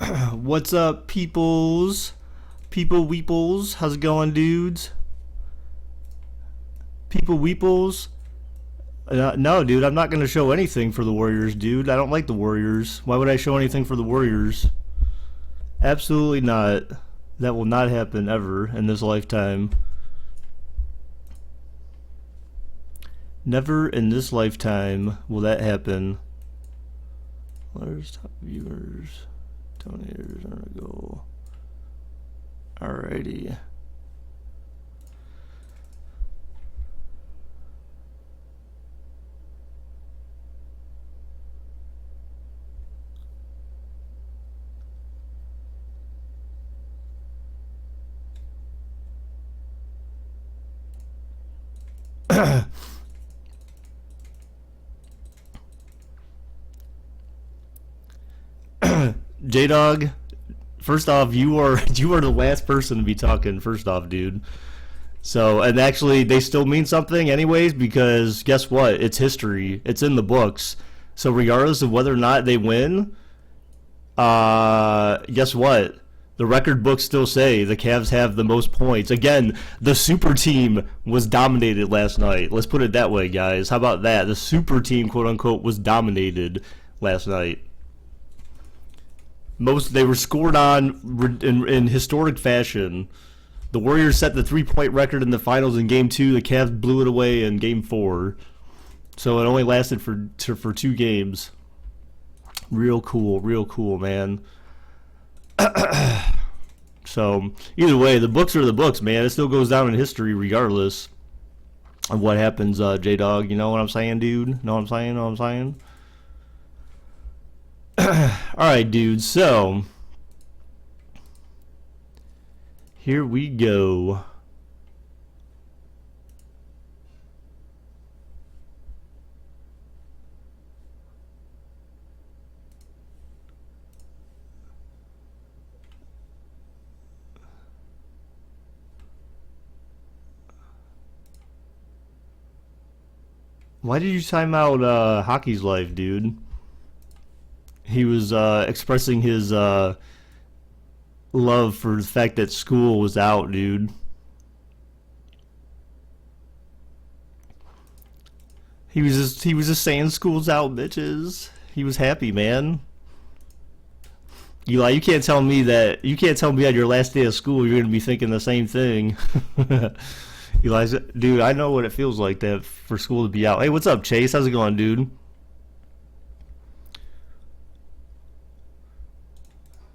What's up, peoples? People weeples. How's it going, dudes? People weeples. No, dude, I'm not going to show anything for the Warriors, dude. I don't like the Warriors. Why would I show anything for the Warriors? Absolutely not. That will not happen ever in this lifetime. Never in this lifetime will that happen. Letters, top viewers, donators, there we go. Alrighty. J Dog, first off, you are the last person to be talking. First off, dude. So, and actually, they still mean something, anyways, because guess what? It's history. It's in the books. So, regardless of whether or not they win, guess what? The record books still say the Cavs have the most points. Again, the super team was dominated last night. Let's put it that way, guys. How about that? The super team, quote unquote, was dominated last night. They were scored on in historic fashion. The Warriors set the 3-point record in the finals in Game 2. The Cavs blew it away in Game 4. So it only lasted for 2 games. Real cool, man. So either way, the books are the books, man. It still goes down in history regardless of what happens, J-Dog. You know what I'm saying, dude? Know what I'm saying? Alright, dude, so here we go. Why did you time out Hockey's Life, dude? He was expressing his love for the fact that school was out, dude. He was just saying school's out, bitches. He was happy, man. Eli, you can't tell me on your last day of school you're gonna be thinking the same thing. Eli, dude, I know what it feels like for school to be out. Hey, what's up, Chase? How's it going, dude?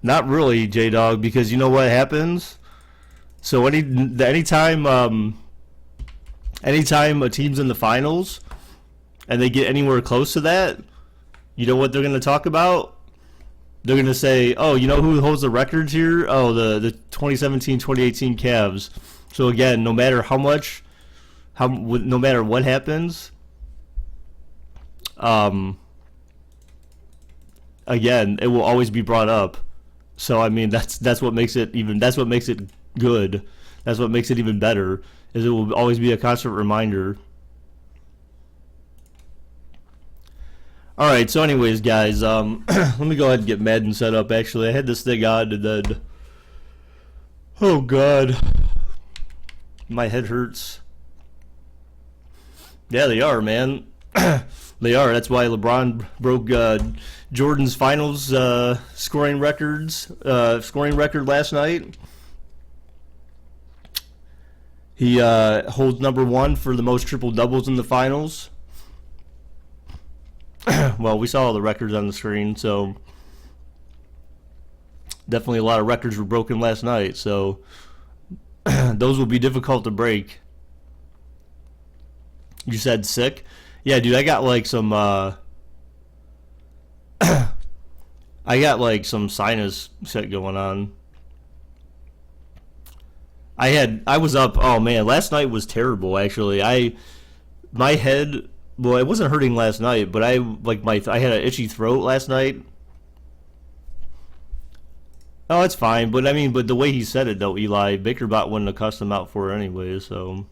Not really, J Dog, because you know what happens. So anytime a team's in the finals and they get anywhere close to that, you know what they're gonna talk about? They're gonna say, "Oh, you know who holds the records here? Oh, the 2017-2018 Cavs." So again, no matter no matter what happens, again, it will always be brought up. So I mean, that's what makes it good. That's what makes it even better. Is it will always be a constant reminder. All right. So, anyways, guys, let me go ahead and get Madden set up. Actually, I had this thing on and then, oh god, my head hurts. Yeah, they are, man. They are. That's why LeBron broke Jordan's finals scoring record last night. He holds number 1 for the most triple doubles in the finals. Well, we saw all the records on the screen, so definitely a lot of records were broken last night. So those will be difficult to break. You said sick? Yeah, dude, I got like some sinus shit going on. I was up, oh man, last night was terrible actually. My head, well, it wasn't hurting last night, but I had an itchy throat last night. Oh, it's fine, but I mean, but the way he said it though, Eli, BakerBot wouldn't have cussed him out for it anyway, so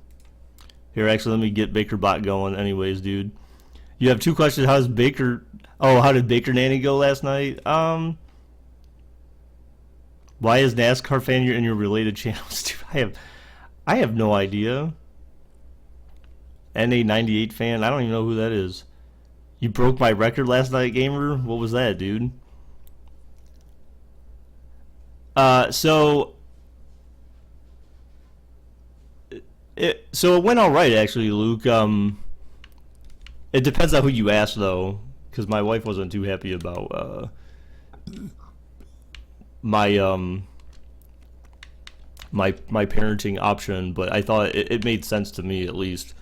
here, actually, let me get BakerBot going anyways, dude. You have 2 questions. How did Baker Nanny go last night? Why is NASCAR fan in your related channels? Dude, I have no idea. NA98 fan. I don't even know who that is. You broke my record last night, gamer. What was that, dude? So it went all right actually, Luke. It depends on who you ask though, because my wife wasn't too happy about my my parenting option, but I thought it made sense to me at least.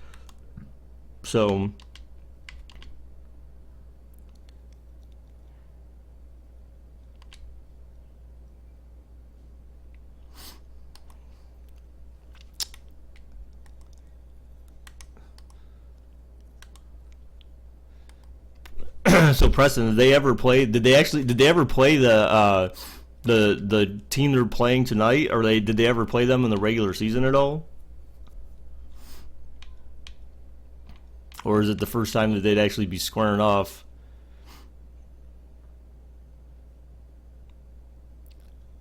So so Preston, did they ever play? Did they ever play the team they're playing tonight, or did they ever play them in the regular season at all? Or is it the first time that they'd actually be squaring off?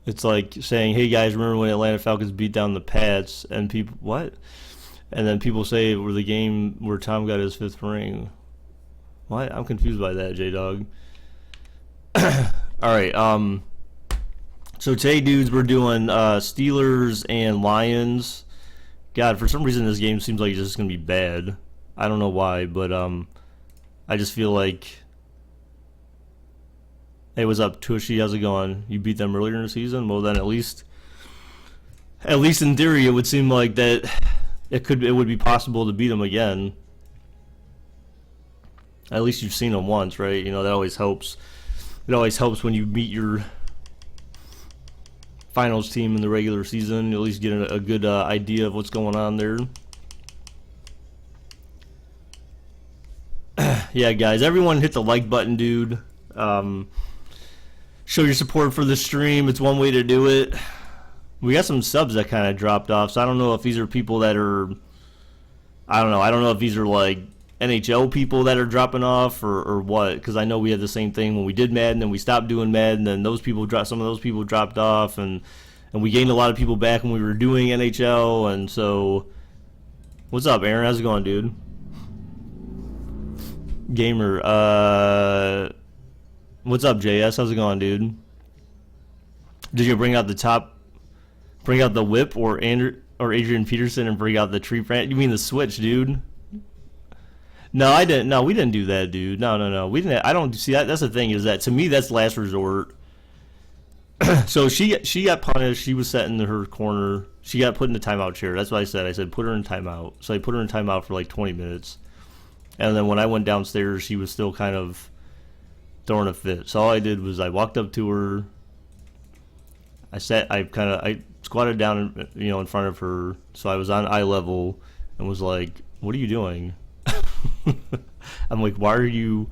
It's like saying, "Hey guys, remember when Atlanta Falcons beat down the Pats?" And people, what? And then people say, "Were the game where Tom got his fifth ring?" What? I'm confused by that, J Dog. All right. So today, dudes, we're doing Steelers and Lions. God, for some reason, this game seems like it's just gonna be bad. I don't know why, but I just feel like. Hey, what's up, Tushy? How's it going? You beat them earlier in the season. Well, then at least in theory, it would seem like that it would be possible to beat them again. At least you've seen them once, right? You know, that always helps. It always helps when you meet your finals team in the regular season. You at least get a good idea of what's going on there. Yeah, guys, everyone hit the like button, dude. Show your support for the stream. It's one way to do it. We got some subs that kind of dropped off, so I don't know if these are people that are... I don't know. I don't know if these are like NHL people that are dropping off or what, because I know we had the same thing when we did Madden and we stopped doing Madden, and some of those people dropped off, and we gained a lot of people back when we were doing NHL. And so what's up, Aaron? How's it going, dude? Gamer, what's up, JS? How's it going, dude? Did you bring out the whip, or Adrian Peterson, and bring out the tree plant? You mean the switch, dude? No, I didn't. No, we didn't do that, dude. No. We didn't. I don't see that. That's the thing, is that to me that's last resort. So she got punished. She was set in her corner. She got put in the timeout chair. That's what I said. I said put her in timeout. So I put her in timeout for like 20 minutes. And then when I went downstairs, she was still kind of throwing a fit. So all I did was I walked up to her. I squatted down, in front of her, so I was on eye level, and was like, "What are you doing?" I'm like, why are you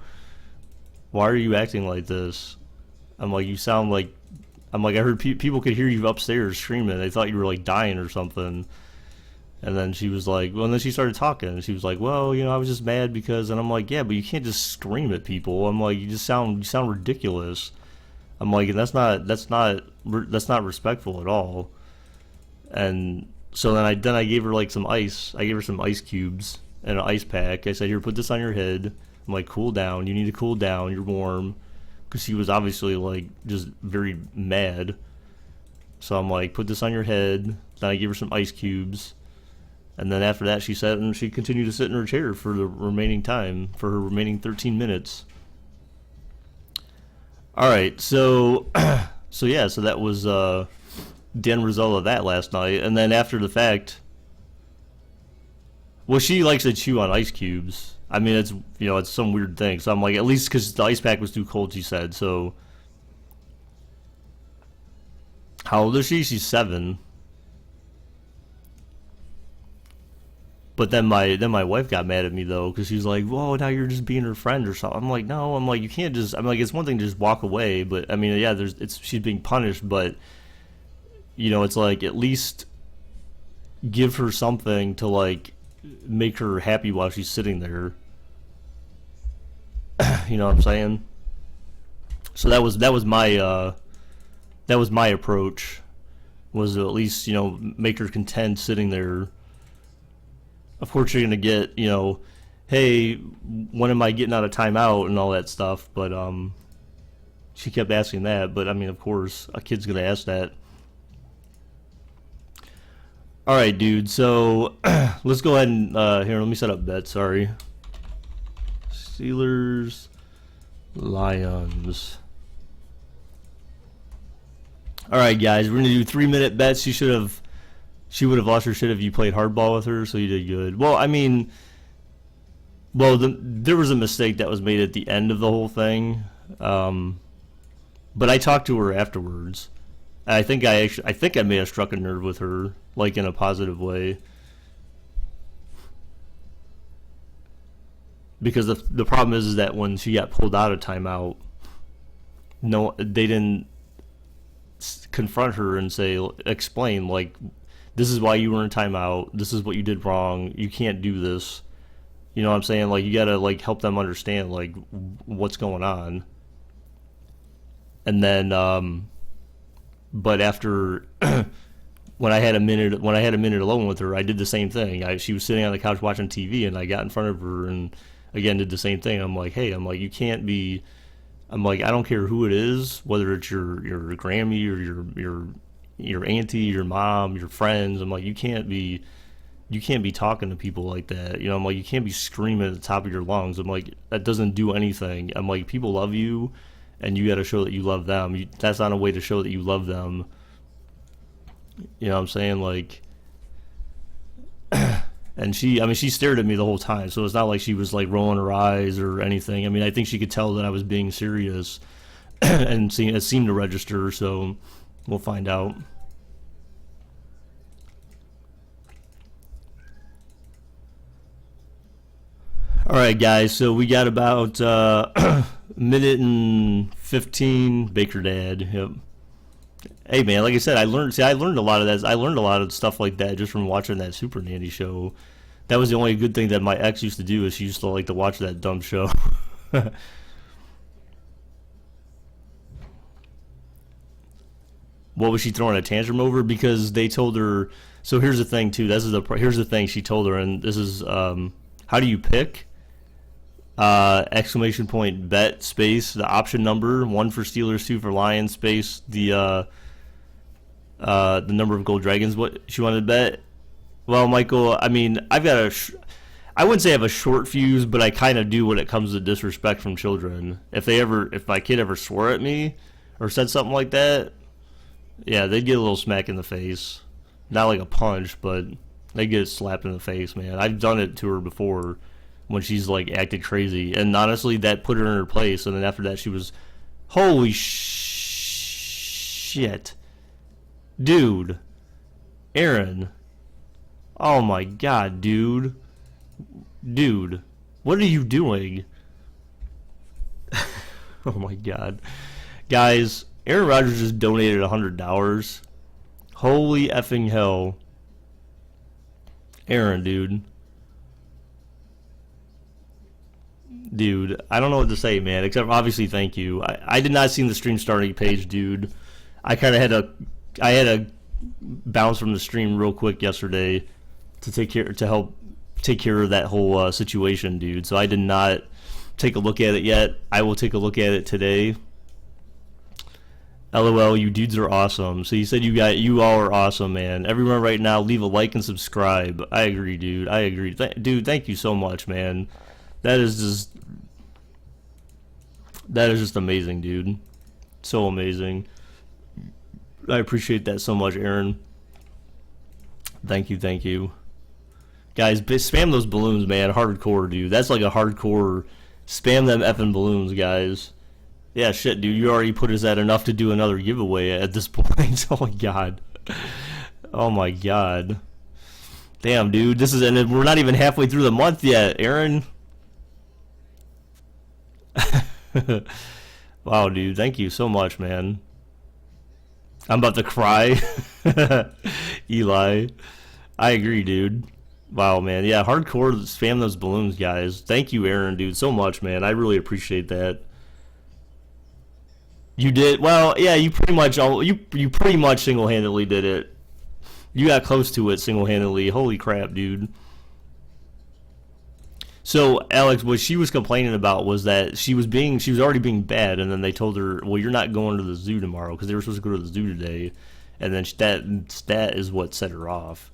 acting like this? I'm like, you sound like, I heard people could hear you upstairs screaming. They thought you were like dying or something. And then she was like, well, and then she started talking. She was like, well, I was just mad because, and I'm like, yeah, but you can't just scream at people. I'm like, you sound ridiculous. I'm like, and that's not respectful at all. And so then I gave her like some ice. I gave her some ice cubes and an ice pack. I said, here, put this on your head. I'm like, cool down. You need to cool down. You're warm. Because she was obviously like just very mad. So I'm like, put this on your head. Then I gave her some ice cubes. And then after that, she sat and she continued to sit in her chair for the remaining time, for her remaining 13 minutes. All right, so that was the end result of that last night. And then after the fact, well, she likes to chew on ice cubes. I mean, it's it's some weird thing. So I'm like, at least because the ice pack was too cold, she said. So how old is she? She's 7. But then my wife got mad at me though, because she's like, "Whoa, now you're just being her friend or something." I'm like, "No." I'm like, "You can't just." I'm like, "It's one thing to just walk away, but I mean, yeah, she's being punished, but it's like at least give her something to like make her happy while she's sitting there." You know what I'm saying? So that was my That was my approach. Was to at least, you know, make her content sitting there. Of course, you're gonna get, you know, hey, when am I getting out of timeout and all that stuff. But she kept asking that. But I mean, of course, a kid's gonna ask that. All right, dude. So let's go ahead and here. Let me set up bets. Sorry. Steelers, Lions. All right, guys. We're gonna do 3-minute bets. She would have lost her shit if you played hardball with her. So you did good. Well, I mean, there was a mistake that was made at the end of the whole thing. But I talked to her afterwards. I think I may have struck a nerve with her, like in a positive way. Because the problem is that when she got pulled out of timeout, no, they didn't confront her and explain, like, this is why you were in timeout. This is what you did wrong. You can't do this. You know what I'm saying? Like, you gotta like help them understand like what's going on. And then but after when I had a minute alone with her, I did the same thing. She was sitting on the couch watching TV, and I got in front of her and again did the same thing. I'm like, hey, you can't be. I'm like, I don't care who it is, whether it's your Grammy or your auntie, your mom, your friends. I'm like, you can't be talking to people like that. You know, I'm like, you can't be screaming at the top of your lungs. I'm like, that doesn't do anything. I'm like, people love you, and you got to show that you love them. That's not a way to show that you love them. You know what I'm saying? Like, and she stared at me the whole time, so it's not like she was like rolling her eyes or anything. I mean, I think she could tell that I was being serious, and it seemed to register. So we'll find out. All right, guys. So we got about minute and 15. Baker Dad. Yep. Hey man, like I said, I learned a lot of that. I learned a lot of stuff like that just from watching that Super Nanny show. That was the only good thing that my ex used to do, is she used to like to watch that dumb show. What was she throwing a tantrum over? Because they told her. So here's the thing too. Here's the thing she told her, and this is how do you pick? Exclamation point bet space the option number, 1 for Steelers, 2 for Lions, space the number of gold dragons. What she wanted to bet. Well, Michael, I mean, I've got I wouldn't say I have a short fuse, but I kind of do when it comes to disrespect from children. If my kid ever swore at me or said something like that, yeah, they'd get a little smack in the face. Not like a punch, but they get slapped in the face, man. I've done it to her before when she's like acted crazy, and honestly, that put her in her place. And then after that, she was, holy shit, dude, Aaron, oh my god, dude, what are you doing? Oh my god, guys, Aaron Rodgers just donated $100. Holy effing hell, Aaron, dude. Dude, I don't know what to say, man, except obviously thank you. I did not see the stream starting page, dude. I kind of had to bounce from the stream real quick yesterday to help take care of that whole situation, dude. So I did not take a look at it yet. I will take a look at it today. LOL, you dudes are awesome. So you said you all are awesome, man. Everyone right now, leave a like and subscribe. I agree, dude. I agree. Dude, thank you so much, man. That is just amazing, dude. So amazing. I appreciate that so much, Aaron. Thank you. Guys, spam those balloons, man. Hardcore, dude. That's like a hardcore. Spam them effing balloons, guys. Yeah, shit, dude. You already put us at enough to do another giveaway at this point. Oh my god. Oh my god. Damn, dude. And we're not even halfway through the month yet, Aaron. Wow, dude, thank you so much, man. I'm about to cry. Eli, I agree, dude. Wow, man. Yeah, hardcore, spam those balloons, guys. Thank you, Aaron, dude, so much, man. I really appreciate that. You did well. Yeah, you pretty much you pretty much single-handedly did it. You got close to it single-handedly. Holy crap, dude. So Alex, what she was complaining about was that she was already being bad, and then they told her, well, you're not going to the zoo tomorrow because they were supposed to go to the zoo today, and then that is what set her off.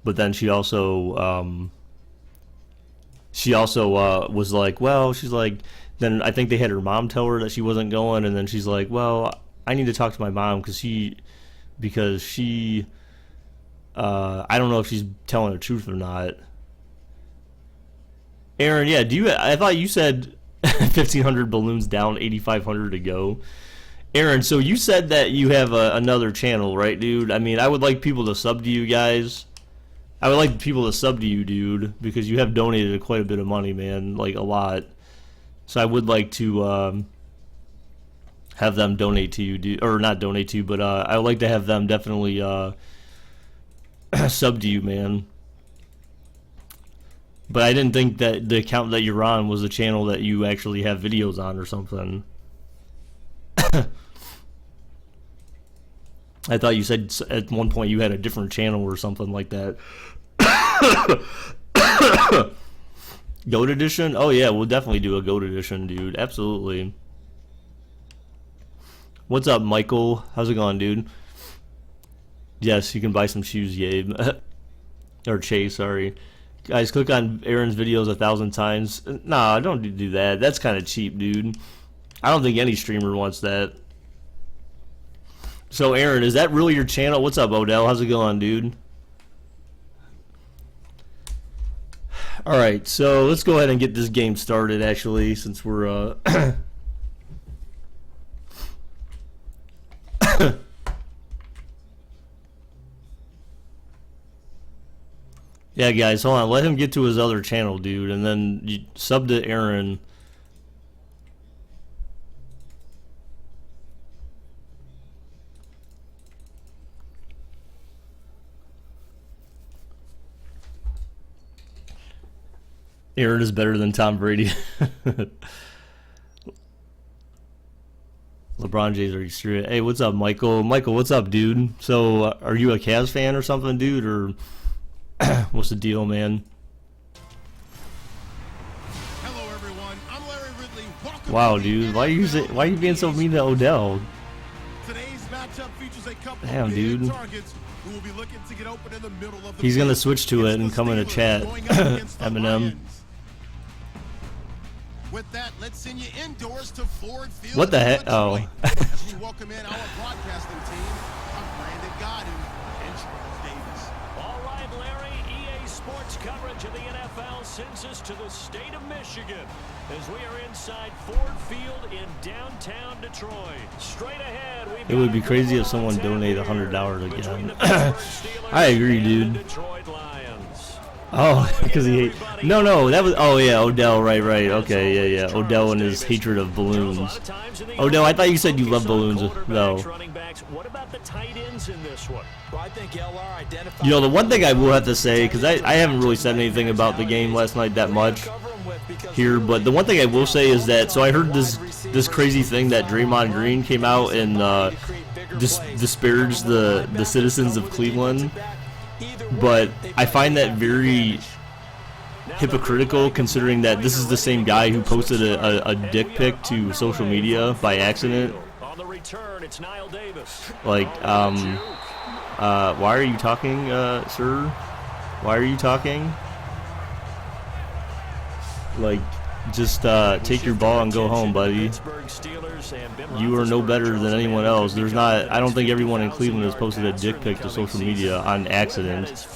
But then she also was like, well, she's like, then I think they had her mom tell her that she wasn't going, and then she's like, well, I need to talk to my mom because she I don't know if she's telling the truth or not. Aaron, yeah, I thought you said 1,500 balloons down, 8,500 to go. Aaron, so you said that you have another channel, right, dude? I mean, I would like people to sub to you guys. I would like people to sub to you, dude, because you have donated quite a bit of money, man, like a lot. So I would like to have them donate to you, dude, or not donate to you, but I would like to have them definitely sub to you, man. But I didn't think that the account that you're on was a channel that you actually have videos on or something. I thought you said at one point you had a different channel or something like that. Goat edition? Oh yeah, we'll definitely do a Goat edition, dude. Absolutely. What's up, Michael? How's it going, dude? Yes, you can buy some shoes, Yabe. Or Chase, sorry. Guys, click on Aaron's videos 1,000 times. Nah, don't do that. That's kind of cheap, dude. I don't think any streamer wants that. So, Aaron, is that really your channel? What's up, Odell? How's it going, dude? Alright, so let's go ahead and get this game started, actually, since we're, Yeah, guys, hold on. Let him get to his other channel, dude, and then you sub to Aaron. Aaron is better than Tom Brady. LeBron James are extreme. Hey, what's up, Michael? Michael, what's up, dude? So, are you a Cavs fan or something, dude, or what's the deal, man? Hello, everyone. I'm Larry Ridley. Welcome Wow, dude, why are you being so mean to Odell? Today's matchup features a couple Damn, of dude. targets who will be looking to get open in the middle of the He's gonna field. switch to it and come in a chat. Eminem. With that, let's send you indoors to Ford Field. What the heck? Detroit. Oh. As we welcome in our broadcasting team, I'm Brandon Godden and Charles Davis. All right, Larry, EA Sports coverage of the NFL sends us to the state of Michigan as we are inside Ford Field in downtown Detroit. Straight ahead, It would be crazy if someone donated $100 again. I agree, dude. Oh, because he hate. No, that was. Oh yeah, Odell. Right. Okay, yeah. Odell and his hatred of balloons. Odell, I thought you said you love balloons, though. What about the tight ends in this one? Well, I think LR identified. You know, the one thing I will have to say, because I haven't really said anything about the game last night that much here, but the one thing I will say is that, so I heard this crazy thing that Draymond Green came out and disparaged the citizens of Cleveland. But I find that very hypocritical, considering that this is the same guy who posted a dick pic to social media by accident. On the return, it's Niall Davis. Like, why are you talking, sir? Why are you talking? Like, just take your ball and go home, buddy. You are no better than anyone else. I don't think everyone in Cleveland has posted a dick pic to social media on accident.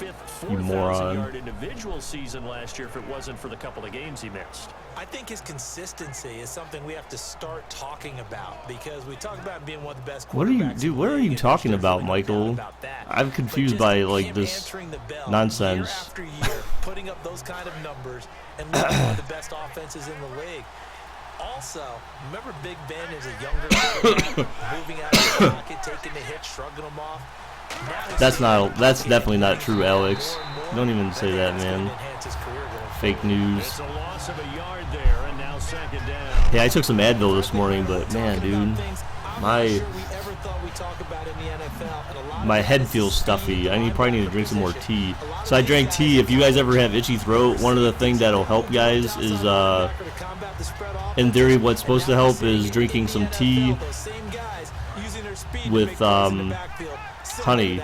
You moron. Individual season last year if it wasn't for the couple of games he missed. I think his consistency is something we have to start talking about, because we talk about being one of the best. What are you, dude? What are you talking about, Michael? I'm confused by like this nonsense. Year after year, putting up those kind of numbers and leading one of the best offenses in the league. Also, remember Big Ben as a younger quarterback, moving out of the pocket, taking the hit, shrugging them off. That's definitely not true, Alex. Don't even say that, man. Fake news. It's a loss of a yard there, and now second down. Yeah, I took some Advil this morning, but man, dude, my head feels stuffy. I probably need to drink some more tea. So I drank tea. If you guys ever have itchy throat, one of the things that'll help, guys, is in theory, what's supposed to help is drinking some tea with honey.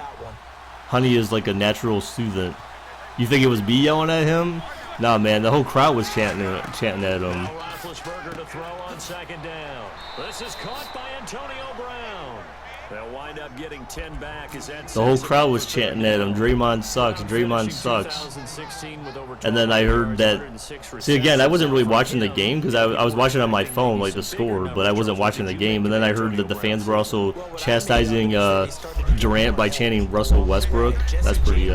Honey is like a natural soothant. You think it was me yelling at him? Nah, man, the whole crowd was chanting at him. Roethlisberger to throw on second down. This is caught by Antonio Brown. They'll wind up getting 10 back. The whole crowd was chanting at him. Draymond sucks. Draymond sucks. And then I heard that. See, again, I wasn't really watching the game because I was watching on my phone, like the score, but I wasn't watching the game. And then I heard that the fans were also chastising Durant by chanting Russell Westbrook. That's pretty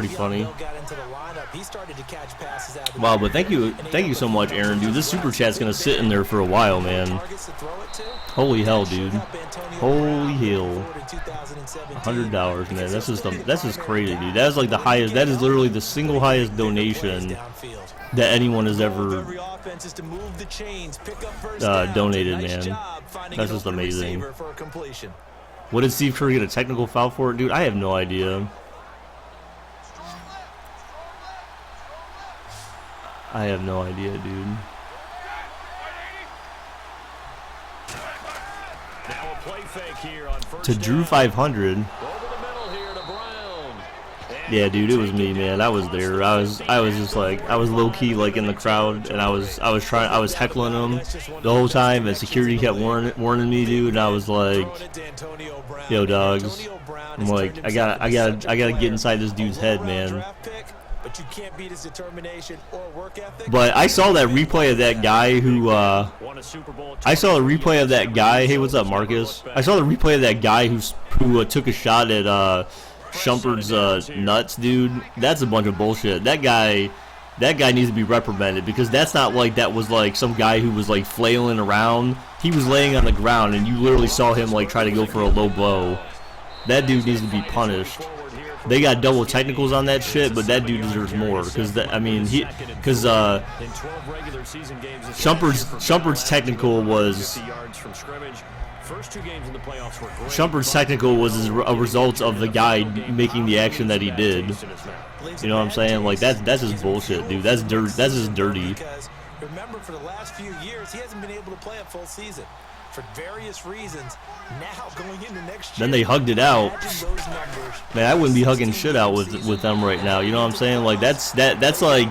funny. Wow, but thank you so much, Aaron, dude. This super chat's gonna sit in there for a while, man. Holy hell, dude. Holy hell. $100, man. That's just crazy, dude. That is like the highest. That is literally the single highest donation that anyone has ever donated, man. That's just amazing. What did Steve Kerr get a technical foul for, dude? I have no idea. I have no idea, dude. Now a play fake here on first to Drew 500. Over the middle here to Brown. Yeah, dude, it was me, man. I was there. I was just like, I was low key like in the crowd, and I was heckling them the whole time, and security kept warning me, dude. And I was like, yo, dogs. I'm like, I gotta get inside this dude's head, man. But you can't beat his determination or work ethic. But I saw that replay of that guy who I saw the replay of that guy. Hey, what's up, Marcus? I saw the replay of that guy who took a shot at Shumpert's nuts, dude. That's a bunch of bullshit. That guy needs to be reprimanded, because that's not like that was like some guy who was like flailing around. He was laying on the ground, and you literally saw him like try to go for a low blow. That dude needs to be punished. They got double technicals on that shit, but that dude deserves more, because Shumpert's technical was a result of the guy making the action that he did. You know what I'm saying? Like that's just bullshit, dude. That's dirt. That's just dirty. Remember, for the last few years, he hasn't been able to play a full season for various reasons. Now going into next year, then they hugged it out. Man, I wouldn't be hugging shit out with them right now. You know what I'm saying? Like that's like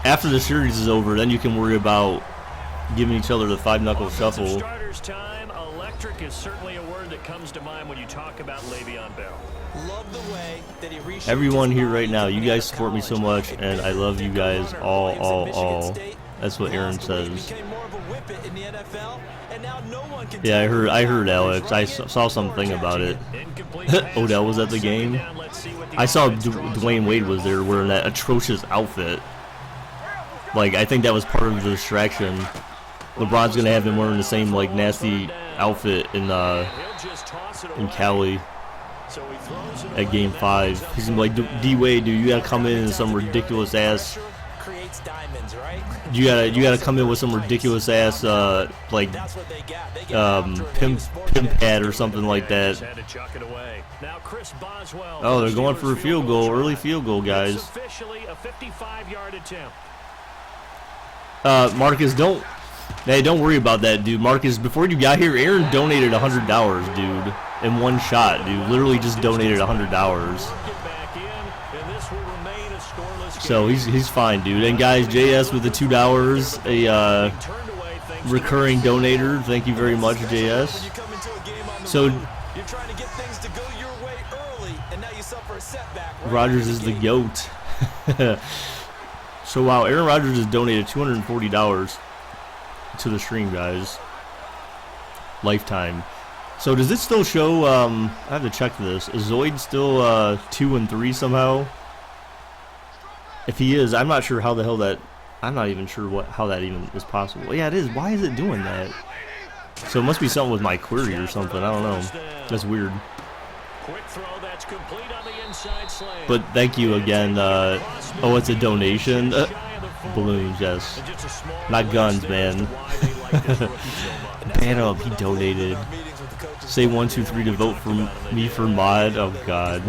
after the series is over, then you can worry about giving each other the 5-knuckle shuffle. Starters time. Electric is certainly a word that comes to mind when you talk about Le'Veon Bell. Love the way that he Everyone here right now, you guys support me so much, and I love you guys all. That's what Aaron says. Yeah, I heard Alex. I saw something about it. Odell was at the game. I saw Dwayne Wade was there wearing that atrocious outfit. Like, I think that was part of the distraction. LeBron's gonna have him wearing the same like nasty outfit in Cali at Game 5. He's gonna be like, D Wade, dude, you gotta come in some ridiculous ass. You gotta come in with some ridiculous ass like pimp pad or something like that. Oh, they're going for a field goal, early field goal, guys. Marcus, don't worry about that, dude. Marcus, before you got here, Aaron donated $100, dude, in one shot, dude. Literally just donated $100. So he's fine, dude. And guys, JS with the $2, a recurring donator. Thank you very much, JS. So Rodgers is the GOAT. So wow, Aaron Rodgers has donated $240 to the stream, guys. Lifetime. So does it still show? I have to check this. Is Zoid still 2 and 3 somehow? If he is, I'm not sure how the hell that. I'm not even sure how that even is possible. Yeah, it is. Why is it doing that? So it must be something with my query or something. I don't know. That's weird. Quick throw that's complete on the inside slant. But thank you again. Oh, it's a donation. Balloons, yes. Not guns, man. Ban up. He donated. Say 1, 2, 3 to vote for me for mod. Oh God.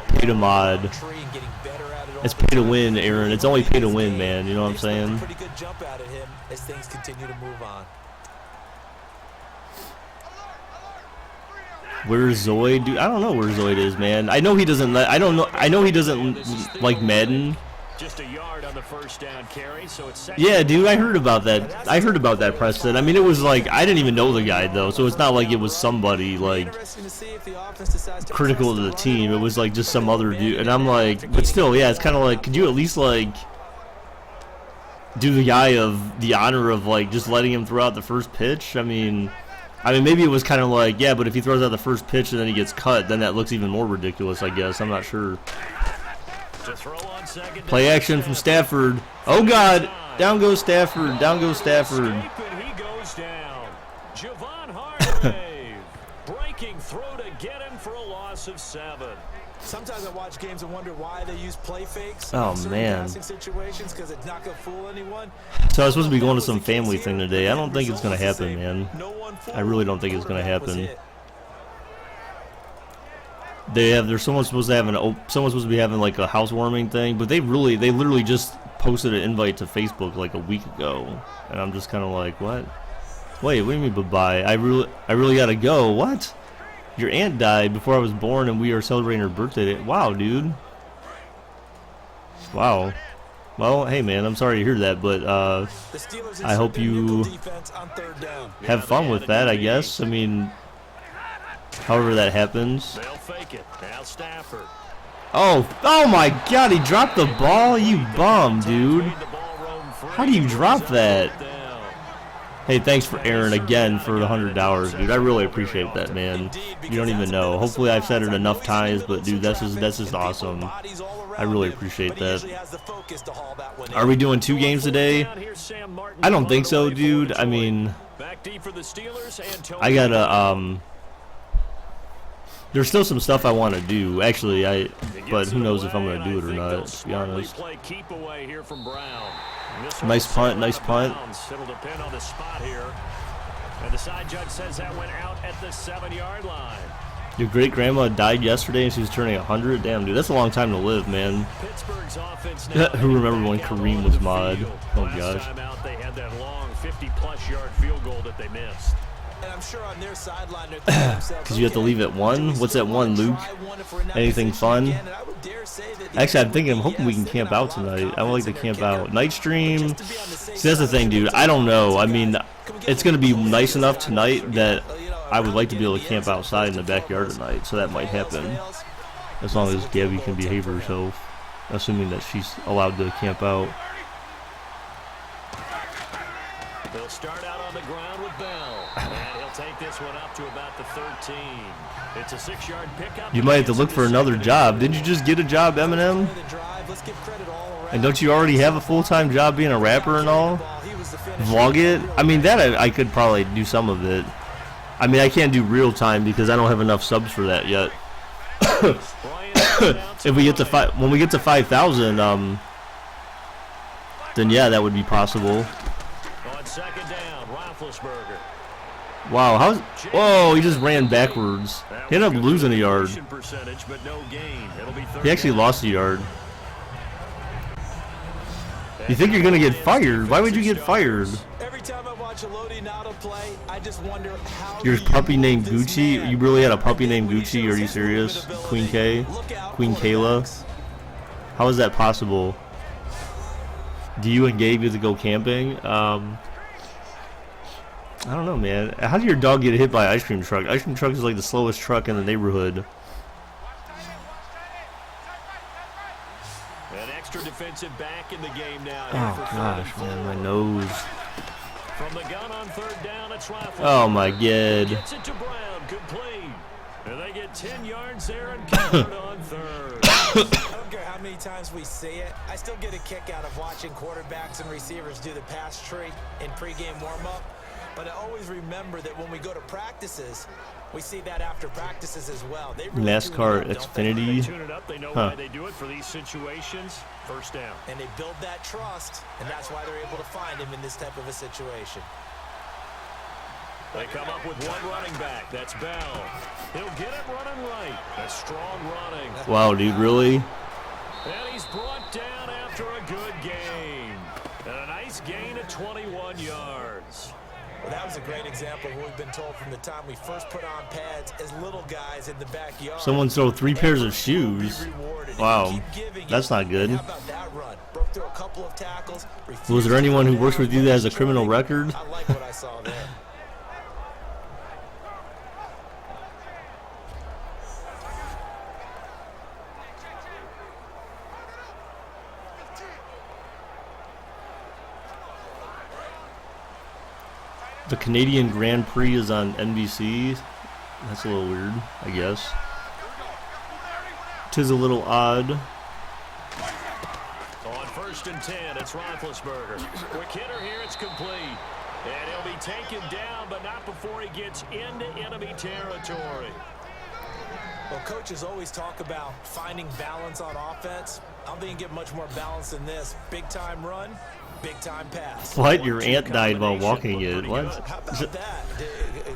Pay to mod. It's pay to win, Aaron. It's only pay to win, man. You know what I'm saying? Pretty good jump out of him as things continue to move on. Where's Zoid? Dude, I don't know where Zoid is, man. I know he doesn't. I don't know. I know he doesn't like Madden. Just a yard on the first down carry, so it's Yeah, dude, I heard about that. I heard about that, Preston. I mean, it was like I didn't even know the guy though, so it's not like it was somebody like critical to the team. It was like just some other dude, and I'm like, but still, yeah, it's kind of like, could you at least like do the guy of the honor of like just letting him throw out the first pitch? I mean, maybe it was kind of like, yeah, but if he throws out the first pitch and then he gets cut, then that looks even more ridiculous, I guess. I'm not sure. Play action from Stafford. Oh, God. Down goes Stafford. Down goes Stafford. He goes down. Javon Hargrave breaking through to get him for a loss of 7. Sometimes I watch games and wonder why they use play fakes. Oh, in certain man. passing situations because it's not going to fool anyone. So I was supposed to be going to some family thing today. I don't think it's going to happen, man. I really don't think it's going to happen. There's someone supposed to be having like a housewarming thing, but they literally just posted an invite to Facebook like a week ago, and I'm just kind of like, what? Wait, what do you mean bye-bye? I really gotta go. What? Your aunt died before I was born, and we are celebrating her birthday. Wow, dude. Wow. Well, hey man, I'm sorry to hear that, but I hope you have fun with that, I guess. I mean, however that happens. They'll fake it. Now Stafford. Oh my God, he dropped the ball, you bum, dude. How do you drop that? Hey, thanks for Aaron again for the $100, dude. I really appreciate that, man. You don't even know. Hopefully I've said it enough times, but dude, that's just awesome. I really appreciate that. Are we doing 2 games today? I don't think so, dude. I mean, I gotta, there's still some stuff I want to do, actually, but who knows if I'm going to do it or not, to be honest. Nice punt, nice punt. It'll depend on the spot here. And the side judge says that went out at the 7-yard line. Your great-grandma died yesterday and she was turning 100? Damn, dude, that's a long time to live, man. Pittsburgh's offense now Who remember when Kareem was mod? Oh, gosh. Time out, they had that long 50-plus yard field goal that they missed. And I'm sure on their sideline they're thinking to themselves, Because you have to leave at 1? What's at 1, Luke? Anything fun? Actually, I'm hoping we can camp out tonight. I would like to camp out. Night stream? See, that's the thing, dude. I don't know. I mean, it's going to be nice enough tonight that I would like to be able to camp outside in the backyard tonight, so that might happen. As long as Gabby can behave herself, assuming that she's allowed to camp out. They'll start out on the ground with Bell, and he'll take this one up to about the 13. It's a 6-yard pickup. You might have to look for another job. Didn't you just get a job, Eminem? And don't you already have a full-time job being a rapper and all? Vlog it? I mean, that I could probably do some of it. I mean, I can't do real time because I don't have enough subs for that yet. If we get to when we get to 5,000, then yeah, that would be possible. On second down, Roethlisberger. Wow, whoa, he just ran backwards. He ended up losing a yard. He actually lost a yard. You think you're gonna get fired? Why would you get fired? Every time I watch a Lodi Nado play, I just wonder how your puppy named Gucci? You really had a puppy named Gucci? Are you serious? Queen K? Queen Kayla? How is that possible? Do you and Gabe get to go camping? I don't know, man. How did your dog get hit by an ice cream truck? Ice cream truck is like the slowest truck in the neighborhood. An extra defensive back in the game now. Oh gosh, man, my nose. From the gun on third down, it's oh my god. Gets it to Brown, complete. And they get 10 yards there and covered on third. I don't care how many times we see it. I still get a kick out of watching quarterbacks and receivers do the pass tree in pregame warm-up. But I always remember that when we go to practices, we see that after practices as well. They really NASCAR tune it up, Xfinity. Tune it up. They know why they do it for these situations. First down. and they build that trust, and that's why they're able to find him in this type of a situation. They come up with one running back. That's Bell. He'll get it running right. A strong running. Wow, dude, really? And he's brought down after a good game. And a nice gain of 21 yards. Well, that was a great example of what we've been told from the time we first put on pads as little guys in the backyard. Someone throw 3 pairs of shoes. Wow, that's not good. How about that run? Broke through a couple of tackles. Was there anyone who works with you that has a criminal record? I like what I saw there. The Canadian Grand Prix is on NBC. That's a little weird, I guess. 'Tis a little odd. On 1st and 10, it's Roethlisberger. Quick hitter here, it's complete. And he'll be taken down, but not before he gets into enemy territory. Well, coaches always talk about finding balance on offense. I don't think you get much more balance than this. Big-time run, big-time pass. What? Your aunt died while walking it. What? How about that?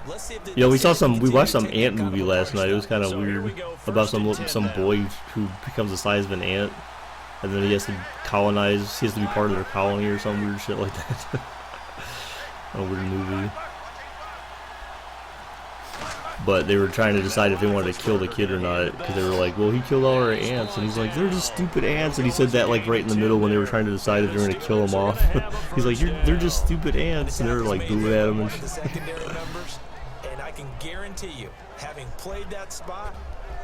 Let's see if the, Yo, we saw let's see if some. they We watched some continue ant to take movie a couple of last night. It was kind of So here we weird go, about 1st and 10 some now. boy who becomes the size of an ant, and then he has to colonize. He has to be part of their colony or some weird shit like that. A weird movie. But they were trying to decide if they wanted to kill the kid or not, because they were like, well, he killed all our ants, and he's like, they're just stupid ants, and he said that like right in the middle when they were trying to decide if they were going to kill him off. He's like, they're just stupid ants, and they were like booing at him and the shit. secondary members, and I can guarantee you, having played that spot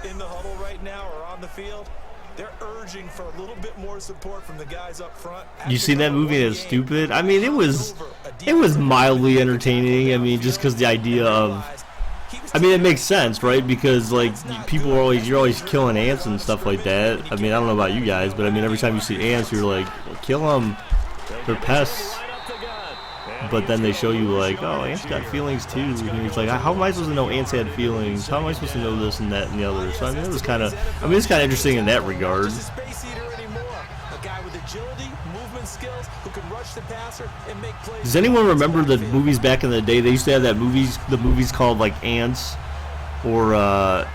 in the huddle right now or on the field, they're urging for a little bit more support from the guys up front. You seen that movie as stupid? I mean, it was mildly entertaining. I mean, just because the idea of, I mean, it makes sense, right? Because like people are always, you're always killing ants and stuff like that. I mean, I don't know about you guys, but I mean, every time you see ants, you're like, kill them, they're pests. But then they show you like, oh, ants got feelings too. And it's like, how am I supposed to know ants had feelings? How am I supposed to know this and that and the other? So I mean, it was kind of, I mean, it's kind of interesting in that regard. A space eater anymore. A guy with agility, movement skills, who can rush the passer and make plays. Does anyone remember the movies back in the day? They used to have the movies called like Ants, or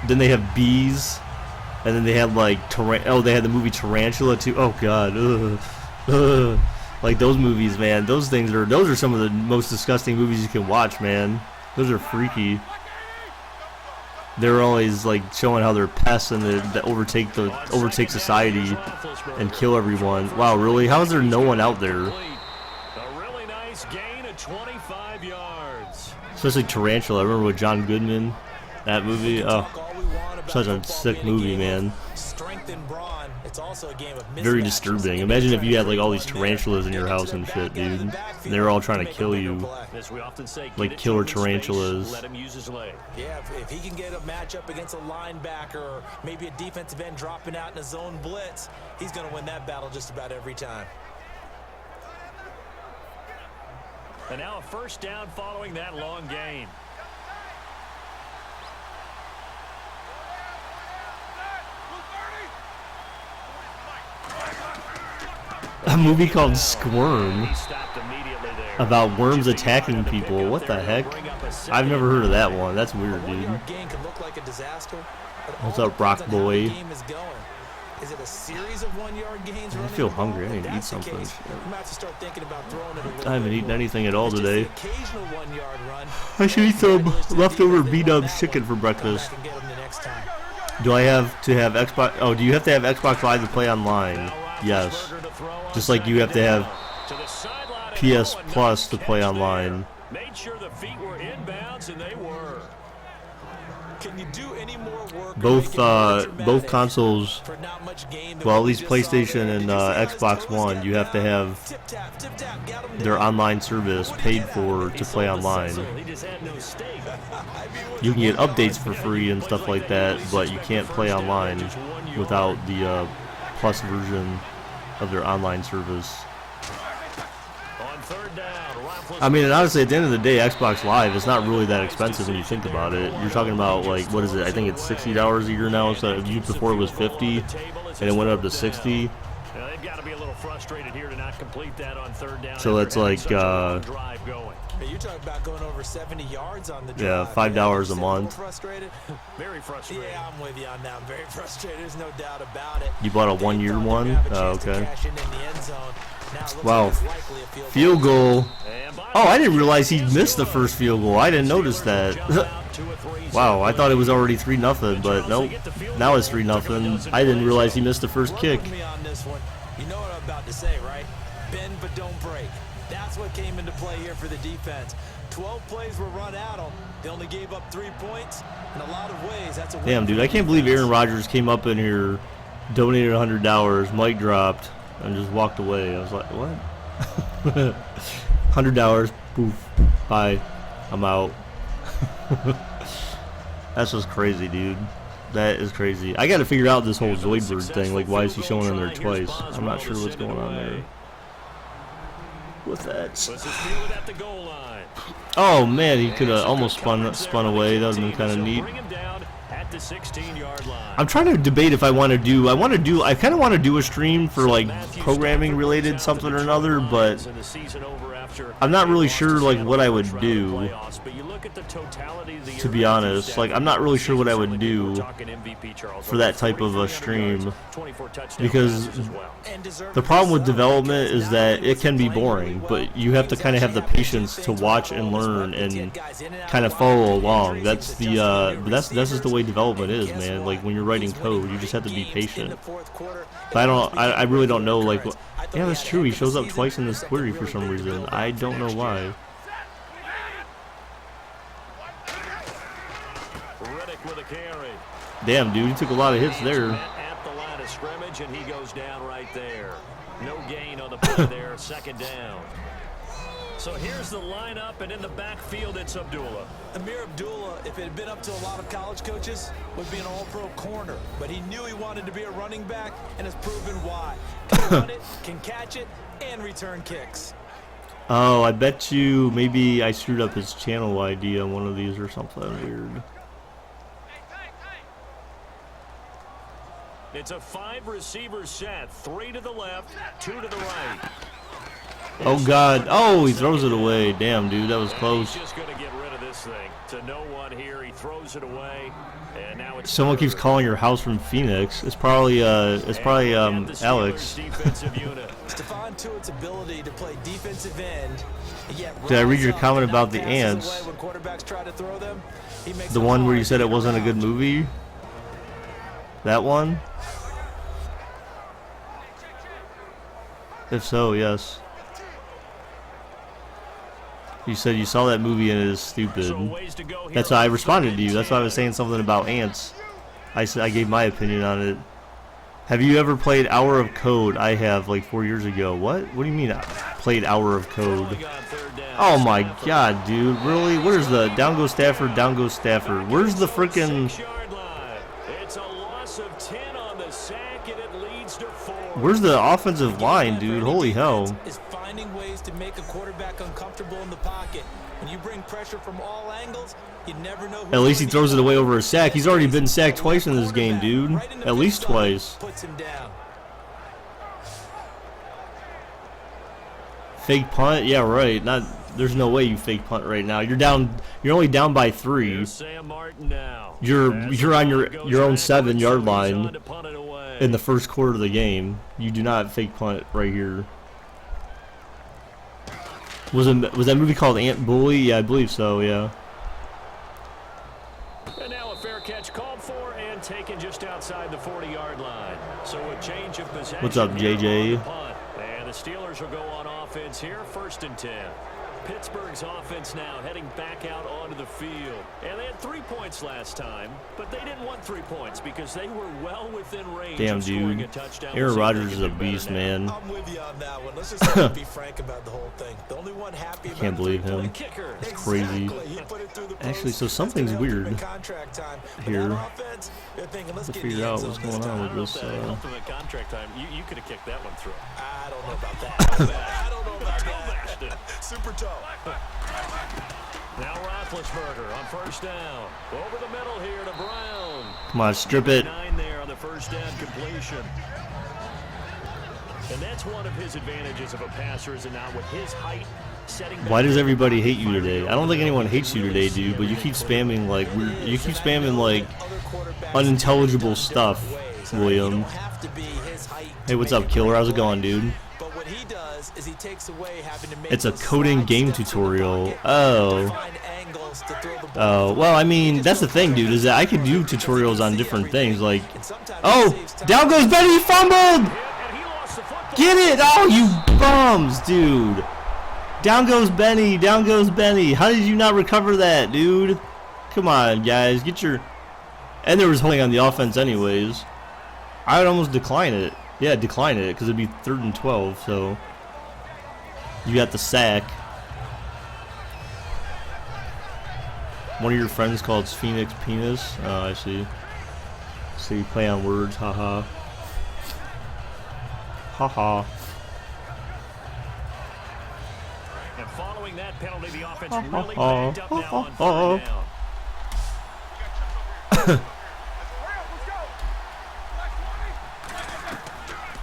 then they have Bees, and then they had like they had the movie Tarantula too. Oh God, like those movies, man. Those are some of the most disgusting movies you can watch, man. Those are freaky. They're always like showing how they're pests and that overtake society and kill everyone. Wow, really? How is there no one out there? A really nice gain of 25 yards. Especially Tarantula. I remember with John Goodman, that movie. Oh, such a sick movie, man. Strength and brawn. It's also a game of Very disturbing. Imagine if you had like all these tarantulas in your house and shit, dude. And they were all trying to kill you. As we often say, Like get it killer to him in space, tarantulas. Let him use his leg. Yeah, if he can get a matchup against a linebacker or maybe a defensive end dropping out in a zone blitz, he's going to win that battle just about every time. And now a first down following that long gain. A movie called Squirm He stopped immediately there. about worms attacking people. What the heck? I've never heard of that one. That's weird, dude. One-yard gain can look like a disaster. but it What's all up, Rock depends on how Boy? the game is going. Is it a series of 1-yard gains? I running feel the ball? hungry. I If need to eat that's the something. case, we might have to start thinking about throwing it a little I haven't bit eaten more. anything at all It's just today. the occasional 1-yard run. I should eat some Congratulations to the leftover defense. They beat-up won that chicken one. for Come breakfast. back and get 'em the next time. Do I have to have Xbox? Oh, do you have to have Xbox Live to play online? Yes. Just like you have to have PS Plus to play online. Made sure the feet were inbounds, and they were. Can you do any more work or Both make it more dramatic both consoles, for not much gain than well, at what we least just saw PlayStation there? and Did you see how his Xbox toes One, got you have to down? have Tip tap, got 'em their down. online service paid for to play online. He just had no stake. You can get updates for free and stuff like that, but you can't play online without the Plus version of their online service. On third down, I mean, and honestly, at the end of the day, Xbox Live is not really that expensive when you think about it. You're talking about, like, what is it? I think it's $60 a year now. So before it was 50, and it went up to 60. They've got to be a little frustrated here to not complete that on third down. So that's like, drive going. You're talking about going over 70 yards on the drive. Yeah, $5 a month. Frustrated? Very frustrated. Yeah, I'm with you on that. I'm very frustrated. There's no doubt about it. You bought a 1 year one? Oh, okay. Wow. Field goal. Oh, I didn't realize he missed the first field goal. I didn't notice that. Wow, I thought it was already 3-0, but nope. Now it's 3-0. I didn't realize he missed the first kick. You know what I'm about to say, right? Bend but don't break. That's what came into play here for the defense. 12 plays were run at them. They only gave up 3 points. In a lot of ways, that's a win. Damn, dude, I can't believe Aaron Rodgers came up in here, donated $100, mic dropped, and just walked away. I was like, what? $100, poof, bye, I'm out. That's just crazy, dude. That is crazy. I got to figure out this whole Zoidberg thing. Like, why is he showing in there twice? I'm not sure what's going on there. With that. Oh man, he could have almost spun away. That would have been kind of neat. I'm trying to debate if I want to do. I kind of want to do a stream for like programming related something or another, but I'm not really sure like what I would do. To be honest, like I'm not really sure what I would do for that type of a stream, because the problem with development is that it can be boring, but you have to kind of have the patience to watch and learn and kind of follow along. That's just the way development is, man. Like when you're writing code, you just have to be patient. But I really don't know. Like, yeah, that's true. He shows up twice in this query for some reason. I don't know why. Damn, dude, he took a lot of hits there. At the line of scrimmage, and he goes down right there. No gain on the play there, second down. So here's the lineup, and in the backfield, it's Abdullah. Amir Abdullah, if it had been up to a lot of college coaches, would be an all-pro corner. But he knew he wanted to be a running back, and has proven why. Can run it, can catch it, and return kicks. Oh, I bet you maybe I screwed up his channel ID on one of these or something weird. It's a 5-receiver set, 3 to the left, 2 to the right. Oh God! Oh, he throws it away. Damn, dude, that was close. He's just going to get rid of this thing. To no one here, he throws it away, and now it's. Someone keeps calling your house from Phoenix. It's probably Alex. Stephon Tuitt's ability to play defensive end. Did I read your comment about the ants? The one where you said it wasn't a good movie? That one? If so, yes. You said you saw that movie and it is stupid. That's why I responded to you. That's why I was saying something about ants. I gave my opinion on it. Have you ever played Hour of Code? I have, like 4 years ago. What? What do you mean I played Hour of Code? Oh my God, dude. Really? Where's the down goes Stafford, down goes Stafford? Where's the frickin'... Where's the offensive line, dude? Holy hell. Is finding ways to make a quarterback uncomfortable in the pocket. When you bring pressure from all angles, you never know. At least he throws it away over a sack. He's already been sacked twice in this game, dude. At least twice. Puts him down. Fake punt? Yeah, right. There's no way you fake punt right now. You're down. You're only down by 3. You're on your own 7-yard line in the first quarter of the game. You do not fake punt right here. Was that movie called Ant Bully? Yeah, I believe so. Yeah. And now a fair catch called for and taken just outside the 40-yard line. So a change of possession. What's up, JJ? And the Steelers will go on offense here, 1st and 10. Pittsburgh's offense now heading back out onto the field. And they had 3 points last time, but they didn't want 3 points because they were well within range. Damn, of scoring dude. a touchdown. Aaron Rodgers is a beast, man. I'm with you on that one. Let's just be frank about the whole thing. The only one happy about Can't believe him. It's crazy. Actually, so something's weird here. Let's figure out what's going on with this. Ultimate contract time. You could have kicked that one through. I don't know about that. I don't know about about Too that. vested. Super tough. Now Roethlisberger on first down. Over the middle here to Brown. Come on, strip it. 9 there on the first down completion. And that's one of his advantages of a passer, is it not, with his height setting. Why does everybody hate you today? I don't think anyone hates you today, dude, but you keep spamming like you keep spamming like unintelligible stuff, William. Hey, what's up, killer? How's it going, dude? But what he does is he takes away having to make It's a those coding slides game step to the tutorial. pocket, Oh. find angles to throw the ball. Oh, well, I mean, that's the thing, dude, is that I could do tutorials on different things, like, oh, down goes Benny, he fumbled! And he lost the football. Get it! Oh, you bums, dude! Down goes Benny, down goes Benny. How did you not recover that, dude? Come on, guys, get your... And there was holding on the offense anyways. I would almost decline it. Yeah, decline it, because it'd be 3rd and 12, so... You got the sack. One of your friends called Phoenix Penis. Oh, I see. So you play on words, haha. Haha. And following that penalty, the offense really backed up now on 3rd down.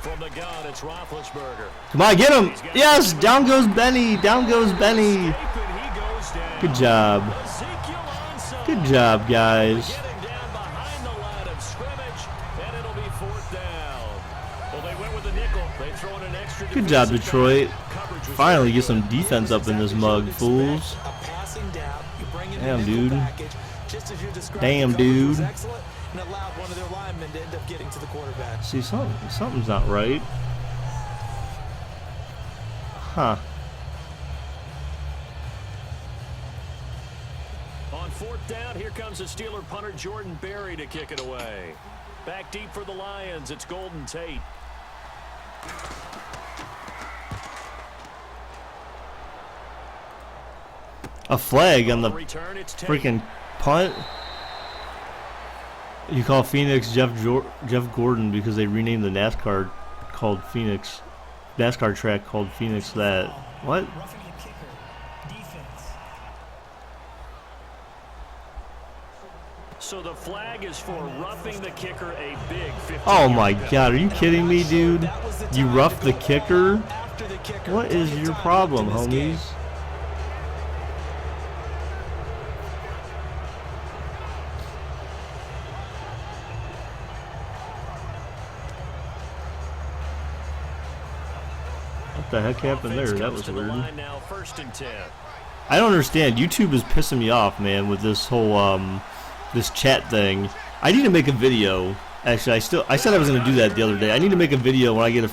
From the gun, it's Roethlisberger. Come on, get him! Yes! Down goes Benny! Down goes Benny! Escape, and he goes down. Good job. Ezekiel onside. Good job, guys. Getting down behind the line of scrimmage, and it'll be 4th down. Well, they went with the nickel. They throw in an extra. Good job, defensive Detroit. back. Coverage was Finally very get some good. defense up in this mug, fools. A passing down, you bring in Damn, the nickel dude. package, just as you described. Damn, the coverage was dude. excellent, and allowed one of their linemen to end up getting to the quarterback. See, something's not right. Huh. On 4th down, here comes the Steeler punter Jordan Berry to kick it away. Back deep for the Lions, it's Golden Tate. A flag on the Return, it's Tate. freaking punt. You call Phoenix Jeff Gordon because they renamed the NASCAR called Phoenix. NASCAR track called Phoenix that. What? Roughing the kicker. Defense. So the flag is for roughing the kicker, a big 50. Oh my god, are you kidding me, dude? That was the You time roughed to the go kicker? after the kicker. What is Plenty of your time problem, left in this game. homies? What the heck happened there? That was weird. Now 1st and 10. I don't understand. YouTube is pissing me off, man, with this whole this chat thing. I need to make a video. Actually, I said I was gonna do that the other day. I need to make a video when I get a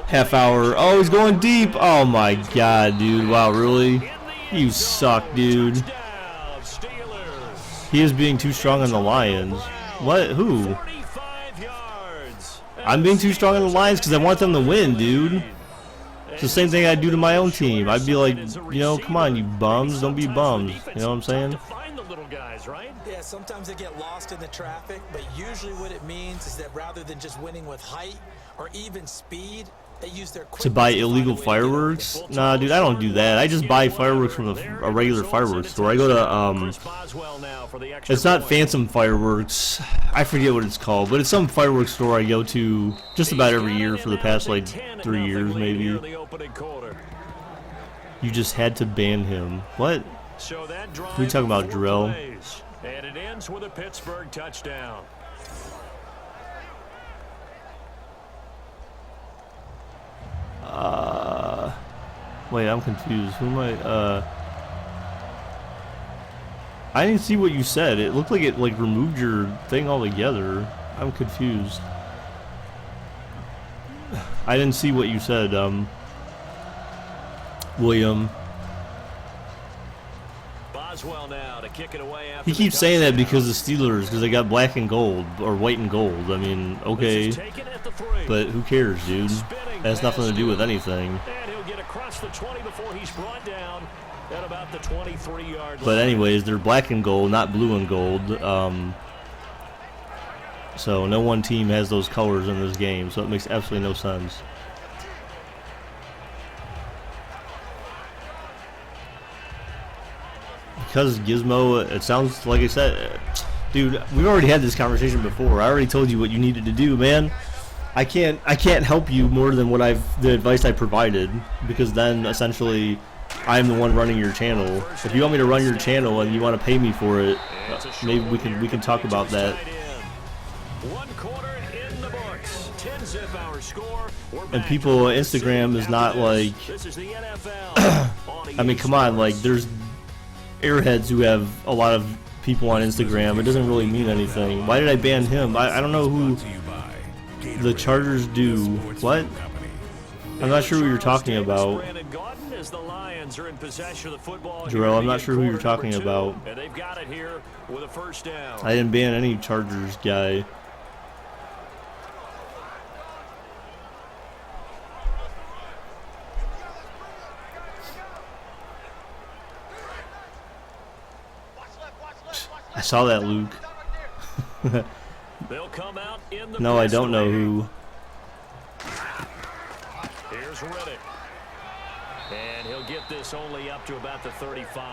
half hour. Oh, he's going deep. Oh my god, dude. Wow, really? You suck, dude. Touchdown, Steelers. He is being too strong on the Lions. What? Who? 45 yards. I'm being too strong on the Lions because I want them to win, dude. It's the same thing I'd do to my own team. I'd be like, you know, come on, you bums. Don't be bums. You know what I'm saying? To find the little guys, right? Yeah, sometimes they get lost in the traffic, but usually what it means is that rather than just winning with height or even speed, they use their To quickness buy find a illegal way to get fireworks? Nah, dude, I don't do that. I just buy fireworks from a regular fireworks store. I go to Chris Boswell now for the extra it's not point. Phantom Fireworks. I forget what it's called, but it's some fireworks store I go to just about every year for the past like 3 years, maybe. You just had to ban him. What? So that drive We talking about 4 drill? plays, and it ends with a Pittsburgh touchdown. Wait, I'm confused. Who am I? I didn't see what you said. It looked like it like removed your thing altogether. I'm confused. I didn't see what you said, William. Boswell now to kick it away after He the keeps saying that touchdown. because the Steelers, because they got black and gold, or white and gold. I mean, okay, This is taken at the 3. but who cares, dude? Spinning That has nothing to do with anything. And he'll get across the 20 before he's brought down at about the 23-yard line. But anyways, they're black and gold, not blue and gold. So no one team has those colors in this game, so it makes absolutely no sense. because Gizmo, it sounds like I said, dude, we've already had this conversation before. I already told you what you needed to do, man. I can't help you more than the advice I provided, because then essentially I'm the one running your channel. If you want me to run your channel and you want to pay me for it, maybe we can talk about that. 1 quarter in the books. 10-zip our score. And people, Instagram is not like, This is the NFL. I mean, come on, like there's airheads who have a lot of people on Instagram. It doesn't really mean anything. Why did I ban him? I don't know who the Chargers do. What? I'm not sure who you're talking about. Jarrell, I'm not sure who you're talking about. And they've got it here with a first down. I didn't ban any Chargers guy. I saw that, Luke. They'll come out in the No, I don't know who. Here's Riddick. And he'll get this only up to about the 35.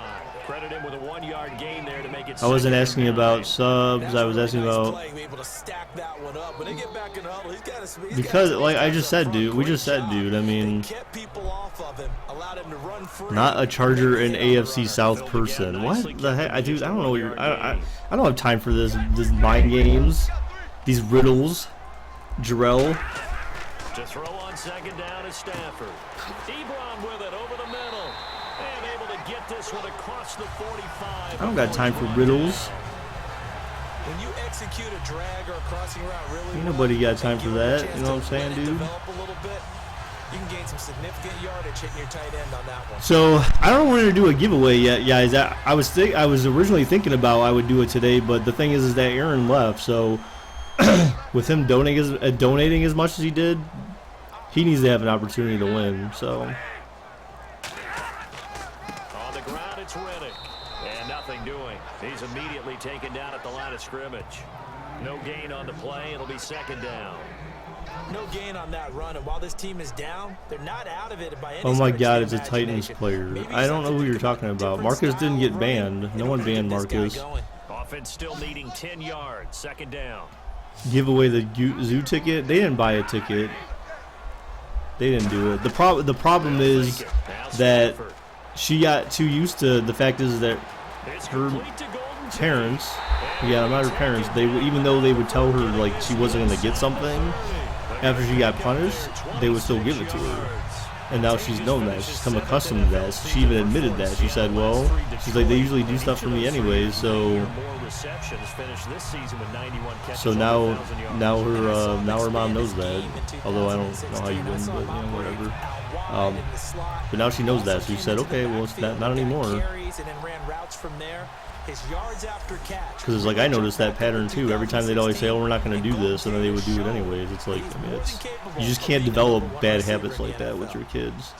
Credit him with a 1-yard gain there to make it. I wasn't asking about subs. I was asking about because, like I just said, dude. We just said, dude. I mean, not a Charger and AFC South person. What the heck? I don't know what you're. I don't have time for this mind games, these riddles. Jarrell. To throw on second down is Stafford. Ebron with it over the middle. And able to get this one across the 45. I don't got time for riddles. When you execute a drag or a crossing route really Ain't nobody got time for that. You know what I'm saying, dude? Develop a little bit, you can gain some significant yardage hitting your tight end on that one. So I don't want to do a giveaway yet, guys. I was originally thinking about I would do it today, but the thing is that Aaron left. So with him donating as much as he did, he needs to have an opportunity to win. So on the ground, it's Riddick, and nothing doing. He's immediately taken down at the line of scrimmage. No gain on the play. It'll be second down. No gain on that run, and while this team is down, they're not out of it by any oh my stretch God, of it's a Titans imagination. player. Maybe I don't know who something you're talking about. different Marcus didn't style get of banned. running. No one banned Get this guy Marcus. going. Offense still needing 10 yards. Second down. Give away the zoo ticket. They didn't buy a ticket. They didn't do it. The problem is that she got too used to the fact is that her parents, yeah, not her parents, they even though they would tell her like she wasn't going to get something after she got punished, they would still give it to her. And now she's known that. She's come accustomed to that. So she even admitted that. She said, well, she's like, they usually do stuff for me anyways, so now her mom knows that. Although I don't know how you win, but whatever. But now she knows that. So she said, okay, well, it's not anymore. Because it's like I noticed that pattern too. Every time they'd always say, "Oh, we're not going to do this," and then they would do it anyways. It's like, I mean, you just can't develop bad habits like that with your kids.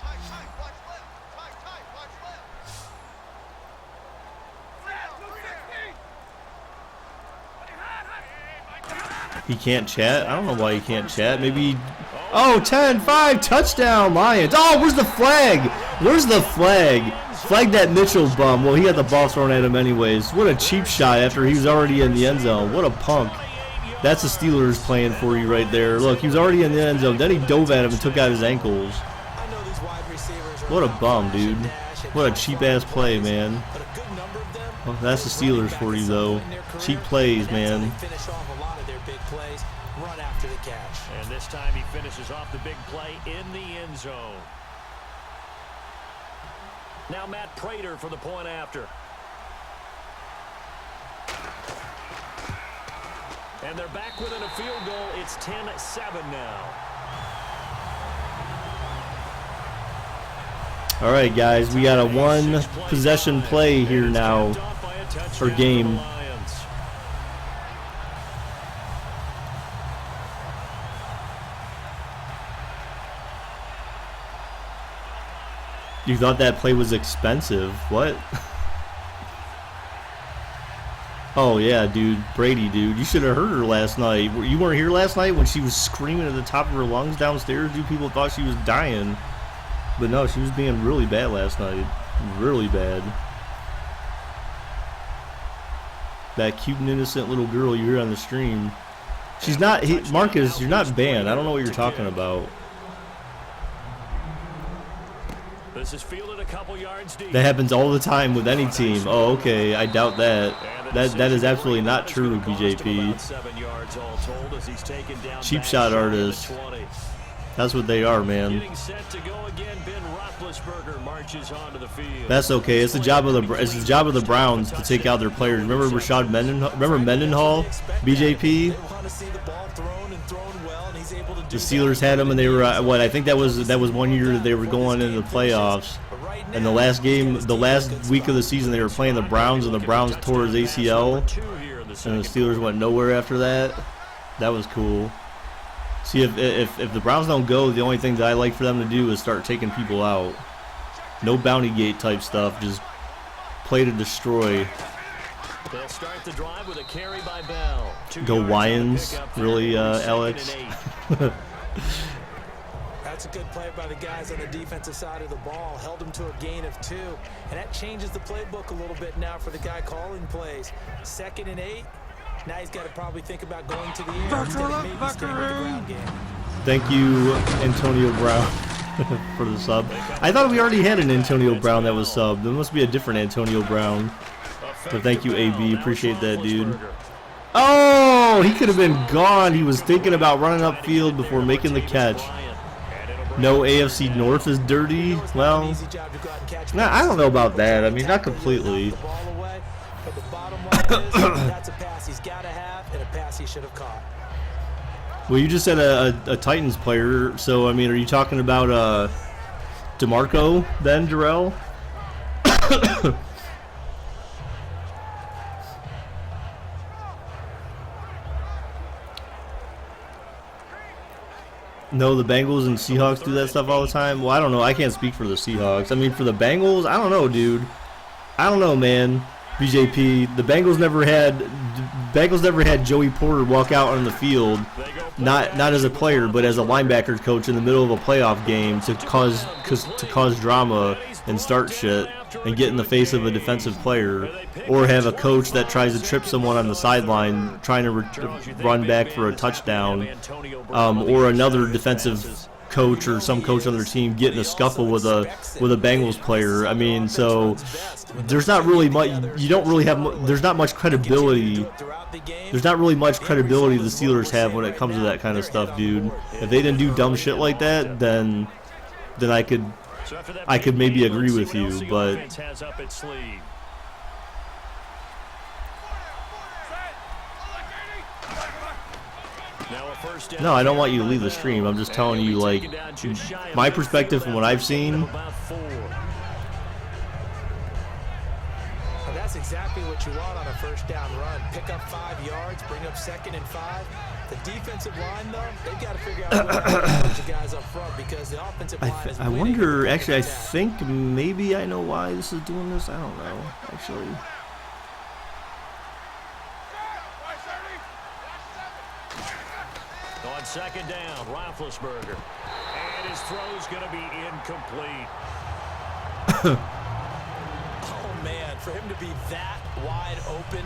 He can't chat. I don't know why he can't chat. Maybe. Oh, 10-5 touchdown Lions. Oh, where's the flag? Where's the flag? Flag that Mitchell bum. Well, he got the ball thrown at him anyways. What a cheap shot after he was already in the end zone. What a punk. That's the Steelers playing for you right there. Look, he was already in the end zone. Then he dove at him and took out his ankles. What a bum, dude. What a cheap-ass play, man. Well, that's the Steelers for you, though. Cheap plays, man. And this time he finishes off the big play in the end zone. Now Matt Prater for the point after. And they're back within a field goal. It's 10-7 now. All right, guys, we got a one-possession play here now, or game. You thought that play was expensive. What? Oh, yeah, dude. Brady, dude. You should have heard her last night. You weren't here last night when she was screaming at the top of her lungs downstairs? Dude, people thought she was dying. But no, she was being really bad last night. Really bad. That cute and innocent little girl you hear on the stream. She's not, Marcus, you're not banned. I don't know what you're talking about. This is fielded a couple yards deep. That happens all the time with any team. Oh, okay. I doubt that. That is absolutely not true, BJP. Cheap shot artists. That's what they are, man. Getting set to go again, Ben Roethlisberger marches onto the field. That's okay. It's the job of the Browns to take out their players. Remember Rashad Mendenhall? Remember Mendenhall? BJP. The Steelers had him, and they were what? I think that was 1 year that they were going into the playoffs. And the last week of the season, they were playing the Browns, and the Browns tore his ACL, and the Steelers went nowhere after that. That was cool. See, if the Browns don't go, the only thing that I like for them to do is start taking people out. No bounty gate type stuff, just play to destroy. They'll start the drive with a carry by Bell. Go Lions, really, Alex? That's a good play by the guys on the defensive side of the ball. Held them to a gain of 2. And that changes the playbook a little bit now for the guy calling plays. 2nd and 8. Now he's got to probably think about going to the air instead of maybe staying with the ground game. Thank you, Antonio Brown, for the sub. I thought we already had an Antonio Brown that was subbed. There must be a different Antonio Brown. But thank you, AB. Appreciate that, dude. Oh, he could have been gone. He was thinking about running upfield before making the catch. No, AFC North is dirty. Well, nah, I don't know about that. I mean, not completely. That's a pass he's got to have and a pass he should have caught. Well, you just said a Titans player, so I mean, are you talking about DeMarco then, Jarrell? No, the Bengals and Seahawks do that stuff all the time. Well, I don't know. I can't speak for the Seahawks. I mean, for the Bengals, I don't know, dude. I don't know, man. BJP, the Bengals never had Joey Porter walk out on the field, not as a player, but as a linebackers coach in the middle of a playoff game to cause drama and start shit and get in the face of a defensive player, or have a coach that tries to trip someone on the sideline trying to run back for a touchdown, or another defensive coach or some coach on their team get in a scuffle with a Bengals player. I mean, so there's not really much. You don't really have. There's not much credibility. There's not really much credibility the Steelers have when it comes to that kind of stuff, dude. If they didn't do dumb shit like that, then I could maybe agree with you, but. No, I don't want you to leave the stream. I'm just telling you, like, my perspective from what I've seen. That's exactly what you want on a first down run. Pick up 5 yards, bring up 2nd and 5. The defensive line, though, they've got to figure out what to put the guys up front because the offensive line is I wonder, actually, I think maybe I know why this is doing this. I don't know, actually. On 2nd down, Roethlisberger. And his throw's going to be incomplete. Oh, man, for him to be that wide open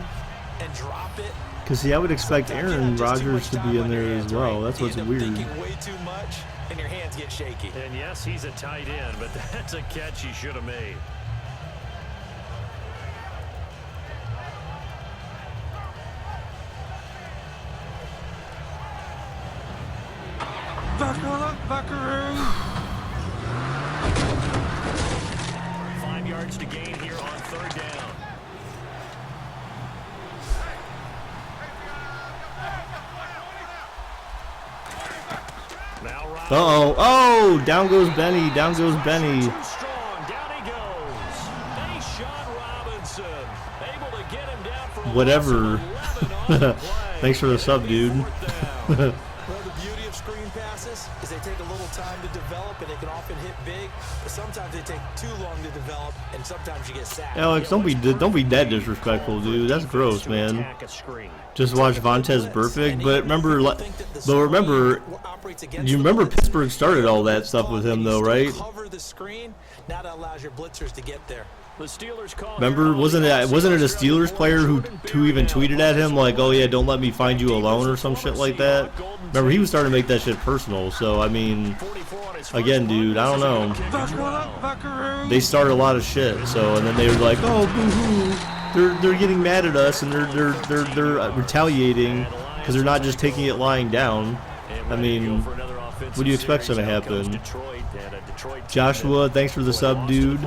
and drop it. Because, see, I would expect Aaron Rodgers to be in there as well. That's what's weird. Thinking way too much, and your hands get shaky. And, yes, he's a tight end, but that's a catch he should have made. Buckaroo! 5 yards to gain here on 3rd down. Uh-oh. Oh, down goes Benny. Down goes Benny. Too strong. Down he goes. Deshaun Robinson able to get him down for whatever. Thanks for the sub, dude. Well, the beauty of screen passes is they take a little time to develop, and they can often hit big, but sometimes they take too long to develop, and sometimes you get sacked. Alex, don't be that disrespectful, dude. That's gross, man. Just watch Vontaze Burfict, but remember, you remember Pittsburgh started all that stuff with him, though, right? Cover the screen. Now that allows your blitzers to get there. The Steelers call. Remember, wasn't it a Steelers player who even tweeted at him like, "Oh yeah, don't let me find you alone" or some shit like that? Remember, he was starting to make that shit personal. So I mean, again, dude, I don't know. They started a lot of shit. So and then they were like, "Oh, boo-hoo, they're getting mad at us and they're retaliating because they're not just taking it lying down." I mean, what do you expect's gonna happen? Joshua, thanks for the sub, dude.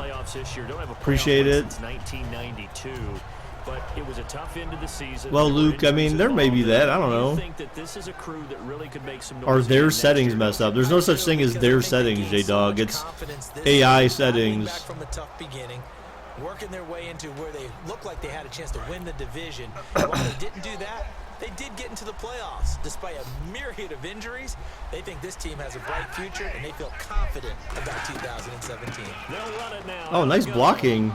Appreciate it. Well, Luke, I mean, there may be that. I don't know. Are their settings messed up? There's no such thing as their settings, J-Dog. It's AI settings. Working their way into where they looked like they had a chance to win the division. And while they didn't do that, they did get into the playoffs. Despite a myriad of injuries, they think this team has a bright future, and they feel confident about 2017. Oh, nice blocking.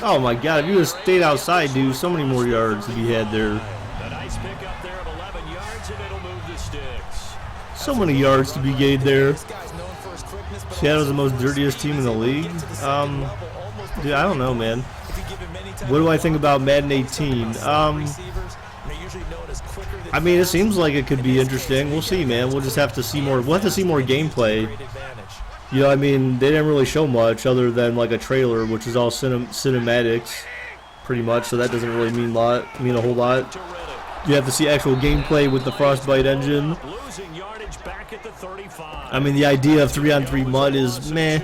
Oh, my God. If you would have stayed outside, dude, so many more yards to be had there. A nice pick up there of 11 yards, and it'll move the sticks. So many yards to be gained there. Seattle's the most dirtiest team in the league. Dude, I don't know, man. What do I think about Madden 18? I mean, it seems like it could be interesting. We'll see, man. We'll just have to see more. We'll have to see more gameplay. You know, I mean, they didn't really show much other than like a trailer, which is all cinematics, pretty much. So that doesn't really mean a whole lot. You have to see actual gameplay with the Frostbite engine. I mean, the idea of 3-on-3 mud is meh.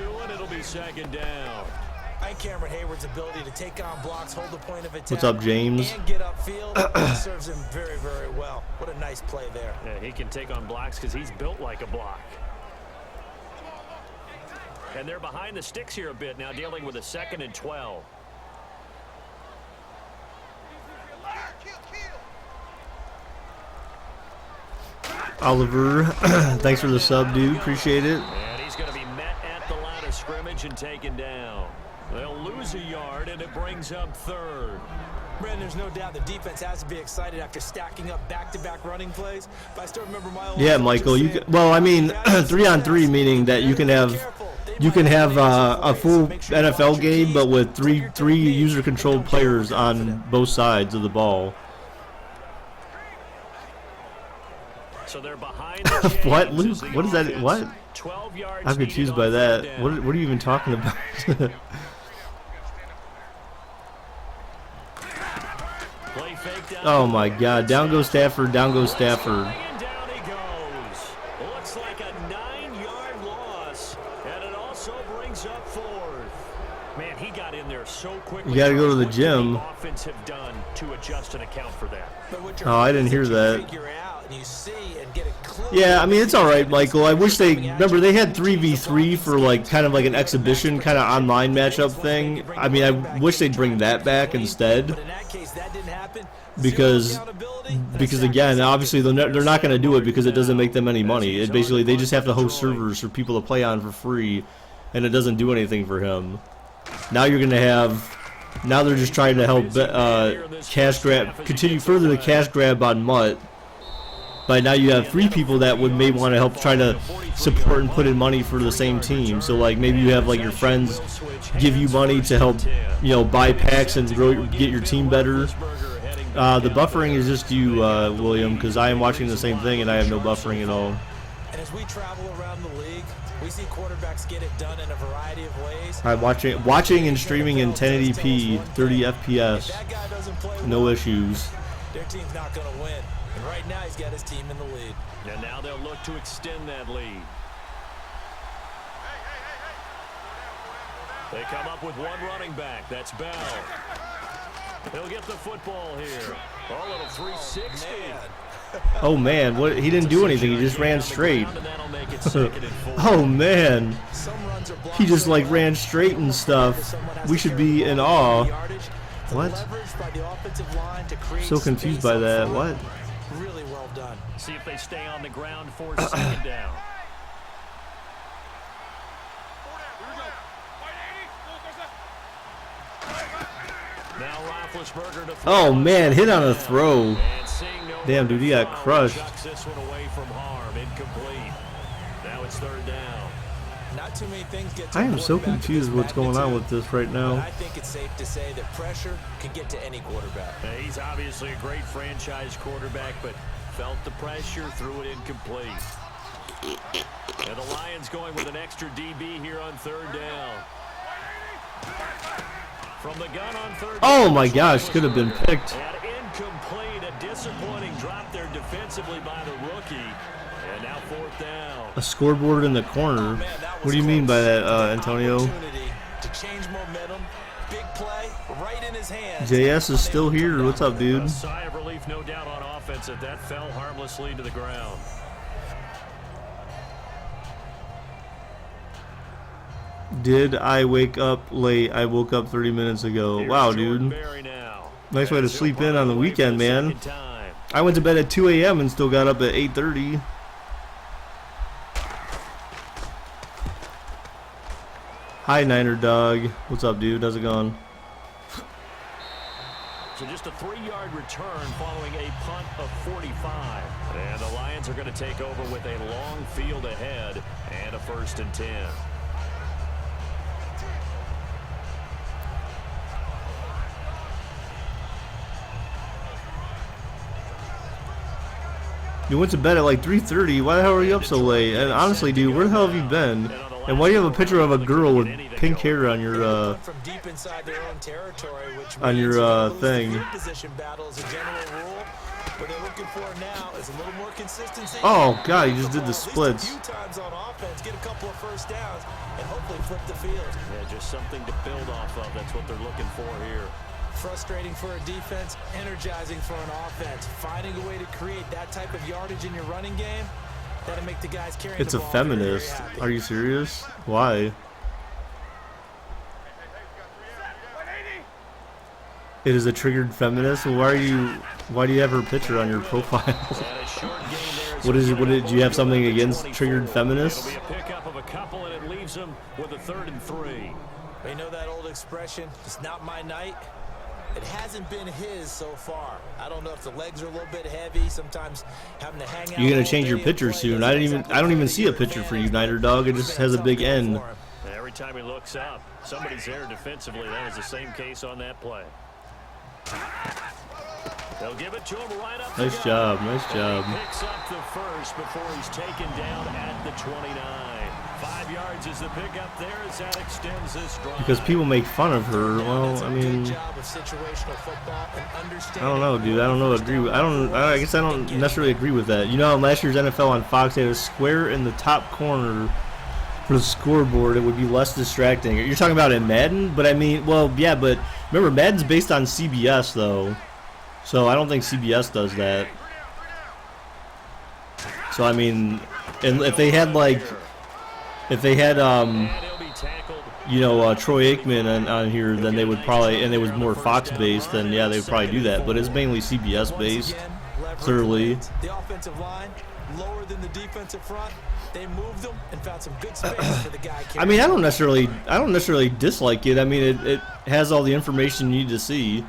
Cameron Hayward's ability to take on blocks, hold the point of attack, what's up, James? And get upfield serves him very, very well. What a nice play there. Yeah, he can take on blocks because he's built like a block. And they're behind the sticks here a bit now, dealing with a 2nd and 12. Oliver, thanks for the sub, dude. Appreciate it. And he's going to be met at the line of scrimmage and taken down. They'll lose a yard, and it brings up 3rd. Brandon, there's no doubt the defense has to be excited after stacking up back-to-back running plays. But I still remember my old Michael. Well, I mean, 3-on-3 meaning that you can have a full NFL game, but with three user-controlled players on both sides of the ball. So they're behind the What, Luke? What is that? What? 12 yards. I'm confused by that. What are you even talking about? Oh my God! Down goes Stafford. Down goes Stafford. And down he goes. Looks like a 9-yard loss, and it also brings up 4th. Man, he got in there so quickly. You got to go to the gym. What the offense have done to adjust and account for that. Oh, I didn't hear that. Yeah, I mean, it's all right, Michael. I wish they remember they had 3v3 for like kind of like an exhibition kind of online matchup thing. I mean, I wish they'd bring that back instead. Because again, obviously they're not going to do it because it doesn't make them any money. It basically they just have to host servers for people to play on for free, and it doesn't do anything for him. Now you're going to have. Now they're just trying to help cash grab, continue further the cash grab on Mutt. But now you have 3 people that may want to help try to support and put in money for the same team. So like maybe you have like your friends give you money to help, buy packs and get your team better. The buffering is just you, William, because I am watching the same thing and I have no buffering at all. And as we travel around the league, we see quarterbacks get it done in a variety of ways. I'm watching and streaming in 1080p, 30 FPS, no issues. Their team's not going to win. And right now he's got his team in the lead. And now they'll look to extend that lead. They come up with one running back. That's Bell. He'll get the football here. Oh, a little 360. Oh man, what? He didn't do anything. He just ran straight. Oh man, he just like ran straight and stuff. We should be in awe. What? So confused by that. What? Really well done. See if they stay on the ground for 2nd down. Oh man, hit on a throw. Damn, dude, he got crushed. This one away from harm, incomplete. Now it's 3rd down. Not Not too many things get to I a am so quarterback of confused this what's going on magnitude, with this right but now. I think it's safe to say that pressure can get to any quarterback. He's obviously a great franchise quarterback, but felt the pressure, threw it incomplete. And the Lions going with an extra DB here on third down. From the gun on third Oh down, my gosh, could have been picked. and incomplete, a disappointing drop there defensively by the rookie. And now fourth down. A scoreboard in the corner. Man, that was What do you mean by close. that, Antonio? Opportunity to change momentum. Big play right in his hands. JS is still Unable to come here. What's down up, with it. dude? A sigh of relief, no doubt, on offense that that fell harmlessly to the ground. Did I wake up late? I woke up 30 minutes ago. Here's Wow, Jordan dude. Berry now. Nice way to As he'll sleep punt in on the away for weekend, man. second time. I went to bed at 2 a.m. and still got up at 8:30. Hi, Niner Dog. What's up, dude? How's it going? So just a 3-yard return following a punt of 45. And the Lions are going to take over with a long field ahead and a 1st and 10. You went to bed at like 3:30. Why the hell are you up so late? And honestly, dude, where the hell have you been? And why do you have a picture of a girl with pink hair on your From deep inside their own territory, which on your, means they'll lose the thing? field position battle as a general rule. What they're looking for now is a little more consistency. Oh god, he just did the At least splits. a few times on offense, get a couple of first downs, and hopefully flip the field. Yeah, just something to build off of. That's what they're looking for here. Frustrating for a defense, energizing for an offense. Finding a way to create that type of yardage in your running game, that'll make the guys carrying It's the a ball very, very feminist. happy. Are you serious? Why? It is a triggered feminist. Well, why do you have her picture on your profile? And a short gain there as What is we it? What get did you have something to against 24. triggered feminists? It'll be a pickup of a couple, and it leaves them with a 3rd and 3. You know that old expression, it's not my night? It hasn't been his so far. I don't know if the legs are a little bit heavy, sometimes having to hang out. You're gonna all change your day and picture play soon. doesn't exactly I don't even play see to a your picture for you, advantage. Niner Dog. It It's just been has a tough big going N. for him. And every time he looks up, somebody's there defensively. That was the same case on that play. They'll give it to him right up the Nice gut. job, nice job. And he picks up the first before he's taken down at the 29. 5 yards is the pickup there as that extends this drive. Because people make fun of her. Well, I mean, Job of situational football and I understanding don't know, dude. I don't know. I guess I don't necessarily agree with that. You know, how last year's NFL on Fox, they had a square in the top corner for the scoreboard. It would be less distracting. You're talking about in Madden, but I mean, well, yeah, but remember, Madden's based on CBS though, so I don't think CBS does that. So I mean, and if they had And he'll be tackled. you know, Troy Aikman on here, then they would probably, and it was more Fox based, then yeah, they would probably do that. But it's mainly CBS based. Clearly. The offensive line lower than the defensive front. They moved them and found some good space for the guy. I mean, I don't necessarily dislike it. I mean, it has all the information you need to see.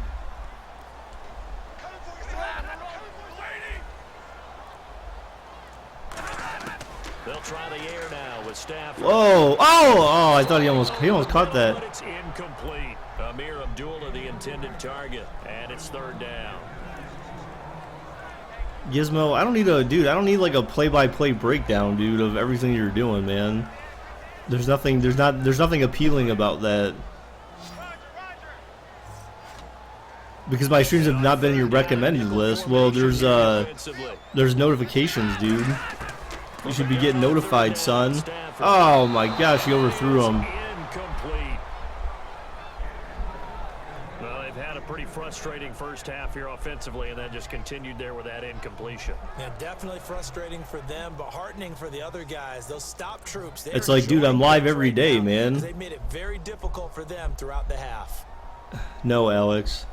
They'll try the air now with Stafford. Whoa! Oh! I thought he almost caught But that. it's incomplete. Amir Abdullah, the intended target, and it's 3rd down. Gizmo, I don't need like a play-by-play breakdown, dude, of everything you're doing, man. There's nothing appealing about that. Because my streams have not been in your recommended list. Well, there's notifications, dude. You should be getting notified, son. Oh my gosh, he overthrew him. Incomplete. Well, they've had a pretty frustrating first half here offensively, and then just continued there with that incompletion. Yeah, definitely frustrating for them, but heartening for the other guys. Those stop troops. It's like, dude, I'm live every day, man. They made it very difficult for them throughout the half. No, Alex.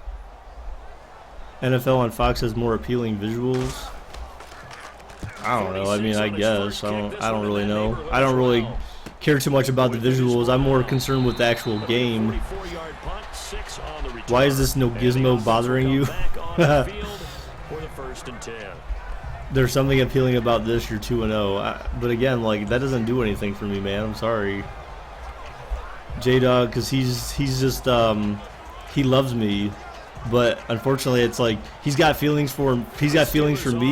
NFL on Fox has more appealing visuals. I don't know. I mean, I guess. I don't really know. I don't really care too much about the visuals. I'm more concerned with the actual game. 44-yard punt, 6 on the return. Why is this no gizmo bothering you? Back on the field for the 1st and 10. There's something appealing about this. You're 2-0. But again, like, that doesn't do anything for me, man. I'm sorry. J-Dog, because he's just he loves me, but unfortunately it's like he's got feelings for me,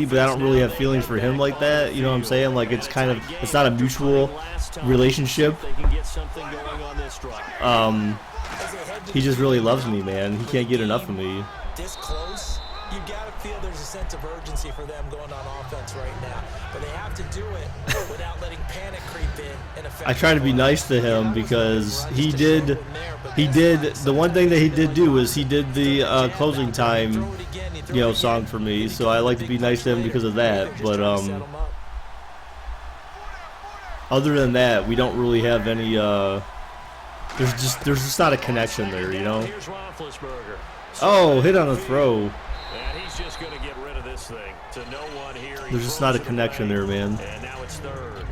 but I don't really have feelings for him like that. You know what I'm saying? Like it's not a mutual relationship. He just really loves me, man. He can't get enough of me. This close, you gotta feel there's a sense of urgency for them going on offense right now, but they have to do it without letting panic creep in and affect. I try to be nice to him because he did the one thing that he did do is he did the closing time, song for me. So I like to be nice to him because of that. But other than that, we don't really have any. There's just not a connection there, you know. Oh, hit on a throw. And he's just going to get rid of this thing to no one here. There's just not a connection there, man. And now it's third.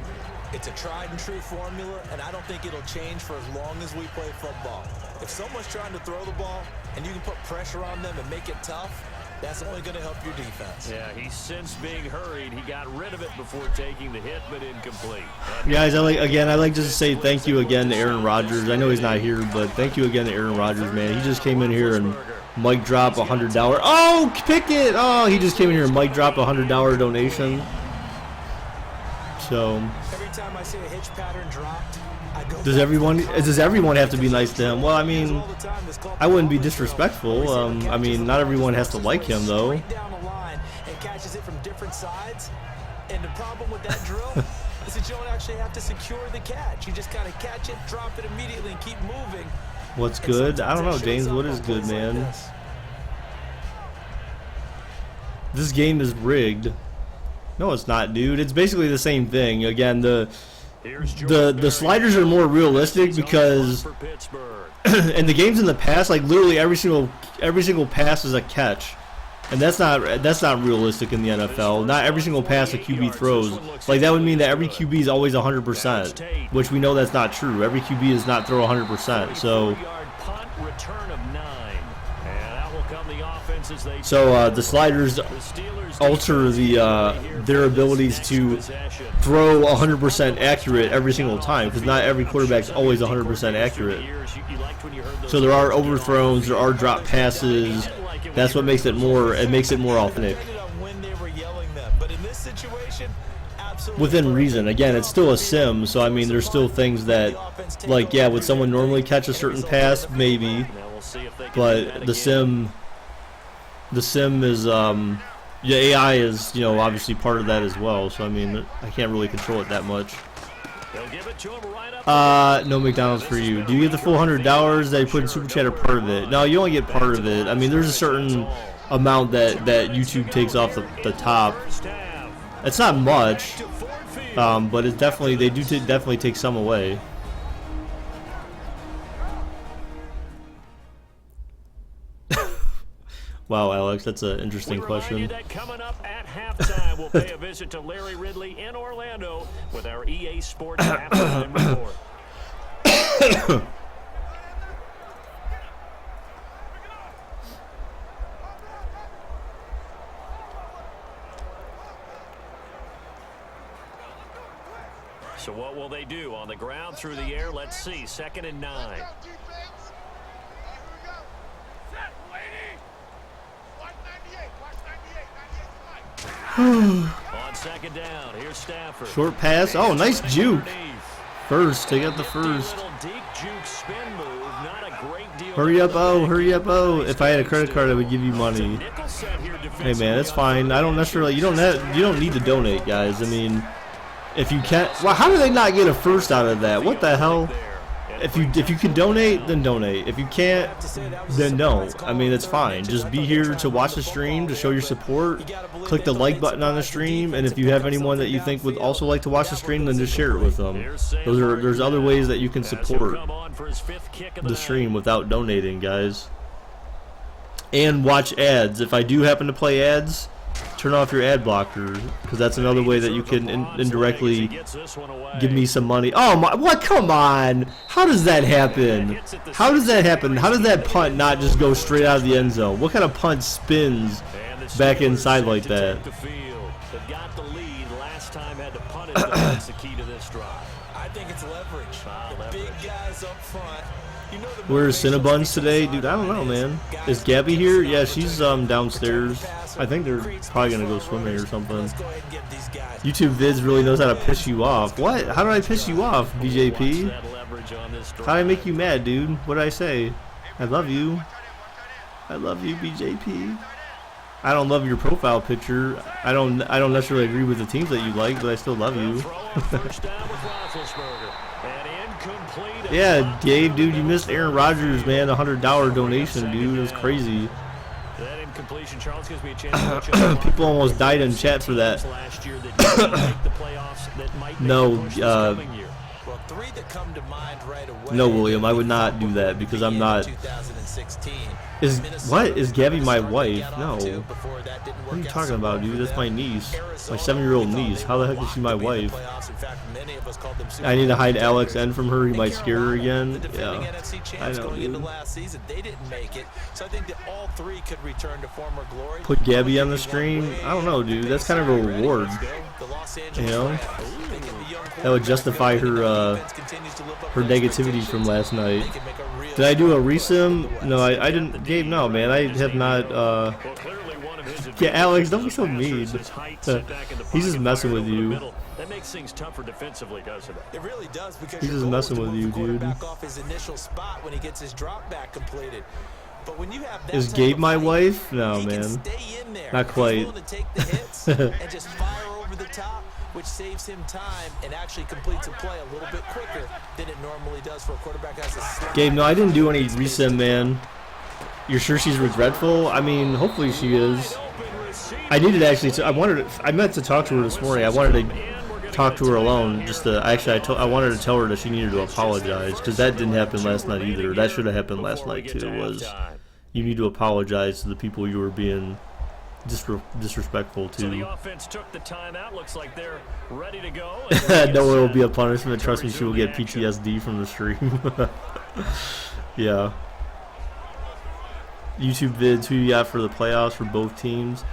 It's a tried and true formula, and I don't think it'll change for as long as we play football. If someone's trying to throw the ball and you can put pressure on them and make it tough, that's only going to help your defense. Yeah, he's since being hurried. He got rid of it before taking the hit, but incomplete. Guys, I'd like to say thank you again to Aaron Rodgers. I know he's not here, but thank you again to Aaron Rodgers, man. He just came in here and mic dropped $100. Oh, pick it! Oh, he just came in here and mic dropped $100 donation. So every time I see a hitch pattern dropped, I go. Does everyone have to be nice to him? Well, I mean, I wouldn't be disrespectful. I mean, not everyone has to like him, though. Down the line and catches it from different sides. And the problem with that drill is that you don't actually have to secure the catch. You just kind of catch it, drop it immediately, and keep moving. What's good? I don't know, James. What is good, man? This game is rigged. No, it's not, dude. It's basically the same thing. Again, the sliders are more realistic because in the games in the past, like literally every single pass is a catch, and that's not realistic in the NFL. Not every single pass a QB throws. Like that would mean that every QB is always 100%, which we know that's not true. Every QB does not throw 100%. So the sliders alter their abilities to throw 100% accurate every single time, because not every quarterback's always 100% accurate. So there are overthrows, there are drop passes. That's what makes it more. It makes it more authentic. Within reason. Again, it's still a sim, so I mean, there's still things that, like, yeah, would someone normally catch a certain pass? Maybe, but the sim is yeah, AI is, obviously part of that as well. So I mean, I can't really control it that much. No McDonald's for you. Do you get the full $100 that you put in Super Chat or part of it? No, you only get part of it. I mean, there's a certain amount that YouTube takes off the top. It's not much, but it's definitely definitely take some away. Wow, Alex, that's an interesting question. Coming up at halftime, we'll pay a visit to Larry Ridley in Orlando with our EA Sports halftime report. So what will they do on the ground, through the air? Let's see. 2nd and 9. On 2nd down, here's Stafford. Short pass. Oh, nice juke. First, take out the first. Hurry up, hurry up, If I had a credit card, I would give you money. Hey man, it's fine. I don't necessarily. You don't need to donate, guys. I mean, if you can't. Well, how do they not get a first out of that? What the hell? If you can donate, then donate. If you can't, then no. I mean, it's fine. Just be here to watch the stream, to show your support. Click the like button on the stream, and if you have anyone that you think would also like to watch the stream, then just share it with them. There's other ways that you can support the stream without donating, guys. And watch ads. If I do happen to play ads, Turn off your ad blocker, because that's another way that you can indirectly give me some money. Oh my! What? Come on! How does that happen? How does that happen? How does that punt not just go straight out of the end zone? What kind of punt spins back inside like that? I think it's leverage. The big guys up front. You know the Where's Cinnabons today? Dude, I don't know, man. Is Gabby here? Yeah, she's downstairs. I think they're probably gonna go swimming or something. YouTube vids really knows how to piss you off. What? How did I piss you off, BJP? How did I make you mad, dude? What did I say? I love you. I love you, BJP. I don't love your profile picture. I don't necessarily agree with the teams that you like, but I still love you. Yeah, Dave, dude, you missed Aaron Rodgers, man. $100 donation, dude. It was crazy. People almost died in chat for that. No, no, William, I would not do that because I'm not. Is Gabby my wife? No. What are you talking about, dude? That's my niece, my 7-year-old niece. How the heck is she my wife? I need to hide Alex N from her. He might scare her again. Yeah, I know, dude. Put Gabby on the stream. I don't know, dude. That's kind of a reward. You know, that would justify her her negativity from last night. Did I do a resim? No, I didn't. Gabe, no, man. I have not. Yeah, Alex, don't be so mean. He's just messing with you. That makes things tougher defensively, doesn't it? It really does because he's just messing with you, dude. Off his initial spot when he gets his drop back completed. But when you have that is Gabe my wife? No, man. Not quite. And just fire over the top, which saves him time and actually completes a play a little bit quicker than it normally does for a quarterback that has a slide. Gabe, no, I didn't do any resim, man. You're sure she's regretful? I mean, hopefully she is. I needed actually to. I meant to talk to her this morning. I wanted to talk to her alone. Just to I wanted to tell her that she needed to apologize because that didn't happen last night either. That should have happened last night too. Was you need to apologize to the people you were being disrespectful to. So the offense took the timeout. Looks like they're ready to go. No, it will be a punishment. Trust me, she will get PTSD from the stream. Yeah. YouTube vids. Who you got for the playoffs for both teams?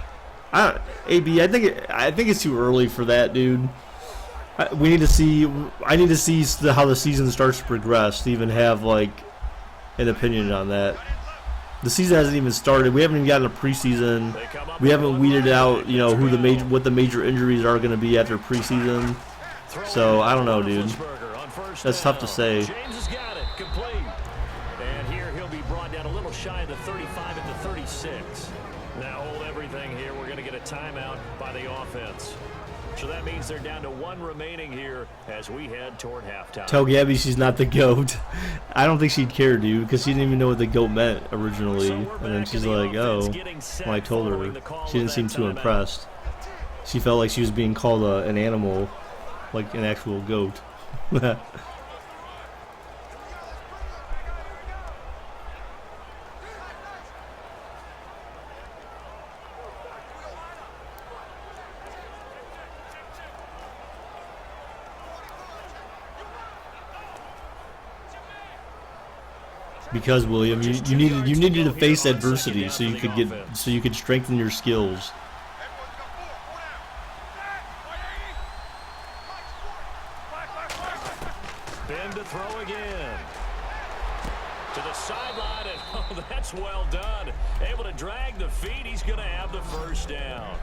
AB, I think it's too early for that, dude. We need to see. I need to see how the season starts to progress to even have like an opinion on that. The season hasn't even started. We haven't even gotten a preseason. We haven't weeded out, you know, what the major injuries are going to be after preseason. So I don't know, dude. That's tough to say. James has got it complete, and here he'll be brought down a little shy of the 35 at the 36. Now hold everything here. We're going to get a timeout by the offense. So that means they're down to one remaining here as we head toward halftime. Tell Gabby she's not the GOAT. I don't think she'd care, dude, because she didn't even know what the GOAT meant originally. And then she's like, oh. Well, I told her. She didn't seem too impressed. She felt like she was being called an animal, like an actual goat. Because William, you needed to face adversity so you could strengthen your skills. Ben to throw again. To the sideline, and oh, that's well done. Able to drag the feet. He's going to have the first down.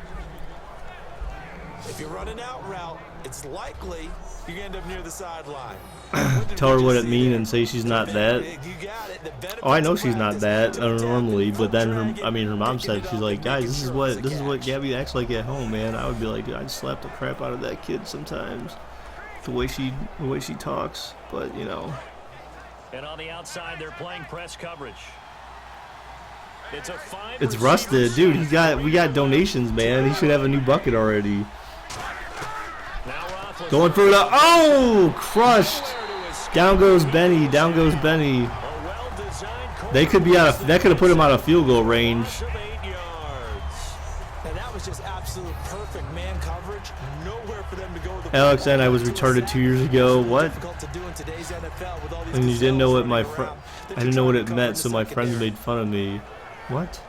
If you're running out route, it's likely you're going to end up near the sideline. Tell her what it means and say she's not that. Oh, I know she's not that normally, but then her mom said, she's like, guys, this is what Gabby acts like at home, man. I would be like, dude, I'd slap the crap out of that kid sometimes, the way she talks, but you know. And on the outside, they're playing press coverage. It's rusted, dude. We got donations, man. He should have a new bucket already. Going for the crushed. Down goes Benny. Down goes Benny. They could be that could have put him out of field goal range. was just absolute perfect man coverage. Nowhere for them to go with the Alex ball. and I was retarded 2 years ago. What? Difficult to do in today's NFL with all these And you didn't know what gazelles my running friend. around. I That didn't you're know what trying it to meant, cover so in my the friends secondary. made fun of me. What?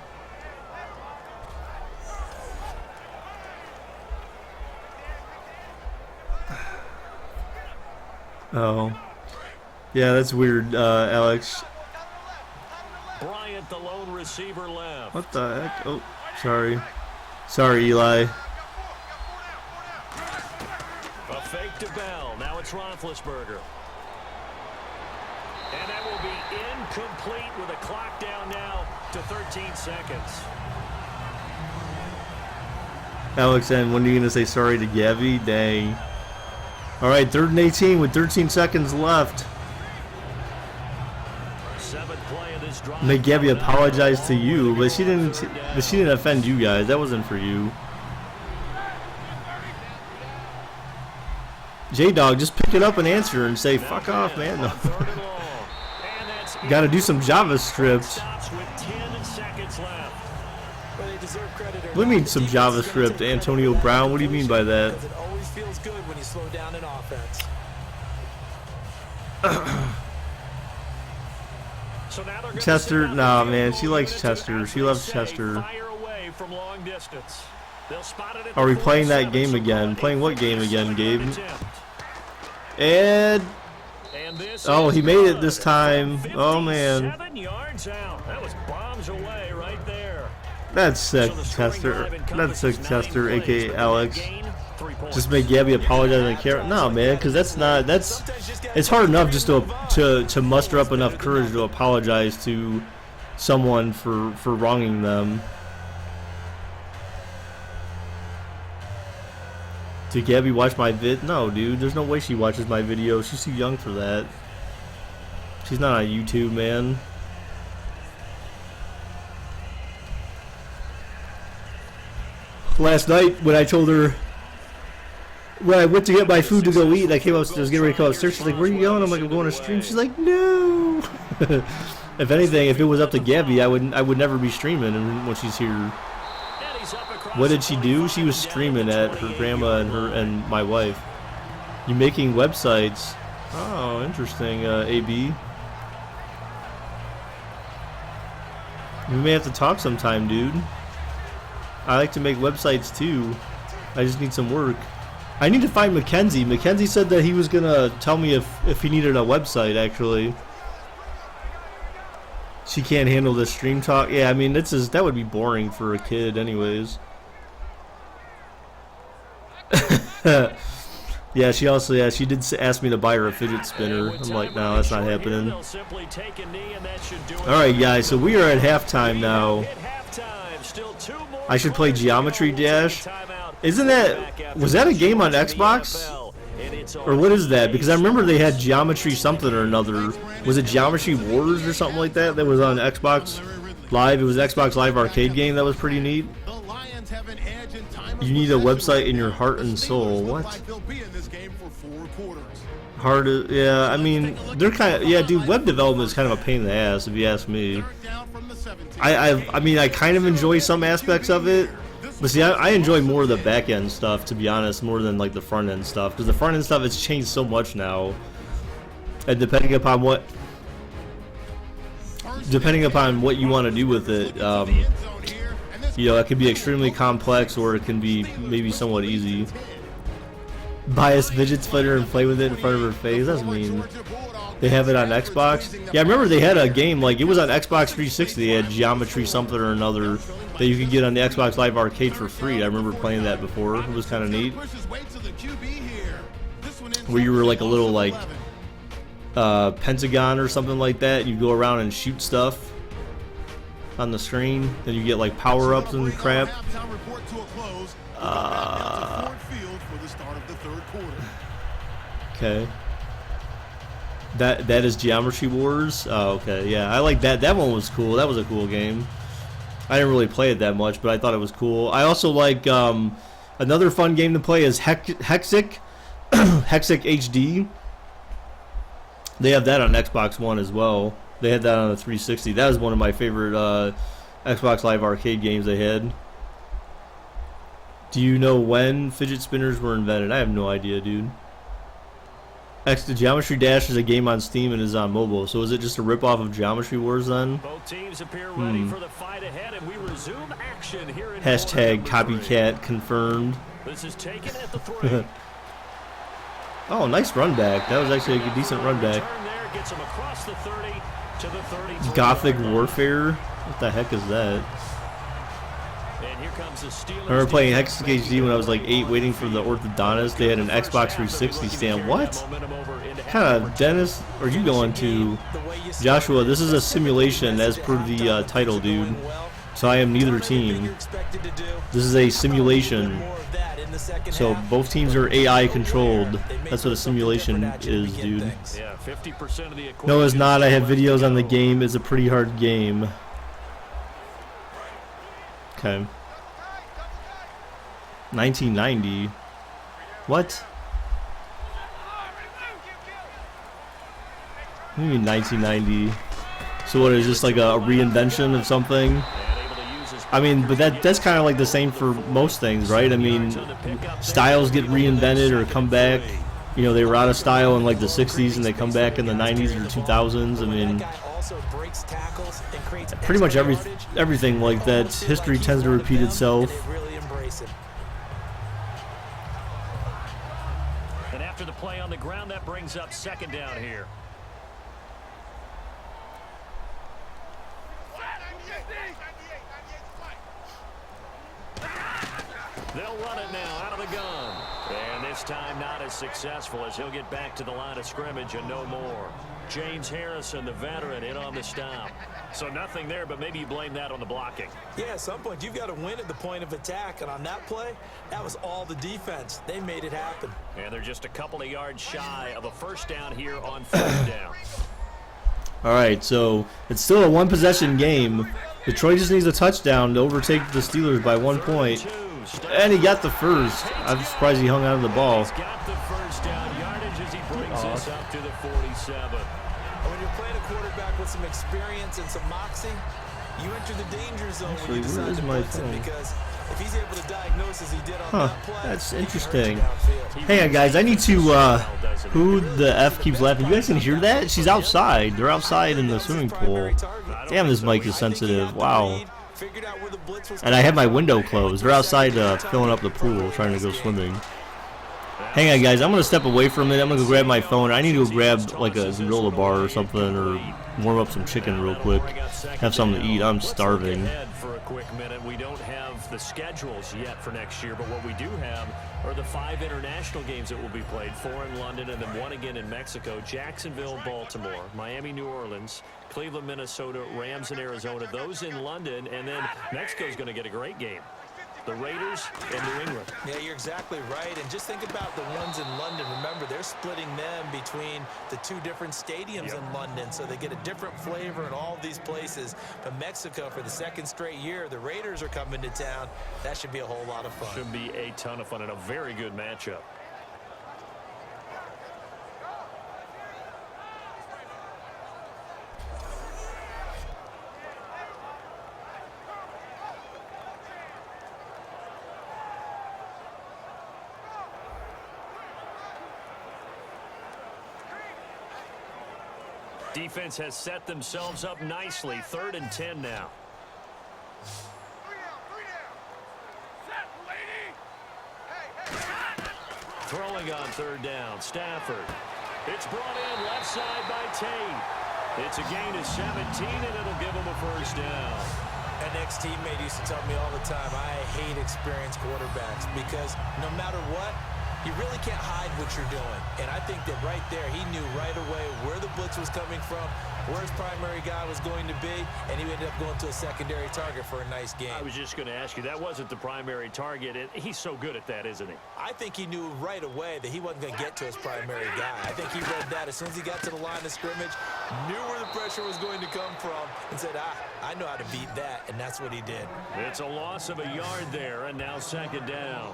Oh. Yeah, that's weird, Alex. Bryant, the lone receiver, left. What the heck? Oh, sorry. Sorry, Eli. A fake to Bell. Now it's Roethlisberger. And that will be incomplete with a clock down now to 13 seconds. Alex, and when are you going to say sorry to Gabby? Dang. All right, 3rd and 18 with 13 seconds left. Seventh play of this drive. Make Gabby apologize to you, but she didn't. But she didn't offend you guys. That wasn't for you. J-Dog, just pick it up and answer and say, fuck off, man. No. Third and long. And that's Got to do some JavaScript. stops with 10 seconds left. But they deserve credit. What do you mean some JavaScript, Antonio Brown? What do you mean by that? Because it always feels good when you slow down in offense. So now they're gonna Chester, sit out nah, the man, field she goal likes unit Chester. to, She loves say, Chester. fire away from long distance. They'll spot it at Are we the playing that 47, game so again? call it Playing what game again, 47 Gabe? attempt. And And this oh, is he made it good. this time. Oh, man. 57 yards out. That was bombs away right there. That's sick, So the scoring Chester. drive That's encompasses sick, 9 Chester, plays, aka but Alex. gain, 3 points. Just make Gabby apologize on camera. No, man, because that's not. That's. It's hard enough just to muster up enough courage to apologize to someone for wronging them. Did Gabby watch my vid? No, dude. There's no way she watches my video. She's too young for that. She's not on YouTube, man. Last night when I told her, when I went to get my food to go eat, I came upstairs, getting ready to come upstairs. She's like, "Where are you going?" I'm like, "I'm going to stream." She's like, "No." If anything, if it was up to Gabby, I would never be streaming when she's here. And he's up across What the did she do? She was 20, streaming down at to her grandma and my wife. You making websites? Oh, interesting. AB. We may have to talk sometime, dude. I like to make websites too. I just need some work. I need to find Mackenzie. Mackenzie said that he was gonna tell me if he needed a website. Actually, she can't handle the stream talk. Yeah, I mean that would be boring for a kid, anyways. Yeah, she did ask me to buy her a fidget spinner. I'm like, no, that's not happening. All right, guys, so we are at halftime now. I should play Geometry Dash. Isn't that, was that a game on Xbox? Or what is that? Because I remember they had Geometry something or another. Was it Geometry Wars or something like that? That was on Xbox Live. It was an Xbox Live arcade game that was pretty neat. You need a website in your heart and soul. What? Hard to, yeah, I mean, they're kind of, yeah, dude, web development is kind of a pain in the ass, if you ask me. I mean, I kind of enjoy some aspects of it, but see, I enjoy more of the back end stuff, to be honest, more than like the front end stuff, because the front end stuff has changed so much now, and depending upon what you want to do with it, you know, it can be extremely complex, or it can be maybe somewhat easy. Buy a fidget spinner and play with it in front of her face. That's mean. They have it on Xbox. Yeah, I remember they had a game, like, it was on Xbox 360. They had Geometry something or another that you could get on the Xbox Live Arcade for free. I remember playing that before. It was kind of neat. Where you were like a little, like, pentagon or something like that. You go around and shoot stuff on the screen. Then you get, like, power-ups and crap. Okay. That is Geometry Wars. Oh, okay. Yeah, I like that. That one was cool. That was a cool game. I didn't really play it that much, but I thought it was cool. I also like another fun game to play is Hexic HD. They have that on Xbox One as well. They had that on the 360. That was one of my favorite Xbox Live Arcade games they had. Do you know when fidget spinners were invented? I have no idea, dude. The Geometry Dash is a game on Steam and is on mobile. So is it just a ripoff of Geometry Wars then? Both teams appear ready for the fight ahead, and we resume action here in Hashtag quarter number 3. copycat confirmed. This is taken at the 3. Oh, nice run back. That was actually a decent run back. Turn there gets him across the 30 to the 33. Gothic Warfare? What the heck is that? And here comes the Steelers. I remember playing Hextech HD when I was like 8 waiting for the orthodontist. They had an Xbox 360 stand. What? What kind of dentist are you going to? Joshua, this is a simulation as per the title, dude. So I am neither team. This is a simulation. So both teams are AI controlled. That's what a simulation is, dude. Yeah, 50% of the equation. No, it's not. I have videos on the game. It's a pretty hard game. Okay. 1990. What? What do you mean 1990? So what is this, like a reinvention of something? I mean, but that's kind of like the same for most things, right? I mean, styles get reinvented or come back. You know, they were out of style in like the 60s and they come back in the 90s or 2000s. I mean, pretty much everything like that. History tends to repeat itself. And after the play on the ground, that brings up second down here. They'll run it now out of the gun. And this time not as successful as he'll get back to the line of scrimmage and no more. James Harrison, the veteran, in on the stop. So nothing there, but maybe you blame that on the blocking. Yeah, at some point you've got to win at the point of attack. And on that play, that was all the defense. They made it happen. And they're just a couple of yards shy of a first down here on fourth down. All right, so it's still a one-possession game. Detroit just needs a touchdown to overtake the Steelers by 1 point. And he got the first. I'm surprised he hung out of the ball. He's got the first down yardage as he brings us up to the 47. When you're playing a quarterback with some experience and some moxie, you enter the danger zone when you decide to blitz him, because if he's able to diagnose as he did on that play, that's interesting. Hang on, guys. I need to, who the F keeps laughing? You guys can hear that? She's outside. They're outside in the swimming pool. Damn, this mic is sensitive. Wow. And I have my window closed. They're outside filling up the pool, trying to go swimming. Hang on, guys. I'm going to step away for a minute. I'm going to go grab my phone. I need to go grab, like, a granola bar or something, or warm up some chicken real quick. Have something to eat. I'm starving. For a quick minute, we don't have the schedules yet for next year, but what we do have are the 5 international games that will be played, 4 in London and then 1 again in Mexico. Jacksonville, Baltimore, Miami, New Orleans, Cleveland, Minnesota, Rams in Arizona, those in London, and then Mexico's going to get a great game. The Raiders and New England. Yeah, you're exactly right. And just think about the ones in London. Remember, they're splitting them between the 2 different stadiums in London, so they get a different flavor in all of these places. But Mexico, for the 2nd straight year, the Raiders are coming to town. That should be a whole lot of fun. Should be a ton of fun and a very good matchup. Defense has set themselves up nicely. 3rd and 10 now. Throwing on 3rd down. Stafford. It's brought in left side by Tate. It's a gain of 17, and it'll give him a first down. An ex-teammate used to tell me all the time, I hate experienced quarterbacks, because no matter what, you really can't hide what you're doing. And I think that right there, he knew right away where the blitz was coming from, where his primary guy was going to be, and he ended up going to a secondary target for a nice game. I was just going to ask you, that wasn't the primary target, and he's so good at that, isn't he? I think he knew right away that he wasn't going to get to his primary guy. I think he read that as soon as he got to the line of scrimmage, knew where the pressure was going to come from, and said, I know how to beat that, and that's what he did. It's a loss of a yard there, and now 2nd down.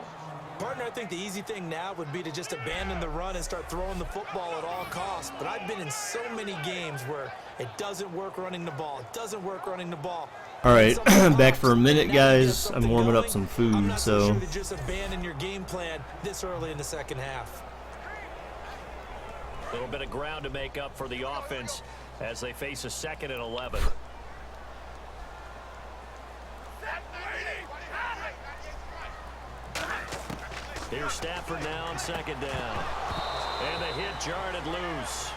Partner, I think the easy thing now would be to just abandon the run and start throwing the football at all costs. But I've been in so many games where it doesn't work running the ball. It doesn't work running the ball. All right, back for a minute, guys. I'm warming up some food, I'm not so. sure to just abandon your game plan this early in the second half. A little bit of ground to make up for the offense as they face a 2nd and 11. Here's Stafford now on 2nd down. And the hit jarred it loose.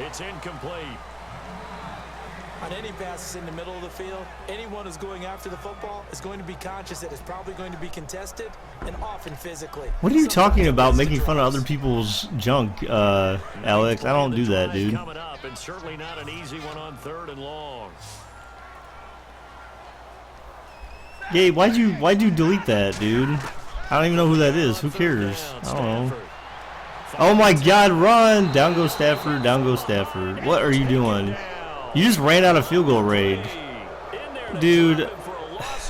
It's incomplete. On any passes in the middle of the field, anyone who's going after the football is going to be conscious that it's probably going to be contested and often physically. What are you talking about, making fun of other people's junk, Alex? I don't do that, dude. Coming up, and certainly not an easy one on 3rd and long. Gabe, why'd you delete that, dude? I don't even know who that is. Who cares? I don't know. Oh my God, run! Down goes Stafford, down goes Stafford. What are you doing? You just ran out of field goal range. Dude,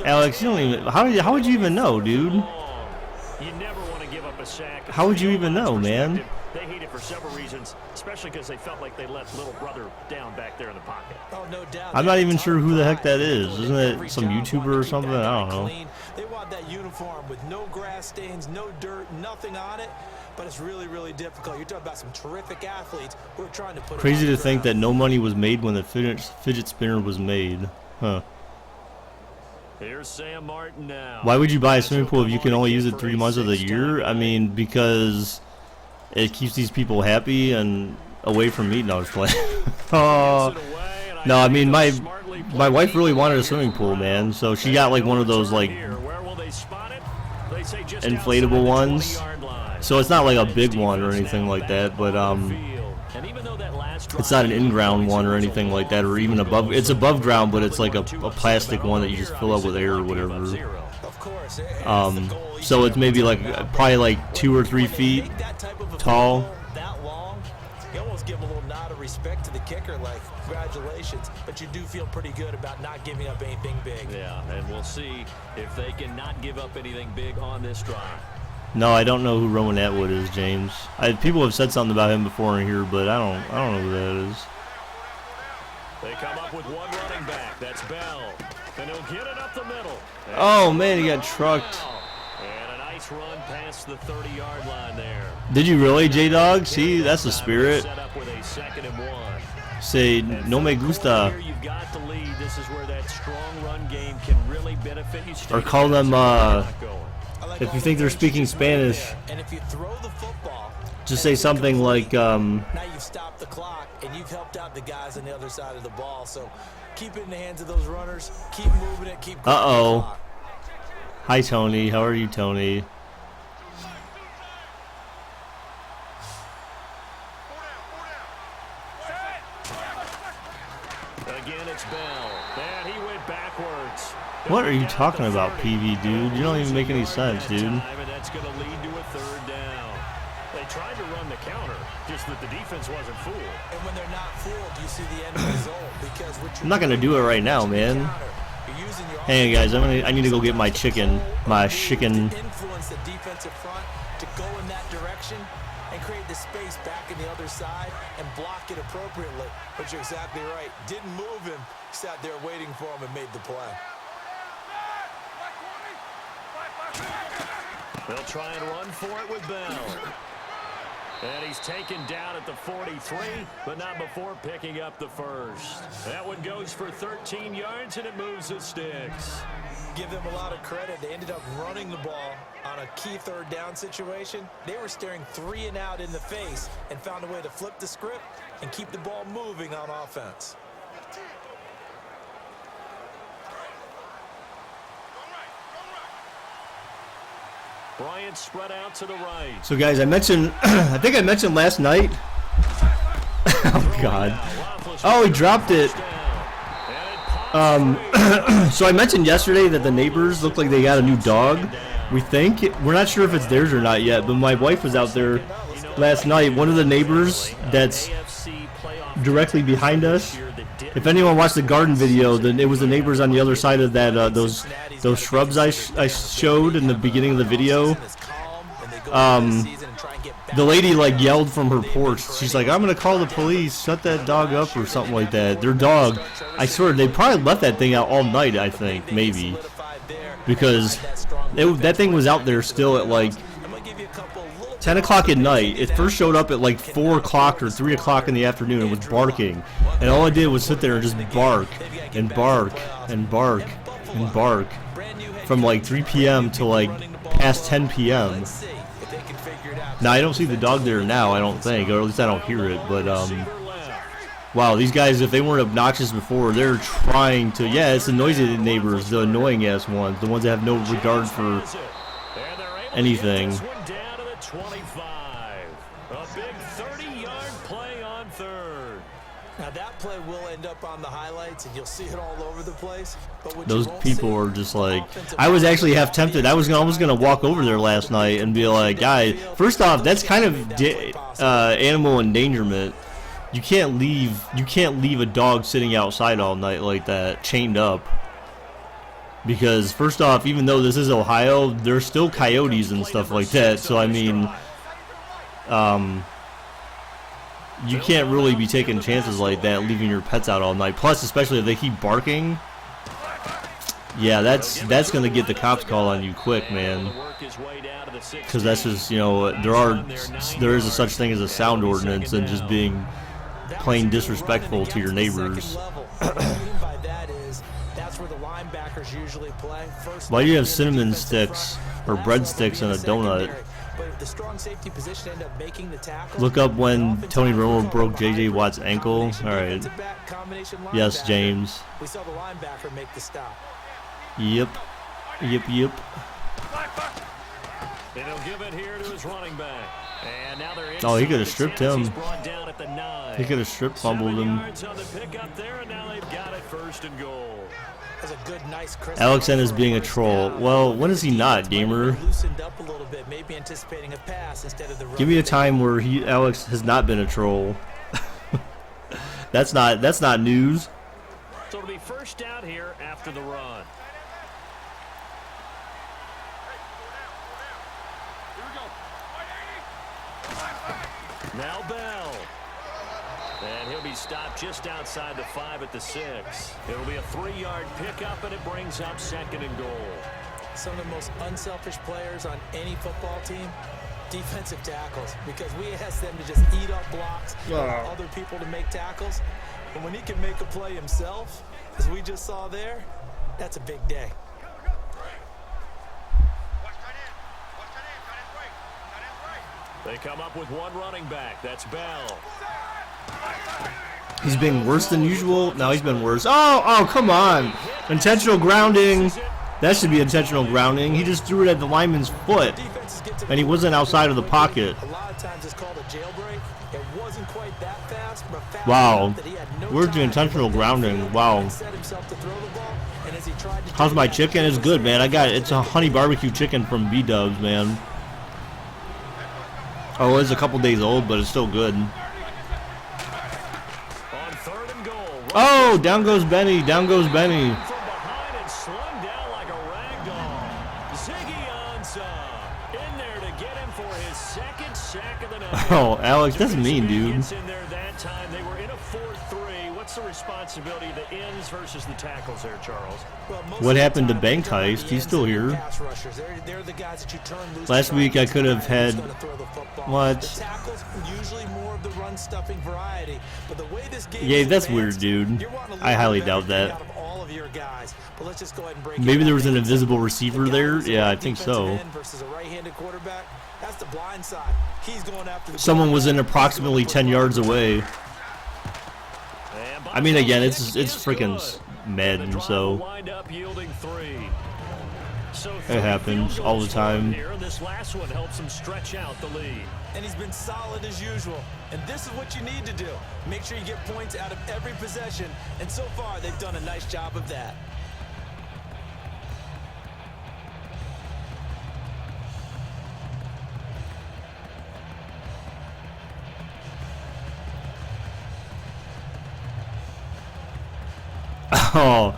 Alex, you don't even, how would you even know, dude? You never want to give up a sack. How would you even know, man? They hate it for several reasons, especially because they felt like they let little brother down back there in the pocket. Oh, no doubt. I'm not even sure who the heck that is. Isn't it some YouTuber or something? I don't know. They want that uniform with no grass stains, no dirt, nothing on it. But it's really, really difficult. You're talking about some terrific athletes who are trying to put. Crazy to think that no money was made when the fidget spinner was made. Huh. Here's Sam Martin now. Why would you buy a swimming pool if you can only use it 3 months of the year? I mean, because it keeps these people happy and away from meat. No, I was playing. No, I mean, my wife really wanted a swimming pool, man. So she got like one of those like inflatable ones. So it's not like a big one or anything like that, but it's not an in-ground one or anything like that, or even above. It's above ground, but it's like a plastic one that you just fill up with air or whatever. So it's maybe like probably like 2 or 3 feet tall. You almost give a little nod of respect to the kicker, like congratulations, but you do feel pretty good about not giving up anything big. Yeah, and we'll see if they can not give up anything big on this drive. No, I don't know who Rowan Atwood is, James. People have said something about him before in here, but I don't know who that is. They come up with one running back. That's Bell. And he'll get it up the middle. Oh man, he got trucked. And a nice run past the 30-yard line there. Did you really, J-Dog? See, that's the spirit. Set up with a 2nd and 1. Say, no me gusta. Here you've got the lead. This is where that strong run game can really benefit you. Or call them, if you think they're speaking Spanish, And if you throw the football, just say something like, now you've stopped the clock and you've helped out the guys on the other side of the ball. So keep it in the hands of those runners. Keep moving it. Keep. uh-oh. Hi, Tony. How are you, Tony? Again, it's Bell. And he went backwards. What are you talking about, PV, dude? You don't even make any sense, dude. And that's going to lead to a 3rd down. They tried to run the counter, just that the defense wasn't fooled. And when they're not fooled, you see the end result. Because what I'm not gonna do it right now, man. Hey guys, I need to go get my chicken. My chicken. Influence the defensive front to go in that direction and create the space back in the other side and block it appropriately. But you're exactly right. Didn't move him. Sat there waiting for him and made the play. They'll try and run for it with Bell. And he's taken down at the 43, but not before picking up the first. That one goes for 13 yards, and it moves the sticks. Give them a lot of credit. They ended up running the ball on a key 3rd down situation. They were staring 3 and out in the face and found a way to flip the script and keep the ball moving on offense. Bryant spread out to the right. So guys, I mentioned, I think I mentioned last night. Oh God. Oh, he dropped it. So I mentioned yesterday that the neighbors look like they got a new dog. We think. We're not sure if it's theirs or not yet, but my wife was out there last night. One of the neighbors that's directly behind us. If anyone watched the garden video, then it was the neighbors on the other side of that those shrubs I showed in the beginning of the video. the lady like yelled from her porch. She's like, "I'm gonna call the police. Shut that dog up," or something like that. Their dog, I swear, they probably left that thing out all night. I think maybe because that thing was out there still at like 10 o'clock at night. It first showed up at like 4 o'clock or 3 o'clock in the afternoon and was barking. And all I did was sit there and just bark and bark and bark and bark from like 3 p.m. to like past 10 p.m. Now, I don't see the dog there now, I don't think, or at least I don't hear it. But, wow, these guys, if they weren't obnoxious before, they're trying to, yeah, it's the noisy neighbors, the annoying-ass ones, the ones that have no regard for anything. 25. A big 30-yard play on third. Now that play will end up on the highlights, and you'll see it all over the place. But what Those you won't people see are just like, I was actually half tempted. I was almost gonna walk over there last night and be like, guy, first off, that's kind of animal endangerment. You can't leave a dog sitting outside all night like that, chained up. Because first off, even though this is Ohio, there's still coyotes and stuff like that. So I mean, you can't really be taking chances like that, leaving your pets out all night. Plus, especially if they keep barking, yeah, that's gonna get the cops called on you quick, man. Because that's just, you know, there is a such thing as a sound ordinance and just being plain disrespectful to your neighbors. Why do you have cinnamon sticks or breadsticks in a donut? Look up when Tony Romo broke J.J. Watt's ankle. All right. Yes, James. We saw the linebacker make the stop. Yep. Yep. Yep. And he'll give it here to his running back. And now they're Oh, he could have stripped him. He's brought down at the 9. He could have strip fumbled him. 7 yards on the pickup there, and now they've got it first and goal. That's a good, nice, crisp Alex N is being a troll. Well, when is he not, gamer? Loosened up a little bit, maybe anticipating a pass instead of the run. Give me a time where Alex has not been a troll. That's not news. So it'll be first down here after the run. Now Bell. And he'll be stopped just outside the 5 at the 6. It'll be a 3-yard pickup, and it brings up second and goal. Some of the most unselfish players on any football team, defensive tackles, because we ask them to just eat up blocks, allow other people to make tackles. And when he can make a play himself, as we just saw there, that's a big day. They come up with one running back. That's Bell. He's been worse than usual. No, he's been worse. Oh, come on. Intentional grounding. That should be intentional grounding. He just threw it at the lineman's foot, and he wasn't outside of the pocket. A lot of times it's called a jailbreak. It wasn't quite that fast, but fast Wow. enough that he had no Where's the time intentional to put grounding? the Wow. and set himself to throw the ball. And as he tried to How's do my that, chicken? It's good, man. It's a honey barbecue chicken from B-Dubs, man. Oh, it's a couple days old, but it's still good. On third and goal. Oh, down goes Benny. Down goes Benny. From behind and slung down like a rag doll. Ziggy Ansah in there to get him for his second sack of the night. Oh, Alex, that's mean, dude. Gets in there that time. They were in a 4-3. What's the responsibility of the ends versus the tackles there, Charles? Well, most What of the happened to time, Bank they're Heist? the He's still ends and here. the pass rushers. They're the guys that you turn loose Last to week try I and could have get the guy who's had- gonna throw the football. What? The tackles, usually more of the run-stuffing variety. But the way this game Yeah, is that's advanced, weird, dude. you're wanting to I look highly for doubt everything that. out of all of your guys. But let's just go ahead and break it Maybe down. there was an The invisible guy receiver who's there. a Yeah, I right think defensive so. end versus a right-handed quarterback. That's the blind side. He's going after the Someone was in quarterback. approximately 10 yards away. And I mean, again, it's Buffalo's freaking good. Madden, And the drive will so wind up yielding 3. So it happens field all goals the for him time. Here, and this last one helps him stretch out the lead. And he's been solid as usual. And this is what you need to do. Make sure you get points out of every possession. And so far, they've done a nice job of that. Oh,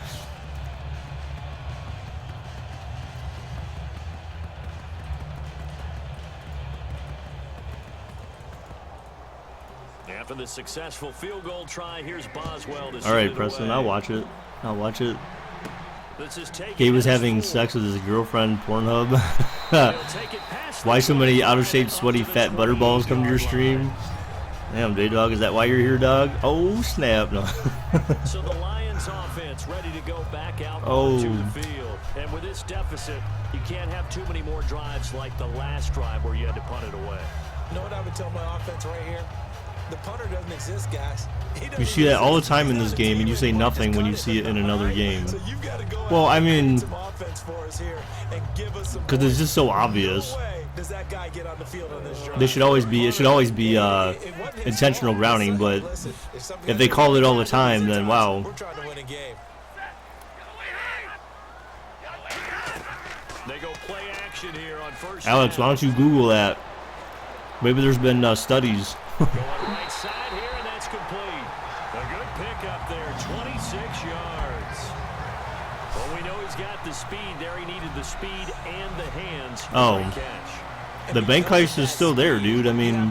After the successful field goal try, here's Boswell to All send right, it Preston, away. I'll watch it. I'll watch it. This is taken Gabe was as having 4. sex with his girlfriend, Pornhub. They'll take it past Why the so many 25 out-of-shape, and sweaty, up to the fat butterballs come to your 28-yard stream? line. Damn, J-Dog, is that why you're here, dog? Oh, snap. No. So the Lions offense ready to go back out Oh. onto the field. And with this deficit, you can't have too many more drives like the last drive where you had to punt it away. You know what I would tell my offense right here? The punter doesn't exist, guys. You see that all the time in this game, and you say nothing when you see it in another game. Well, I mean, because it's just so obvious. They should always be. It should always be intentional grounding. But if they call it all the time, then wow. We're trying to win a game. They go play action here on first Alex, down. why don't you Google that? Maybe there's been studies. Going right side here, and that's complete. A good pickup there, 26 yards. Well, we know he's got the speed there. He needed the speed and the hands for Oh. the catch. The bank heist is still there, dude. I mean,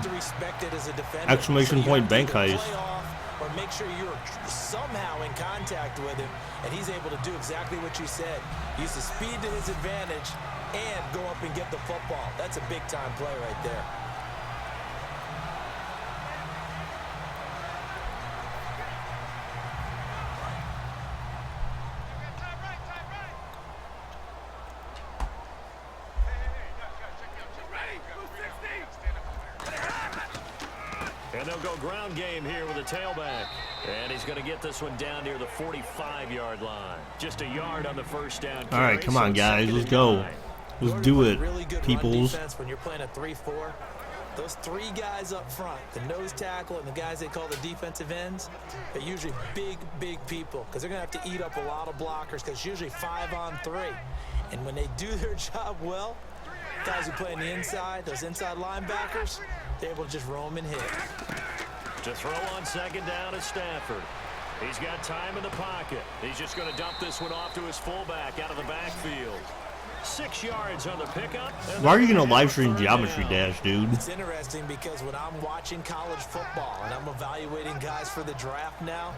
exclamation point bank heist. Or make sure you're somehow in contact with him, and he's able to do exactly what you said. Use the speed to his advantage and go up and get the football. That's a big-time play right there. And they'll go ground game here with a tailback. And he's going to get this one down near the 45-yard line. Just a yard on the first down. All right, carry, come so on, it's guys, second let's and go. 9. Let's do it, Really good run peoples. defense when you're playing a 3-4. Those 3 guys up front, the nose tackle and the guys they call the defensive ends, are usually big, big people because they're going to have to eat up a lot of blockers because it's usually 5 on 3. And when they do their job well, guys who play on the inside, those inside linebackers, they're able to just roam and hit. To throw on second down is Stafford. He's got time in the pocket. He's just going to dump this one off to his fullback out of the backfield. 6 yards on the pickup. Why are you gonna live stream Geometry Dash, dude? It's interesting because when I'm watching college football and I'm evaluating guys for the draft now,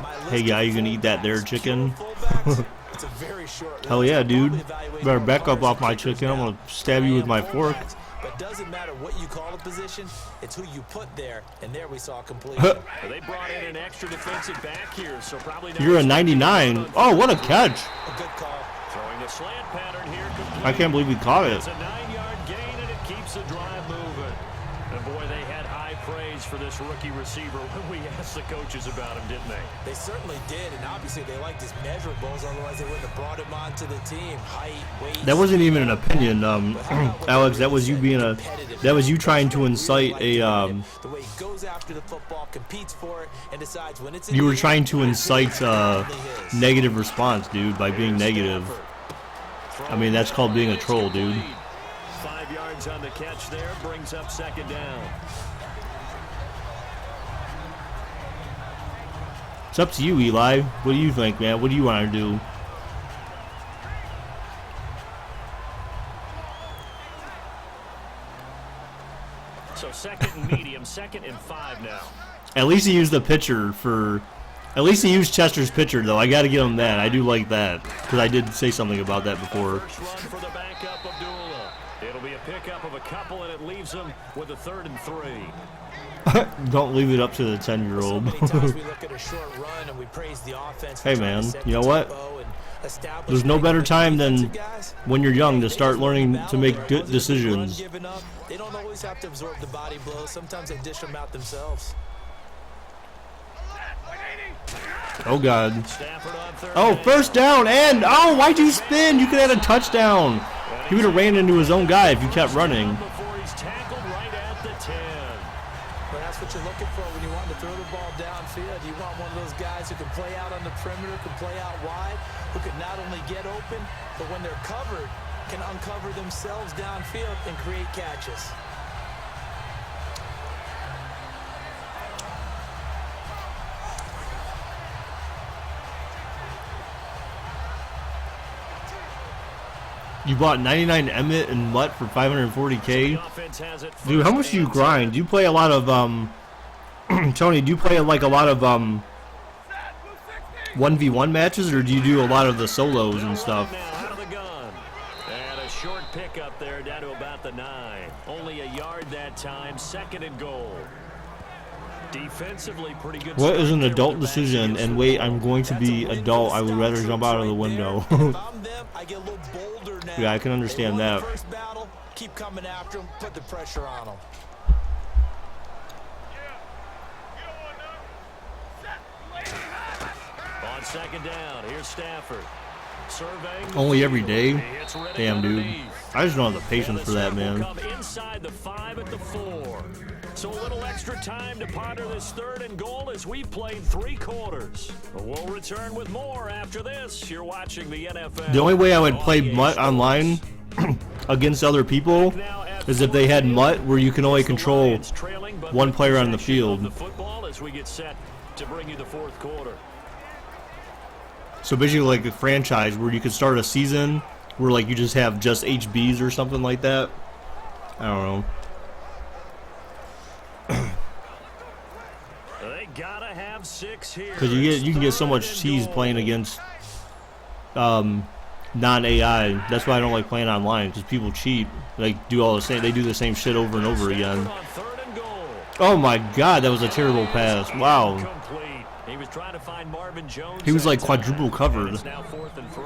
my list Hey, guy, of you gonna eat that there fullbacks, chicken? pure fullbacks, it's a very short Hell list. yeah, I'm dude. probably evaluating Better more back up punters off and my kickers chicken. I'm now gonna stab than you I with am my fork. fullbacks. But it doesn't matter what you call a position, it's who you put there. And there we saw completion. They brought in an extra defensive back here, so probably not You're a 99. Oh, what a catch. A good call. throwing the slant pattern here. Complete. I can't believe he caught it. It's a 9-yard gain, and it keeps the drive moving. And boy, they had high praise for this rookie receiver when we asked the coaches about him, didn't they? They certainly did, and obviously they liked his measurables, otherwise they wouldn't have brought him onto the team. Height, weight. That wasn't even an opinion, Alex. That was you being a. That was you trying to incite a. The way he goes after the football, competes for it, and decides when it's. You were trying to incite negative response, dude, by being negative. I mean, that's called being a troll, dude. 5 yards on the catch there, brings up second down. It's up to you, Eli. What do you think, man? What do you want to do? So second and medium, 2nd and 5 now. At least he used the pitcher for. At least he used Chester's pitcher, though. I got to give him that. I do like that because I did say something about that before. First run for the backup, Abdullah. It'll be a pickup of a couple, and it leaves them with a 3rd and 3. Don't leave it up to the 10-year-old. So many times we look at a short run and we praise the offense for Hey, trying to man, set you know the what? tempo and establish There's no better things. time than Defensive guys, when you're young to start they just learning battle to make there. It good wasn't the run decisions. giving up. They don't always have to absorb the body blows. Sometimes they dish them out themselves. Oh, God. Stafford on 3rd Oh, down. first down, and oh, why'd you spin? You could have had a touchdown. He would have ran into his own guy if you kept running. Before he's tackled right at the 10. But that's what you're looking for when you want to throw the ball downfield. You want one of those guys who can play out on the perimeter, can play out wide, who can not only get open, but when they're covered, can uncover themselves downfield and create catches. You bought 99 Emmett and what for 540K? Offense has it Dude, how much first do you and grind? Do you play a lot of Tony, do you play like a lot of 1v1 matches, or do you do a lot of the solos and stuff? Now out of the gun. And a short pickup there down to about the 9. Only a yard that time. 2nd and goal. Defensively, pretty good. What is an adult decision? And wait, I'm going to be adult. I would rather jump out of the window. Yeah, I can understand that. Keep coming after him. Put the pressure on him. On 2nd down, here's Stafford. Surveying. Only every day? Damn, dude. I just don't have the patience for that, man. Inside the 5 at the 4. So a little extra time to ponder this 3rd and goal as we've played 3 quarters. We'll return with more after this. You're watching the NFL. The only way I would play Mutt online against other people is if they had Mutt, where you can only control one player on the field. The football as we get set to bring you the 4th quarter. So basically like a franchise where you could start a season where like you just have just HBs or something like that. I don't know. They gotta have 6 here. Because you can get so much cheese playing against non-AI. That's why I don't like playing online, because people cheat. Like do all the same. They do the same shit over and over again. Oh my God, that was a terrible pass. Wow. He was trying to find Marvin Jones. He was like quadruple covered. It's now 4th and 3.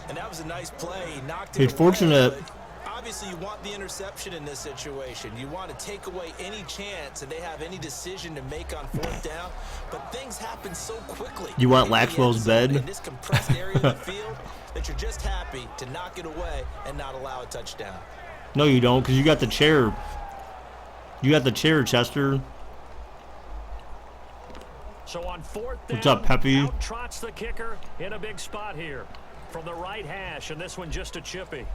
And that was a nice play. He knocked it It's fortunate. away. Obviously, you want the interception in this situation. You want to take away any chance that they have any decision to make on 4th down. But things happen so quickly. You want Laxwell's bed? In this compressed area of the field, that you're just happy to knock it away and not allow a touchdown. No, you don't, because you got the chair. You got the chair, Chester. So on 4th down, What's up, Peppy? out trots the kicker in a big spot here from the right hash, and this one just a chippy.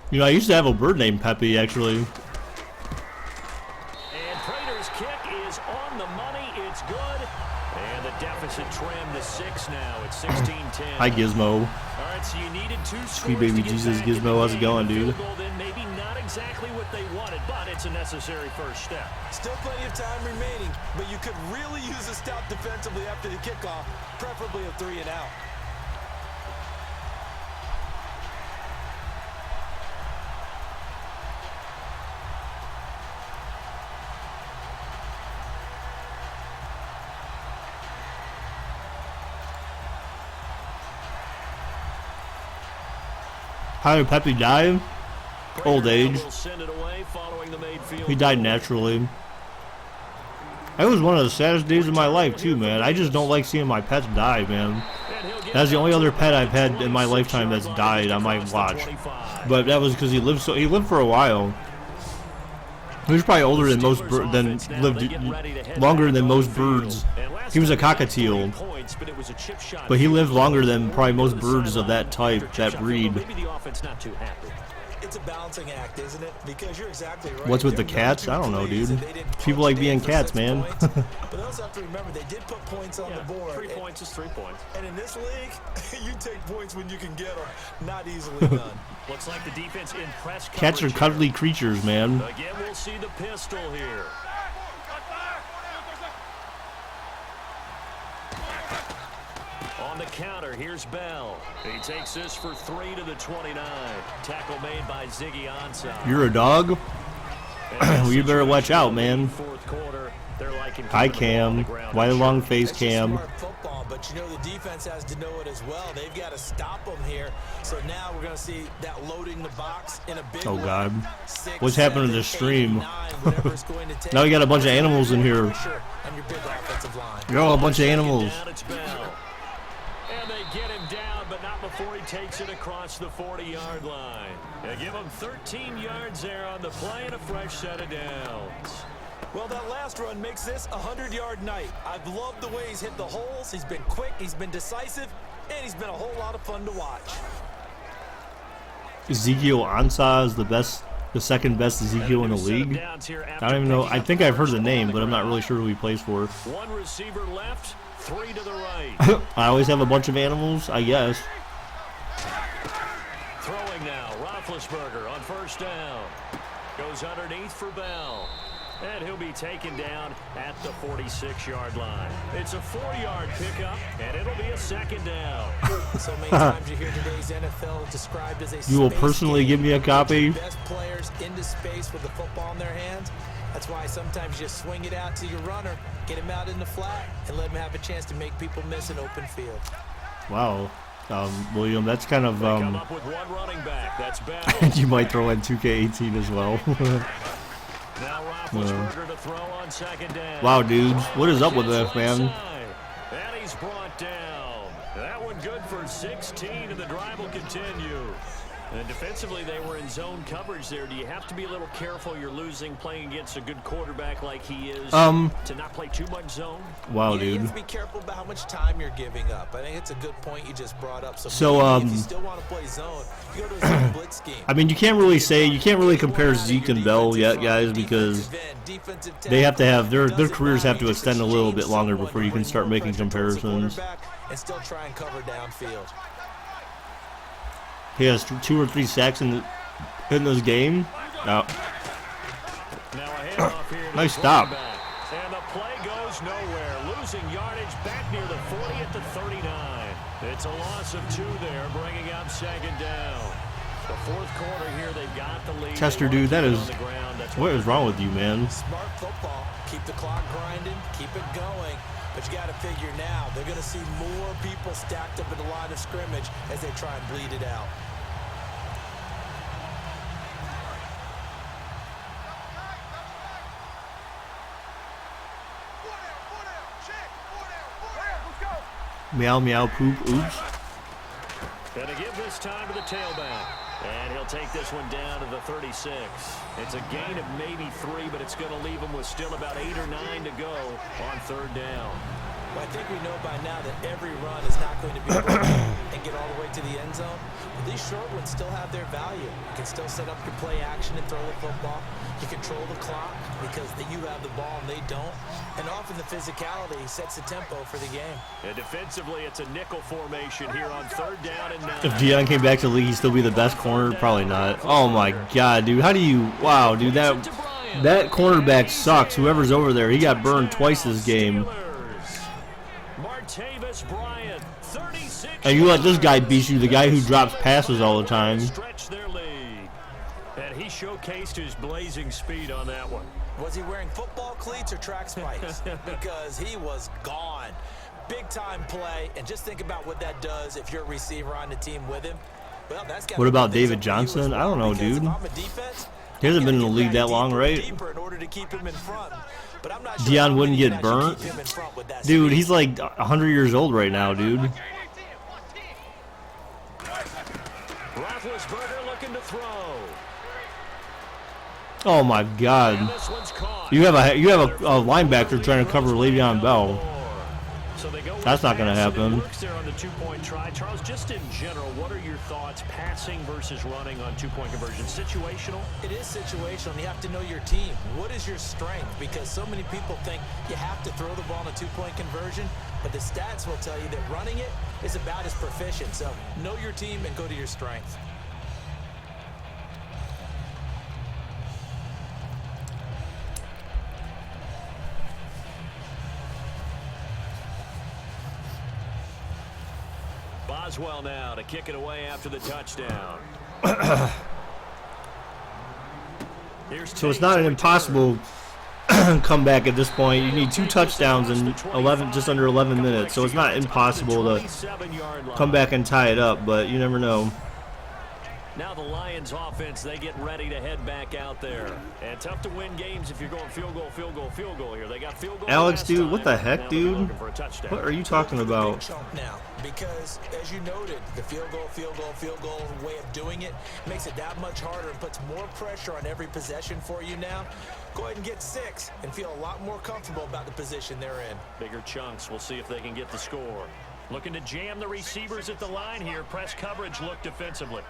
You know, I used to have a bird named Peppy, actually. And Prater's kick is on the money. It's good. And the deficit trimmed to 6 now. It's 16-10. Hi, Gizmo. All right, so you needed 2 scores. Sweet baby to get Jesus, back in Gizmo, how's it the going, game. dude? Field goal, then maybe not exactly what they wanted, but it's a necessary first step. Still plenty of time remaining, but you could really use a stop defensively after the kickoff, preferably a 3 and out. How did Peppy die? Old age. Will send it away following the made field He died goal. naturally. That was one of the saddest days of my life, too, man. I just don't like seeing my pets die, man. That's the only other pet I've had in my lifetime that's died on my watch. But that was because he lived for a while. He was probably older than most lived longer than most birds. He was a cockatiel, but he lived longer than probably most birds of that type, that breed. It's a balancing act, isn't it? Because you're exactly right. What's with the cats? I don't know, dude. People like being cats, man. But they also have to remember they did put points on the board. 3 points is 3 points. And in this league, you take points when you can get them. Not easily done. Looks like the defense in press coverage. Cats are cuddly creatures, man. Again, we'll see the pistol here. On the counter, here's Bell. He takes this for 3 to the 29. Tackle made by Ziggy Ansah. You're a dog? Well, you better watch out, man. Fourth quarter, they're like Hi, Cam. Why the long face, Cam? Smart football, but you know the defense has to know it as well. They've got to stop them here. So now we're going to see that loading the box in a big Oh, way. God. 6, What's happening to 7, this stream? 8, 9, whatever it's going to take. Now we got a bunch of animals in here. Pressure on your big offensive line. You're all a bunch of animals. Down, it's Bell. And they get him down, but not before he takes it across the 40-yard line. They give him 13 yards there on the play and a fresh set of downs. Well, that last run makes this a 100-yard night. I've loved the way he's hit the holes. He's been quick, he's been decisive, and he's been a whole lot of fun to watch. Ezekiel Ansah is the second best Ezekiel in the league. I don't even know. I think I've heard the name, but I'm not really sure who he plays for. One receiver left, 3 to the right. I always have a bunch of animals, I guess. Throwing now, Roethlisberger on first down. Goes underneath for Bell. And he'll be taken down at the 46-yard line. It's a 4-yard pickup, and it'll be a second down. So many times you hear today's NFL described as a You will space personally game. give me a copy? Best players into space with the football in their hands. That's why sometimes you just swing it out to your runner, get him out in the flat, and let him have a chance to make people miss an open field. Wow. William, that's kind of, Come up with one running back. That's bad. you might throw in 2K18 as well. Now Roethlisberger to throw on second down. Wow, dudes. What is up with this, man? And he's brought down. That one good for 16, and the drive will continue. And defensively, they were in zone coverage there. Do you have to be a little careful you're losing playing against a good quarterback like he is to not play too much zone? Wow, You dude. have to be careful about how much time you're giving up. I think it's a good point you just brought up. So, maybe if you still want to play zone, you go to a zone blitz scheme. I mean, you can't really compare Zeke and Bell yet, guys, because they have to have their careers have to extend a little bit longer before you can start making comparisons. And still try and cover downfield. He has 2 or 3 sacks in this game. Now a handoff here to Nice the stop. quarterback. And the play goes nowhere. Losing yardage back near the 40 at the 39. It's a loss of 2 there, bringing up second down. The fourth quarter here, they've got the lead. Chester, They dude, that want is to keep it on the ground. That's what is wrong with you, man? Smart football. Keep the clock grinding. Keep it going. But you got to figure now, they're going to see more people stacked up in the line of scrimmage as they try and bleed it out. Meow, meow, poop, oops. Going to give this time to the tailback. And he'll take this one down to the 36. It's a gain of maybe 3, but it's going to leave him with still about 8 or 9 to go on third down. Well, I think we know by now that every run is not going to be broken and get all the way to the end zone. But these short ones still have their value. You can still set up your play action and throw the football. You control the clock because you have the ball and they don't. And often the physicality sets the tempo for the game. And defensively, it's a nickel formation here on third down and 9. If Deion came back to the league, he'd still be the best corner? Probably not. Oh my god, dude. How do you... Wow, dude. That cornerback sucks. Whoever's over there, he got burned twice this game. Bryant, 36. And you let this guy beat you, the guy who drops passes all the time. Stretch their lead. And he showcased his blazing speed on that one. Was he wearing football cleats or track spikes? Because he was gone. Big time play, and just think about what that does if you're a receiver on the team with him. Well, that's What about David Johnson? I don't know, dude. He hasn't been in the league that long, right? Deion wouldn't get burnt. Dude, he's like 100 years old right now, dude. Roethlisberger looking to throw. Oh my god. And this one's caught. You have a linebacker trying to cover Le'Veon Bell. So they go That's not going to pass, and it happen. works there on the two-point try. Charles, just in general, what are your thoughts passing versus running on two-point conversion? Situational? It is situational, and you have to know your team. What is your strength? Because so many people think you have to throw the ball in a two-point conversion, but the stats will tell you that running it is about as proficient. So know your team and go to your strength. Boswell now to kick it away after the touchdown. So it's not an impossible comeback at this point. You need 2 touchdowns in just under 11 minutes. So it's not impossible to come back and tie it up, but you never know. Now the Lions offense, they get ready to head back out there. And tough to win games if you're going field goal, field goal, field goal here. They got field goal. Alex, last dude, what the time. heck, Now they're dude? looking for a touchdown. What are you talking about? Chunk now, because as you noted, the field goal way of doing it makes it that much harder and puts more pressure on every possession for you now. Go ahead and get 6 and feel a lot more comfortable about the position they're in. Bigger chunks. We'll see if they can get the score. Looking to jam the receivers at the line here. Press coverage look defensively.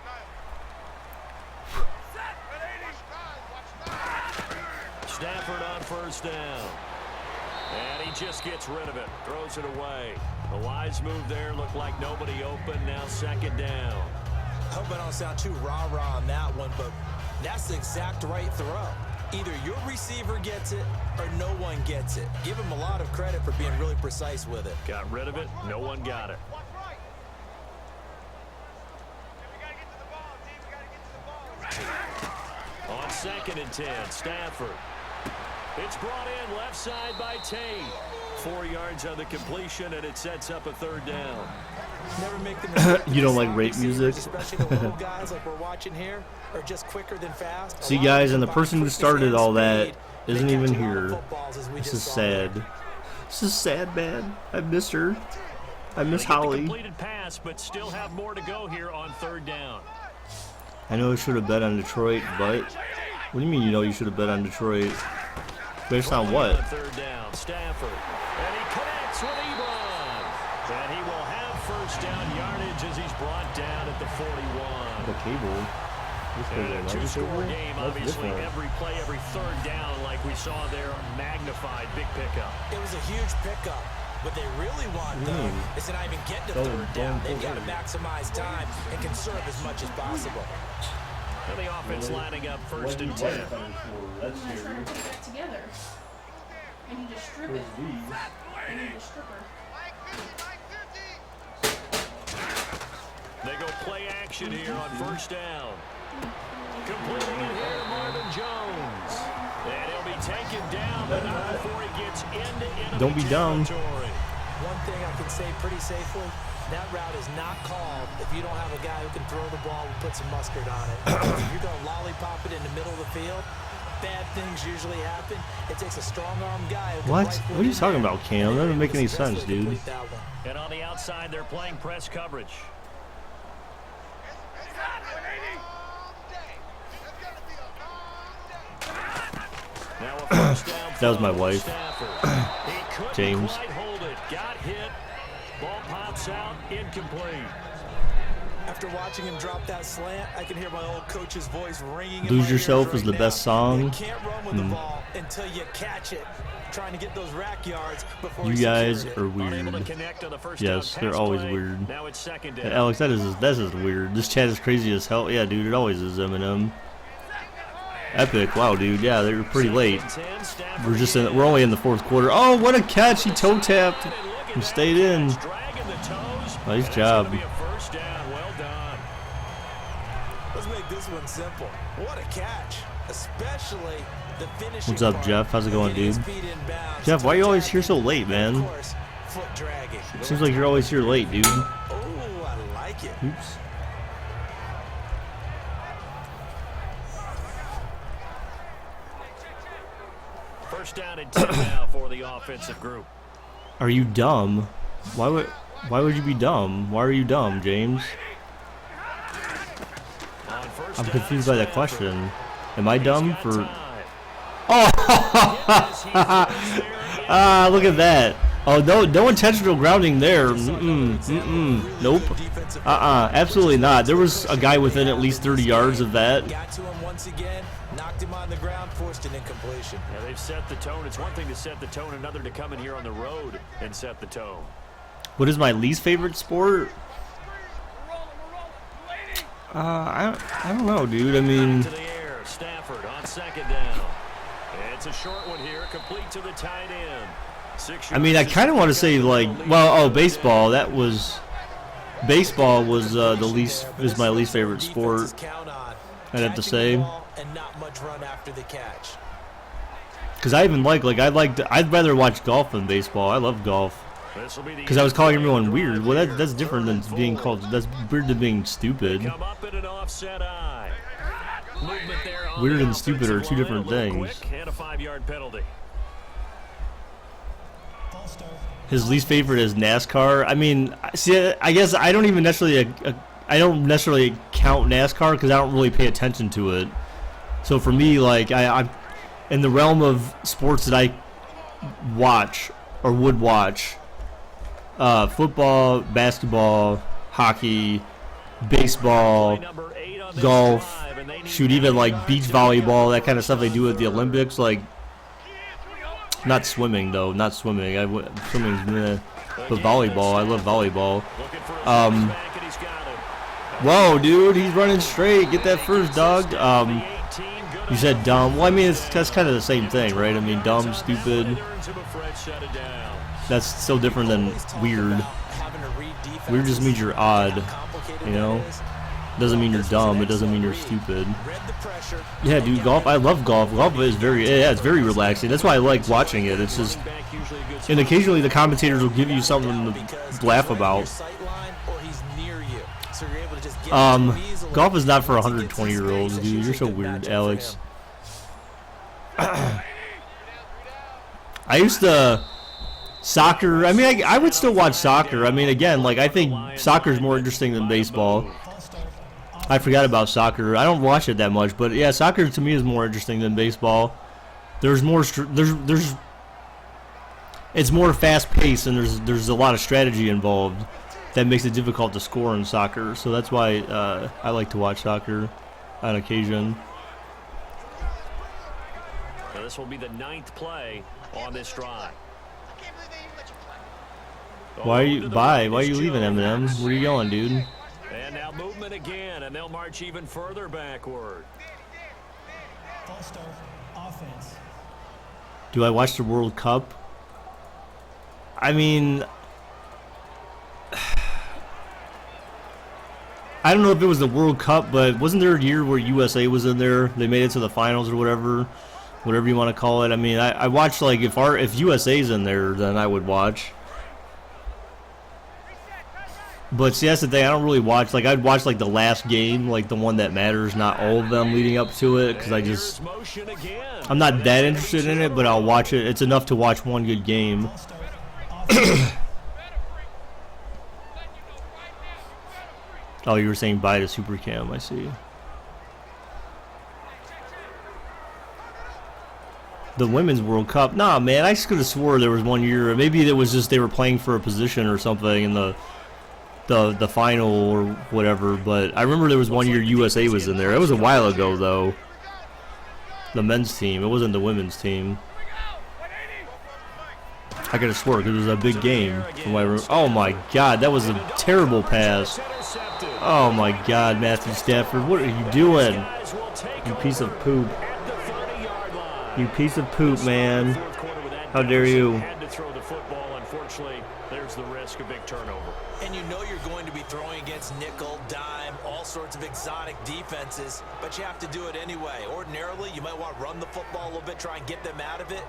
Stafford on first down. And he just gets rid of it. Throws it away. A wise move there. Looked like nobody open. Now second down. I hope I don't sound too rah-rah on that one, but that's the exact right throw. Either your receiver gets it or no one gets it. Give him a lot of credit for being really precise with it. Got rid of it. No one got it. On 2nd and 10, Stafford. It's brought in left side by Tate. 4 yards on the completion, and it sets up a 3rd down. Never make the mistake. You don't like rape music? Especially the little guys like we're watching here are just quicker than fast. See, guys, and the person who started all that isn't even here. This is sad. This is sad, man. I miss her. I miss Holly. Completed pass, but still have more to go here on 3rd down. I know I should have bet on Detroit, but what do you mean you know you should have bet on Detroit? Based on what? 3rd down, Stafford, and he connects with Ebron, and he will have 1st down yardage as he's brought down at the 41. The cable. And a 2-score game, obviously. Every play, every 3rd down, like we saw there, magnified, big pickup. It was a huge pickup. What they really want, though, is to not even get to 3rd down. They've got to maximize time and conserve as much as possible. And the offense lining up 1st and 10. That's scary. Trying to put it back together. I need to strip it. I need a stripper. They go play action here on 1st down. Completing it here, Marvin Jones. And he'll be taken down, but not before he gets into Don't be dumb. territory. One thing I can say pretty safely, that route is not called if you don't have a guy who can throw the ball and put some mustard on it. If you're going to lollipop it in the middle of the field, bad things usually happen. It takes a strong-arm guy. What? What are you talking about, Cam? That doesn't make any sense, dude. And on the outside, they're playing press coverage. Now a 1st down. That was my wife. He James. quite hold it. Got hit. Ball pops out. Incomplete. After watching him drop that slant, I can hear my old coach's voice ringing in Lose my Yourself ears is the right best now. song. You can't run with the ball until you catch it. Trying to get those rack yards before You he guys secured it. are Unable to weird. connect on the 1st Yes, down they're pass always play. weird. Now it's 2nd Hey, down. Alex, that's just weird. This chat is crazy as hell. Yeah, dude, it always is Eminem. Epic. Wow, dude. Yeah, they're pretty late. We're only in the 4th quarter. Oh, what a catch! He toe tapped and stayed in. Nice job. Well done. Let's make this one simple. What a catch, especially the finishing What's up, part. Jeff? How's it going, Getting his dude? feet in bounds. Jeff, why are you always here so late, man? Of course, foot dragging. Seems like you're always here late, dude. Oh, I like it. Oops. First down and 10 now for the offensive group. Are you dumb? Why would you be dumb? Why are you dumb, James? On first I'm down, confused by that Stafford. question. Am I dumb He's got for? time. Ah, look at that. Oh, no intentional grounding there. Nope. Absolutely not. There was a guy within at least 30 yards of that. Got to him once again, knocked him on the ground, forced an incompletion. Yeah, they've set the tone. It's one thing to set the tone, another to come in here on the road and set the tone. What is my least favorite sport? I don't know, dude. I mean, To the air, Stafford on 2nd down. It's a short one here, complete to the tight end. I mean, I kind of want to say like, well, baseball. Baseball was is my least favorite sport. I'd have to say. And not much run after the catch. Because I'd rather watch golf than baseball. I love golf. Because I was calling everyone weird. Well, that's different than being called. That's weird than being stupid. Come up in an offset eye. Movement there on Weird the and stupid are offensive two line, different a little things. quick, and a 5-yard penalty. False start. His least favorite is NASCAR. I mean, see, I guess I don't even necessarily count NASCAR because I don't really pay attention to it. So for me, like I'm in the realm of sports that I watch or would watch, football, basketball, hockey, baseball, Number 8 on this golf, drive, and they need shoot, even like 9 beach yards to make volleyball, it. that kind of stuff they do at the Olympics. Like, not swimming though, not swimming. Swimming's meh. But volleyball, I love volleyball. Looking for a back, and he's got it. Whoa, dude, he's running straight. Get that first, dog. The 18, good You said dumb. Well, I mean, that's kind of the same thing, right? I mean, dumb, stupid. That's still different than weird. Weird just means you're odd, you know? Doesn't mean you're dumb. It doesn't mean you're stupid. Yeah, dude, golf. I love golf. Golf is it's very relaxing. That's why I like watching it. It's just, and occasionally the commentators will give you something to laugh about. Golf is not for 120-year-olds, dude. You're so weird, Alex. I used to soccer. I mean, I would still watch soccer. I mean, again, like I think soccer is more interesting than baseball. I forgot about soccer. I don't watch it that much, but yeah, soccer to me is more interesting than baseball. There's more. It's more fast-paced, and there's a lot of strategy involved. That makes it difficult to score in soccer, so that's why I like to watch soccer on occasion. Now this will be the 9th play on this drive. Why are you leaving, Eminem? Where are you going, dude? And now movement again, and they'll march even further backward. False start. Offense. Do I watch the World Cup? I mean, I don't know if it was the World Cup, but wasn't there a year where USA was in there? They made it to the finals or whatever you want to call it. I mean, I watched, like, if USA's in there, then I would watch. But see, that's the thing. I don't really watch. Like, I'd watch like the last game, like the one that matters, not all of them leading up to it, because I'm not that interested in it. But I'll watch it. It's enough to watch one good game. Oh, you were saying bye to Super Cam. I see. The Women's World Cup. Nah, man. I just could have swore there was one year. Maybe it was just they were playing for a position or something in the final or whatever. But I remember there was one year USA was in there. It was a while ago, though. The men's team. It wasn't the women's team. I could have swore because it was a big game. From my room. Oh, my God. That was a terrible pass. Oh, my God, Matthew Stafford. What are you doing? You piece of poop. You piece of poop, man. How dare you? There's the risk of big turnover. And you know you're going to be throwing against nickel, dime, all sorts of exotic defenses, but you have to do it anyway. Ordinarily, you might want to run the football a little bit, try and get them out of it.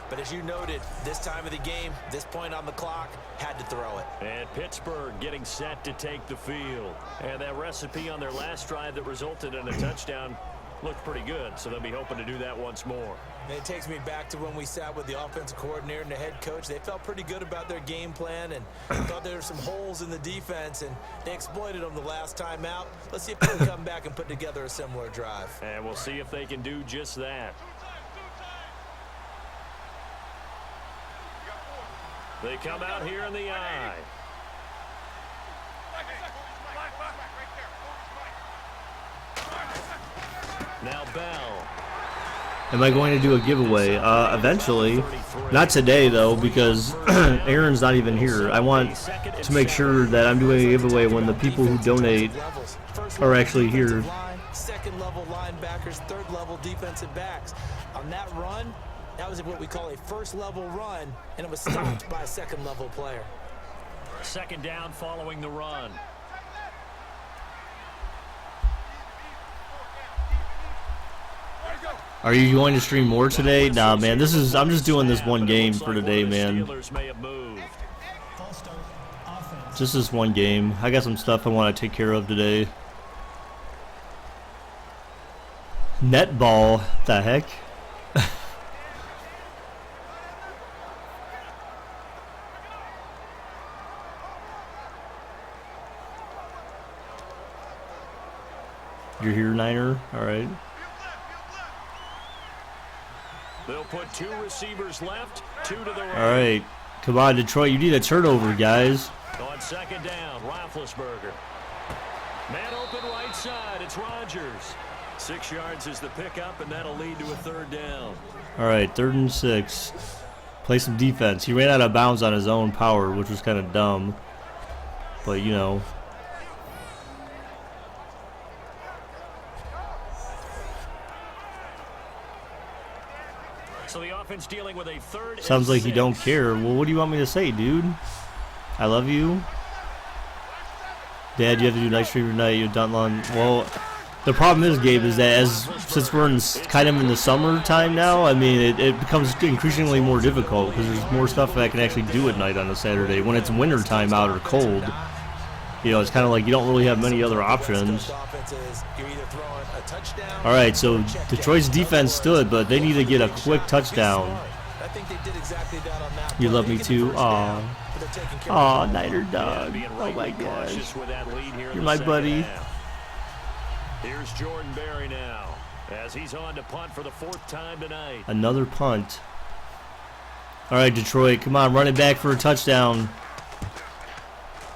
But as you noted, this time of the game, this point on the clock, had to throw it. And Pittsburgh getting set to take the field. And that recipe on their last drive that resulted in a touchdown looked pretty good, so they'll be hoping to do that once more. And it takes me back to when we sat with the offensive coordinator and the head coach. They felt pretty good about their game plan and thought there were some holes in the defense, and they exploited them the last time out. Let's see if they can come back and put together a similar drive. And we'll see if they can do just that. They come out here in the eye. Now Bell. Am I going to do a giveaway? Eventually. Not today, though, because Aaron's not even here. I want to make sure that I'm doing a giveaway when the people who donate are actually here. Second level linebackers, third level defensive backs. On that run, that was what we call a first level run, and it was stopped by a second level player. Second down following the run. Are you going to stream more today? Nah, man. I'm just doing this one game for today, man. Just this one game. I got some stuff I want to take care of today. Netball. The heck? You're here, Niner? All right. They'll put two receivers left, two to the right. All right. Come on, Detroit. You need a turnover, guys. On second down, Roethlisberger. Man open right side. It's Rodgers. 6 yards is the pickup, and that'll lead to a third down. All right, 3rd and 6. Play some defense. He ran out of bounds on his own power, which was kind of dumb. But, you know. So the offense dealing with a 3rd and Sounds like you 6. don't care. Well, what do you want me to say, dude? I love you. Dad, you have to do night stream tonight. You don't long. Well, the problem is, Gabe, is that since we're kind of in the summertime now, I mean, it becomes increasingly more difficult because there's more stuff that I can actually do at night on a Saturday. When it's winter time out or cold, you know, it's kind of like you don't really have many other options. All right, so Detroit's defense stood, but they need to get a quick touchdown. You love me too. Aw. Aw, Niner dog. Oh my gosh. You're my buddy. Here's Jordan Berry now as he's on to punt for the 4th time tonight. Another punt. All right, Detroit, come on, run it back for a touchdown.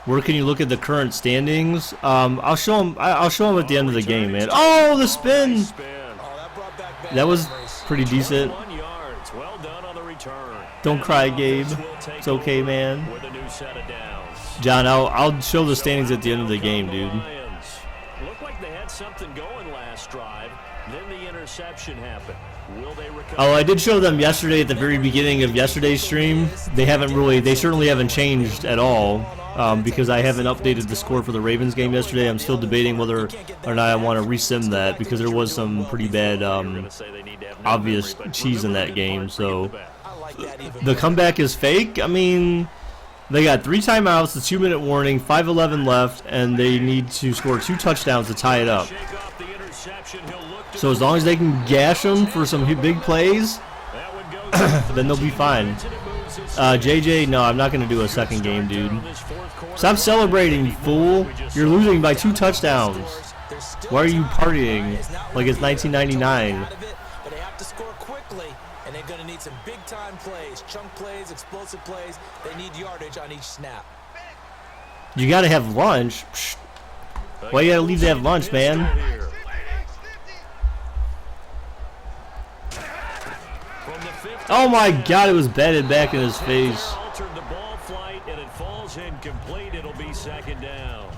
Where can you look at the current standings? I'll show them. I'll show them at the end of the game, man. Oh, the spin! That was pretty decent. Well done on the return. Don't cry, Gabe. It's okay, man. John, I'll show the standings at the end of the game, dude. Looked like they had something going last drive. Then the interception happened. Will they recover? Oh, I did show them yesterday at the very beginning of yesterday's stream. They certainly haven't changed at all. Because I haven't updated the score for the Ravens game yesterday. I'm still debating whether or not I want to resim that because there was some pretty bad, obvious cheese in that game. So the comeback is fake. I mean, they got 3 timeouts, the 2-minute warning, 5:11 left, and they need to score 2 touchdowns to tie it up. So as long as they can gash them for some big plays, then they'll be fine. JJ, no, I'm not going to do a second game, dude. Stop celebrating, you fool. You're losing by 2 touchdowns. Why are you partying like it's 1999? But they have to score quickly, and they're going to need some big-time plays, chunk plays, explosive plays. They need yardage on each snap. You got to have lunch. Psh. Why you got to leave to have lunch, man? Oh my God, it was batted back in his face. Altered the ball flight and it falls incomplete. It'll be 2nd down.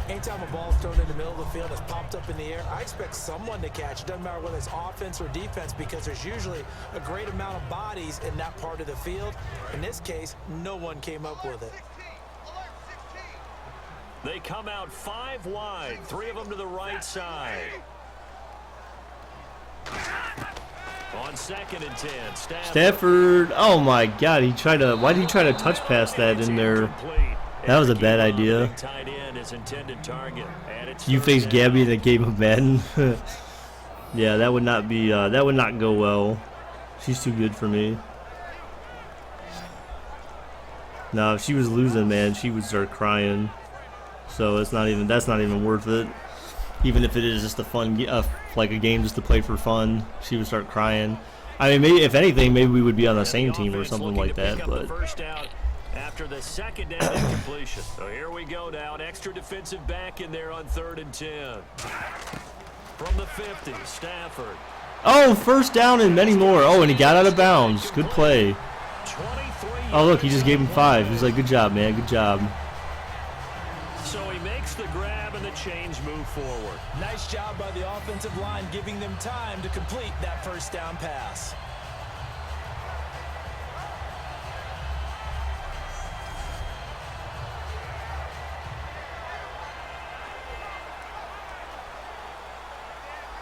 Anytime a ball's thrown in the middle of the field, it's popped up in the air, I expect someone to catch. It doesn't matter whether it's offense or defense because there's usually a great amount of bodies in that part of the field. In this case, no one came up with it. They come out 5 wide, 3 of them to the right side. On 2nd and 10, Stafford. Oh my God, why did he try to touch pass that in there? That was a bad idea. You face Gabby in the game of Madden. Yeah, that would not be. That would not go well. She's too good for me. No, if she was losing, man, she would start crying. So that's not even worth it. Even if it is just a fun, like a game just to play for fun, she would start crying. I mean, maybe if anything, maybe we would be on the same team or something like that. But after the 2nd down incompletion, so here we go now. An extra defensive back in there on 3rd and 10. From the 50, Stafford. Oh, 1st down and many more. Oh, and he got out of bounds. Good play. Oh, look, he just gave him 5. He's like, good job, man. Good job. So he makes the grab and the chains move forward. Nice job by the offensive line giving them time to complete that 1st down pass.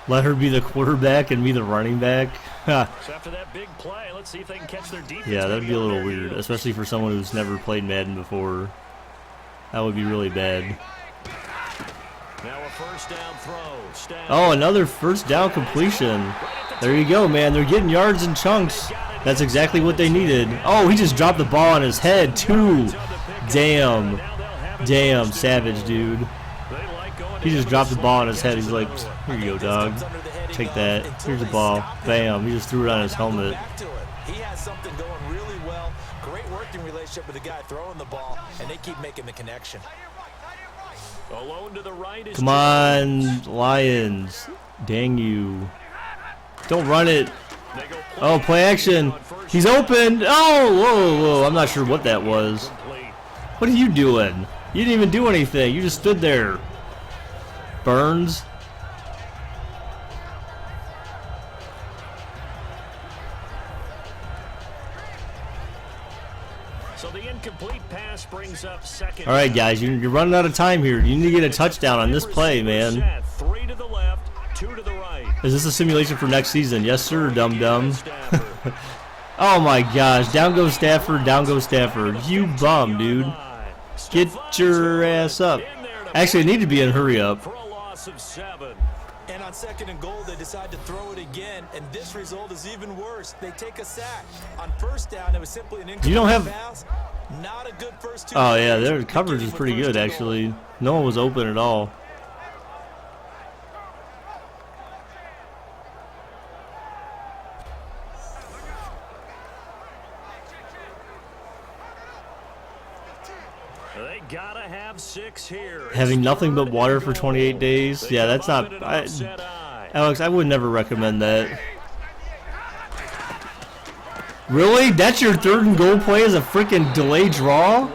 Let her be the quarterback and me the running back. So after that big play, let's see if they can catch their defense. Yeah, that'd be a little weird, especially for someone who's never played Madden before. That would be really bad. Now a 1st down throw. Oh, another 1st down completion. There you go, man. They're getting yards in chunks. That's exactly what they needed. Oh, he just dropped the ball on his head, too. Damn. Damn, savage, dude. He just dropped the ball on his head. He's like, here you go, dog. Take that. Here's the ball. Bam. He just threw it on his helmet. He has something going really well. Great working relationship with the guy throwing the ball, and they keep making the connection. Alone to the right is Come on, Lions. Dang you. Don't run it. Oh, play action. He's open. Oh, whoa, whoa. I'm not sure what that was. What are you doing? You didn't even do anything. You just stood there. Burns. So the incomplete pass brings up second. All right, guys, you're running out of time here. You need to get a touchdown on this play, man. Set. 3 to the left, 2 to the right. Is this a simulation for next season? Yes, sir, dum-dum. Oh, my gosh. Down goes Stafford. Down goes Stafford. You bum, dude. Get your ass up. Actually, I need to be in hurry up. For a loss of 7. And on 2nd and goal, they decide to throw it again, and this result is even worse. They take a sack. On 1st down, it was simply an incomplete You don't have... pass. Not a good first 2. Oh, yeah, their coverage is pretty good, actually. No one was open at all. They gotta have 6 here. Having nothing but water for 28 days? Yeah, that's not... Alex, I would never recommend that. Really? That's your 3rd and goal play as a freaking delay draw?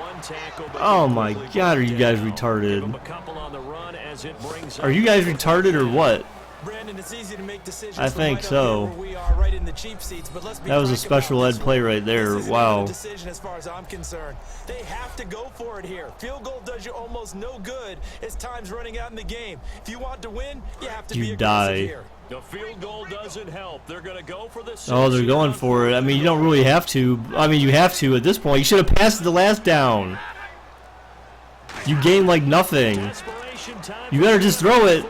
Oh my god, are you guys retarded? Are you guys retarded or what? Brandon, it's easy to make decisions. I think so. That was a special ed play right there. Wow. Decision as far as I'm concerned. They have to go for it here. Field goal does you almost no good as time's running out in the game. If you want to win, you have to be aggressive here. The field goal doesn't help. They're going to go for this. Oh, they're going for it. I mean, you don't really have to. I mean, you have to at this point. You should have passed the last down. You gain like nothing. You better just throw it.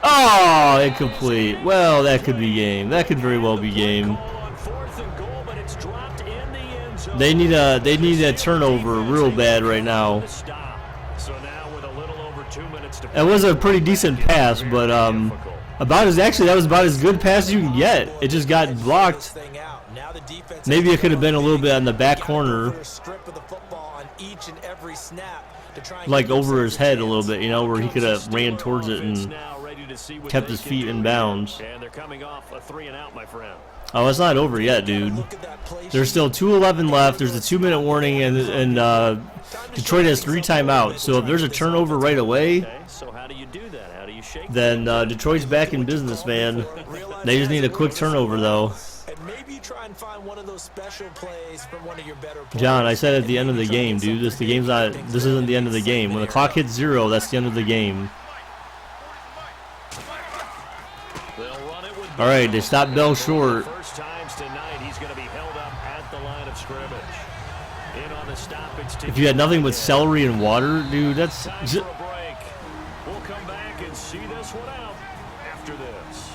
Oh, incomplete. Well, that could be game. That could very well be game. They need a turnover real bad right now. It was a pretty decent pass, but that was about as good pass as you can get. It just got blocked. Maybe it could have been a little bit on the back corner, like over his head a little bit, you know, where he could have ran towards it and kept his feet in bounds. And they're coming off a 3 and out, my friend. Oh, it's not over yet, dude. There's still 2:11 left. There's a 2-minute warning, and Detroit has 3 timeouts. So if there's a turnover right away, So how do you do that? How do you shake then Detroit's back in business, man. They just need a quick turnover, though. And maybe try and find one of those special plays from one of your better players. John, I said at the end of the game, dude. This isn't the end of the game. When the clock hits 0, that's the end of the game. All right, they stopped Bell short. First times tonight, he's going to be held up at the line of scrimmage. In on the stoppage. If you had nothing but celery and water, dude, that's... Time for a break. We'll come back and see this one out after this.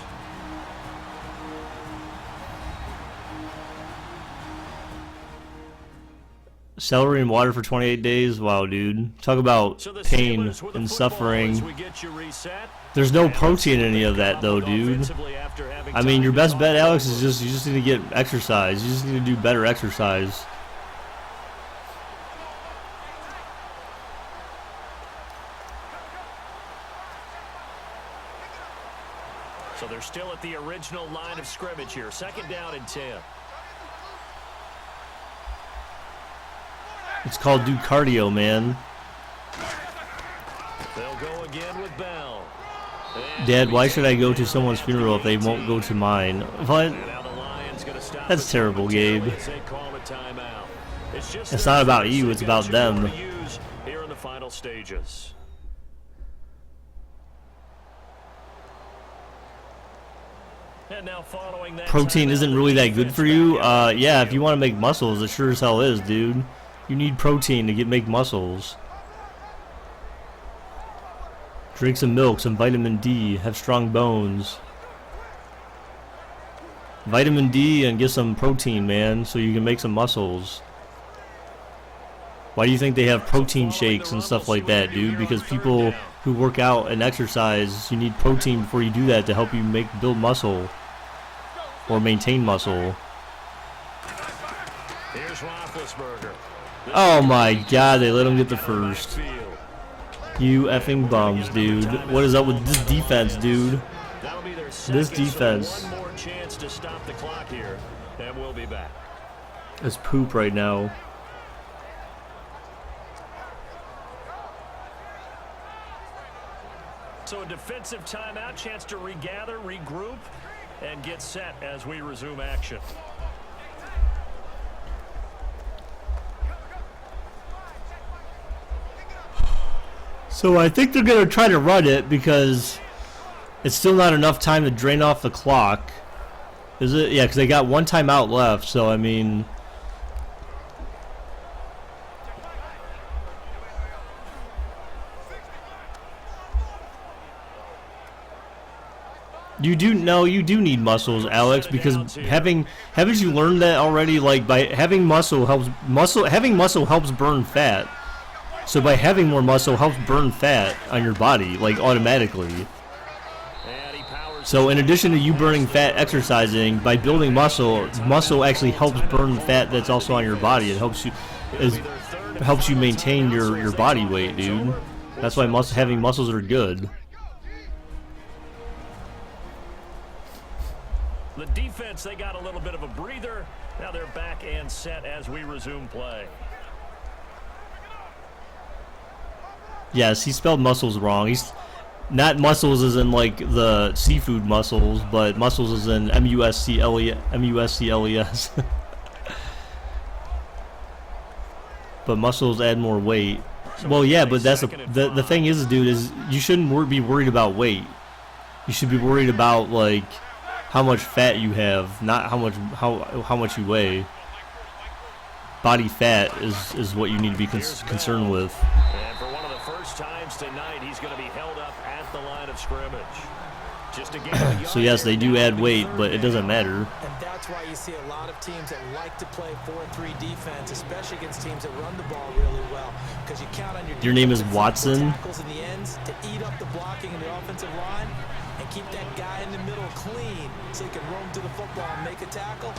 Celery and water for 28 days? Wow, dude. Talk about pain and suffering. There's no protein in any of that, though, dude. I mean, your best bet, Alex, is you just need to get exercise. You just need to do better exercise. So they're still at the original line of scrimmage here. 2nd down and 10. It's called do cardio, man. They'll go again with Bell. Dad, why should I go to someone's funeral if they won't go to mine? What? That's terrible, Gabe. It's not about you, it's about them. Here in the final stages. And now following that, protein isn't really that good for you? Yeah, if you want to make muscles, it sure as hell is, dude. You need protein to make muscles. Drink some milk, some vitamin D, have strong bones. Vitamin D and get some protein, man, so you can make some muscles. Why do you think they have protein shakes and stuff like that, dude? Because people who work out and exercise, you need protein before you do that to help you build muscle or maintain muscle. Here's Roethlisberger. Oh my god, they let him get the first. You effing bums, dude. What is up with this defense, dude? This defense. One more chance to stop the clock here, and we'll be back. It's poop right now. So a defensive timeout, chance to regather, regroup, and get set as we resume action. So I think they're going to try to run it because it's still not enough time to drain off the clock. Is it? Yeah, because they got one timeout left, so I mean... You do need muscles, Alex, because haven't you learned that already? Like, by having muscle helps burn fat. So by having more muscle helps burn fat on your body, like automatically. So in addition to you burning fat exercising, by building muscle actually helps burn fat that's also on your body. It helps you maintain your body weight, dude. That's why having muscles are good. The defense, they got a little bit of a breather. Now they're back and set as we resume play. Yes, he spelled muscles wrong. He's not muscles as in like the seafood mussels, but muscles as in M-U-S-C-L-E-S. But muscles add more weight. Well, yeah, but that's the thing is, dude, is you shouldn't be worried about weight. You should be worried about like how much fat you have, not how much you weigh. Body fat is what you need to be concerned with. And for one of the first times tonight, he's going to be held up at the line of scrimmage. Just to get So yes, they do add weight, but it doesn't matter. And that's why you see a lot of teams that like to play 4-3 defense, especially against teams that run the ball really well. Because you count on your name is Watson. Tackles in the ends to eat up the blocking in the offensive line and keep that guy in the middle clean so he can roam to the football and make a tackle.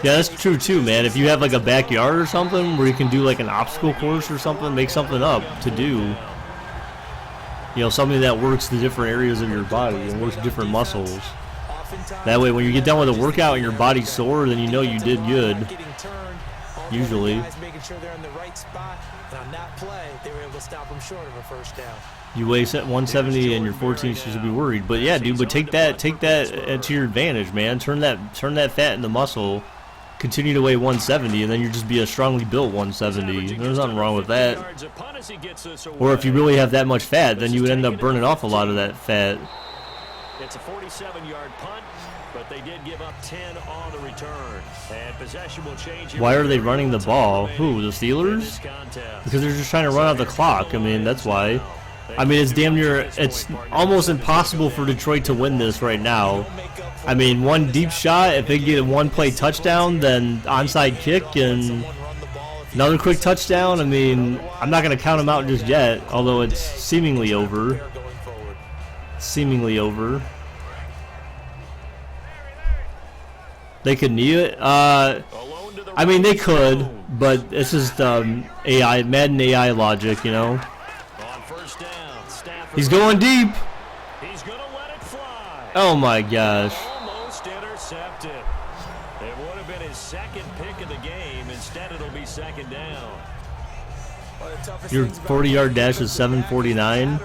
Yeah, that's true too, man. If you have like a backyard or something where you can do like an obstacle course or something, make something up to do. You know, something that works the different areas of your body and works different muscles. That way, when you get done with a workout and your body's sore, then you know you did good. Usually. Making sure they're in the right spot, and on that play, they were able to stop them short of a first down. You weigh 170 and you're 14, so you should be worried. But yeah, dude, but take that to your advantage, man. Turn that fat into muscle. Continue to weigh 170, and then you just be a strongly built 170. There's nothing wrong with that. Or if you really have that much fat, then you would end up burning off a lot of that fat. It's a 47-yard punt, but they did give up 10 on the return. And possession will change. Why are they running the ball? Who, the Steelers? Because they're just trying to run out the clock. I mean, that's why. I mean, it's almost impossible for Detroit to win this right now. I mean, one deep shot, if they get a one-play touchdown, then onside kick and another quick touchdown. I mean, I'm not going to count them out just yet, although it's seemingly over. Seemingly over. They could knee it. I mean, they could, but it's just AI, Madden AI logic, you know. He's going deep. He's going to let it fly. Oh my gosh. Almost intercepted. It would have been his second pick of the game. Instead, it'll be second down. Your 40-yard dash is 7:49.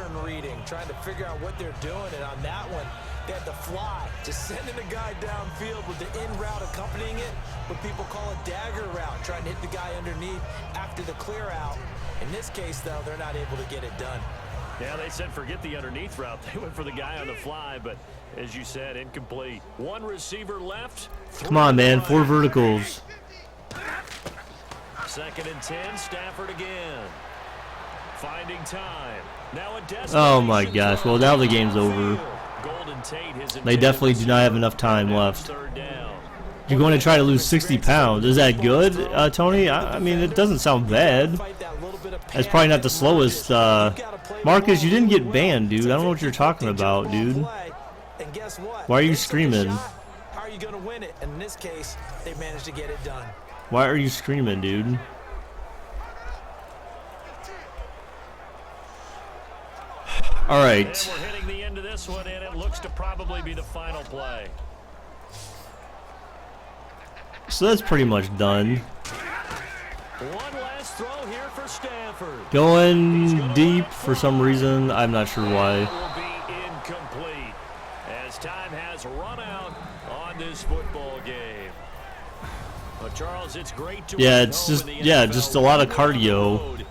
Trying to figure out what they're doing, and on that one, they had the fly, just sending the guy downfield with the in route accompanying it, what people call a dagger route, trying to hit the guy underneath after the clear out. In this case, though, they're not able to get it done. Yeah, they said forget the underneath route. They went for the guy on the fly, but as you said, incomplete. One receiver left. Come on, man. 4 verticals. 2nd and 10. Stafford again. Finding time. Now a oh my gosh. Well, now the game's over. They definitely do not have enough time left. You're going to try to lose 60 pounds. Is that good, Tony? I mean, it doesn't sound bad. That's probably not the slowest. Marcus, you didn't get banned, dude. I don't know what you're talking about, dude. Why are you screaming? How are you going to win it? In this case, they managed to get it done. Why are you screaming, dude? All right. And we're hitting the end of this one, and it looks to probably be the final play. So that's pretty much done. One last throw here for Stanford. Going deep for some reason. I'm not sure why. Will be incomplete as time has run out on this football game. But Charles, it's great to it's just just a lot of cardio.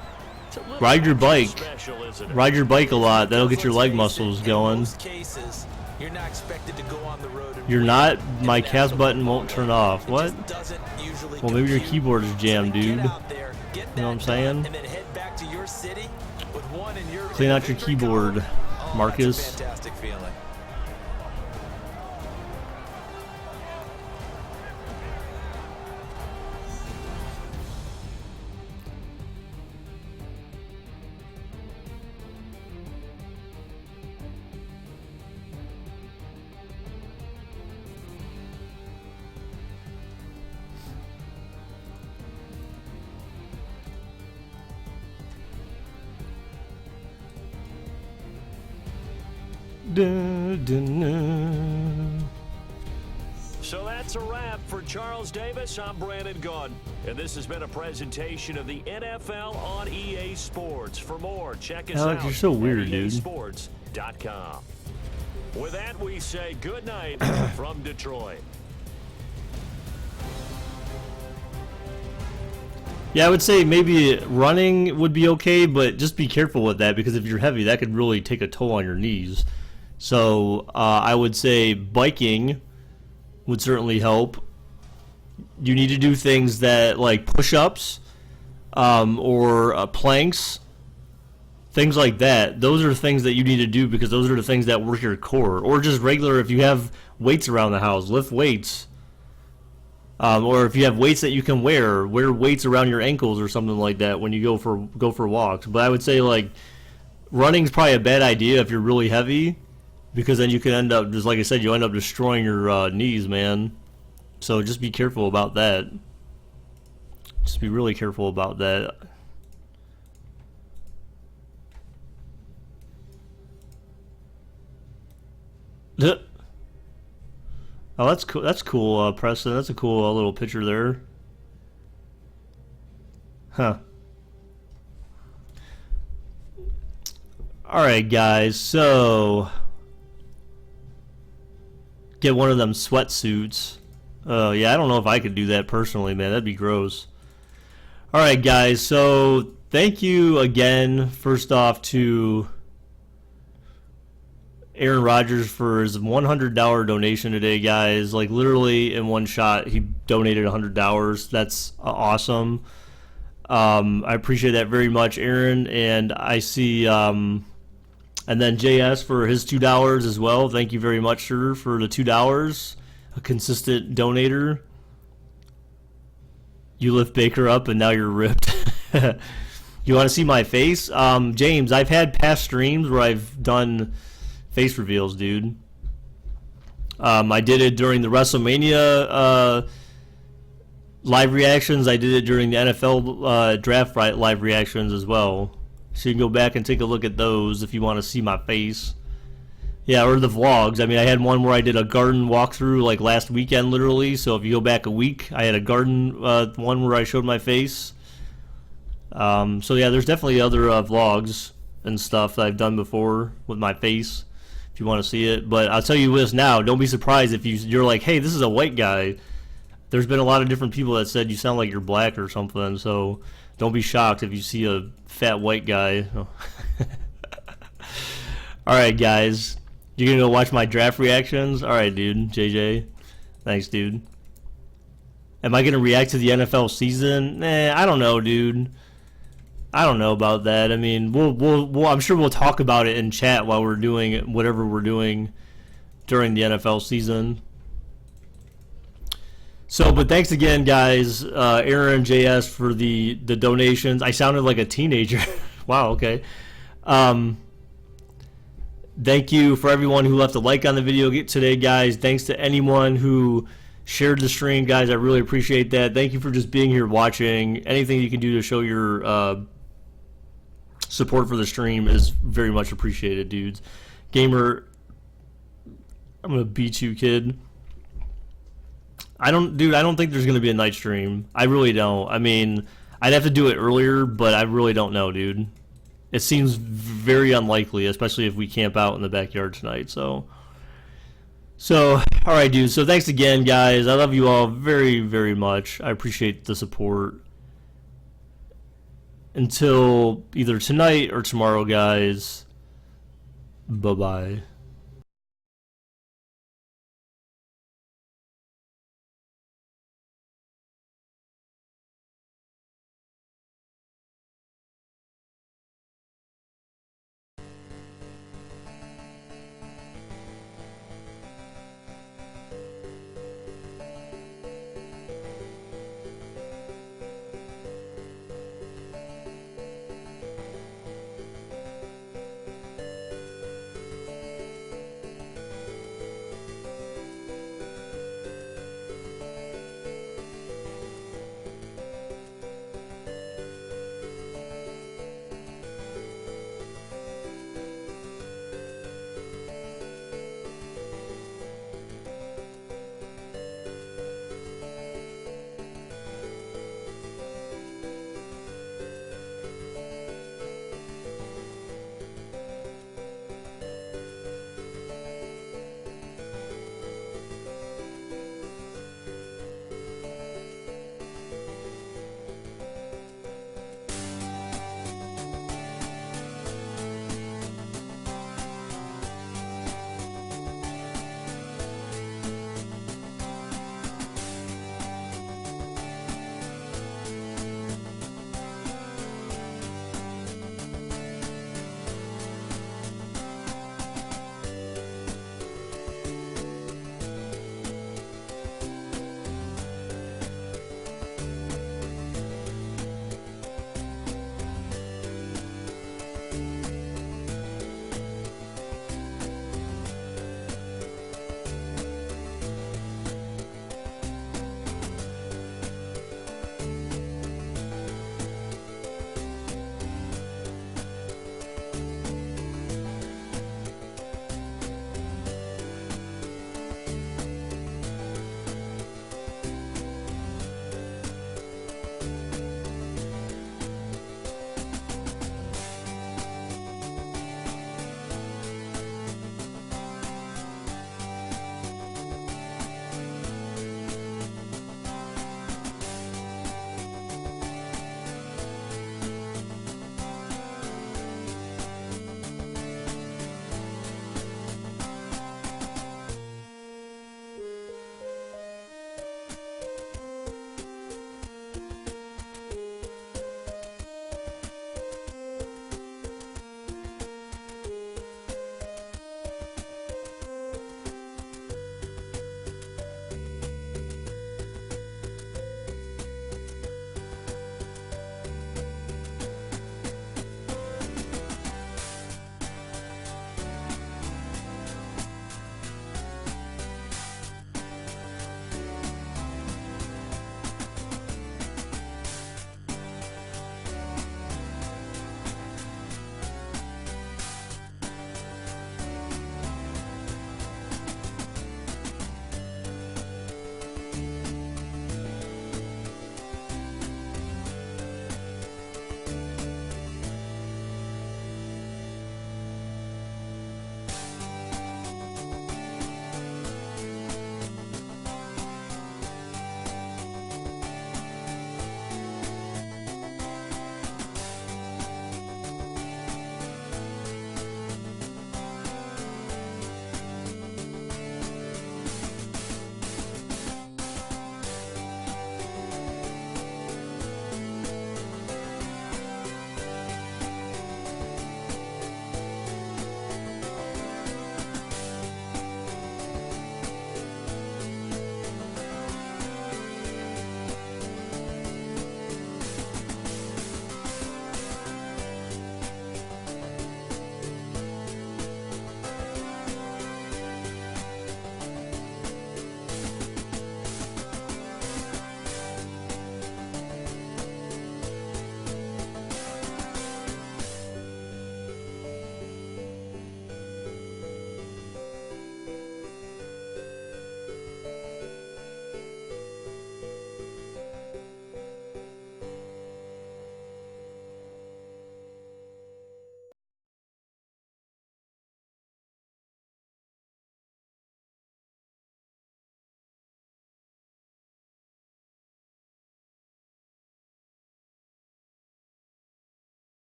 Ride your bike. Special, isn't it? Ride your bike a lot. That'll get your leg muscles going. In most cases, you're not expected to go on the road and You're win. not. It's My natural cast button football, won't turn though. off. It What? just doesn't usually Well, maybe your compute. keyboard is jammed, So dude. get out there, get You know what I'm that saying? done, and then head back to your city with one in your Clean out your victory keyboard, column. Oh, Marcus. That's a fantastic feeling. So that's a wrap for Charles Davis. I'm Brandon Gunn. And this has been a presentation of the NFL on EA Sports. For more, check us Alex, out you're so weird, at dude. easports.com. With that, we say good night from Detroit. Yeah, I would say maybe running would be okay, but just be careful with that because if you're heavy, that could really take a toll on your knees. So I would say biking would certainly help. You need to do things that like push-ups or planks, things like that. Those are things that you need to do because those are the things that work your core. Or just regular, if you have weights around the house, lift weights. Or if you have weights that you can wear weights around your ankles or something like that when you go for walks. But I would say like running's probably a bad idea if you're really heavy, because then you can end up, just like I said, you end up destroying your knees, man. So just be careful about that. Just be really careful about that. Oh, that's cool. That's cool, Preston. That's a cool little picture there. Huh. All right, guys. So get one of them sweatsuits. Yeah, I don't know if I could do that personally, man. That'd be gross. All right, guys. So thank you again, first off, to Aaron Rodgers for his $100 donation today, guys. Like, literally in one shot, he donated $100. That's awesome. I appreciate that very much, Aaron. And I see, and then JS for his $2 as well. Thank you very much, sir, for the $2. A consistent donator. You lift Baker up, and now you're ripped. You want to see my face? James, I've had past streams where I've done face reveals, dude. I did it during the WrestleMania live reactions. I did it during the NFL draft live reactions as well. So you can go back and take a look at those if you want to see my face. Yeah, or the vlogs. I mean, I had one where I did a garden walkthrough like last weekend, literally. So if you go back a week, I had a garden one where I showed my face. So yeah, there's definitely other vlogs and stuff that I've done before with my face, if you want to see it. But I'll tell you this now, don't be surprised if you're like, hey, this is a white guy. There's been a lot of different people that said you sound like you're black or something, so don't be shocked if you see a fat white guy. Alright, guys. You're going to go watch my draft reactions? Alright, dude. JJ. Thanks, dude. Am I going to react to the NFL season? I don't know, dude. I don't know about that. I mean, we'll I'm sure we'll talk about it in chat while we're doing whatever we're doing during the NFL season. So, but thanks again, guys, Aaron and JS for the donations. I sounded like a teenager. Wow, okay. Thank you for everyone who left a like on the video today, guys. Thanks to anyone who shared the stream, guys. I really appreciate that. Thank you for just being here watching. Anything you can do to show your support for the stream is very much appreciated, dudes. Gamer, I'm gonna beat you, kid. I don't think there's gonna be a night stream. I really don't. I mean, I'd have to do it earlier, but I really don't know, dude. It seems very unlikely, especially if we camp out in the backyard tonight. So all right, dude. So thanks again, guys. I love you all very, very much. I appreciate the support. until either tonight or tomorrow, guys. Bye-bye.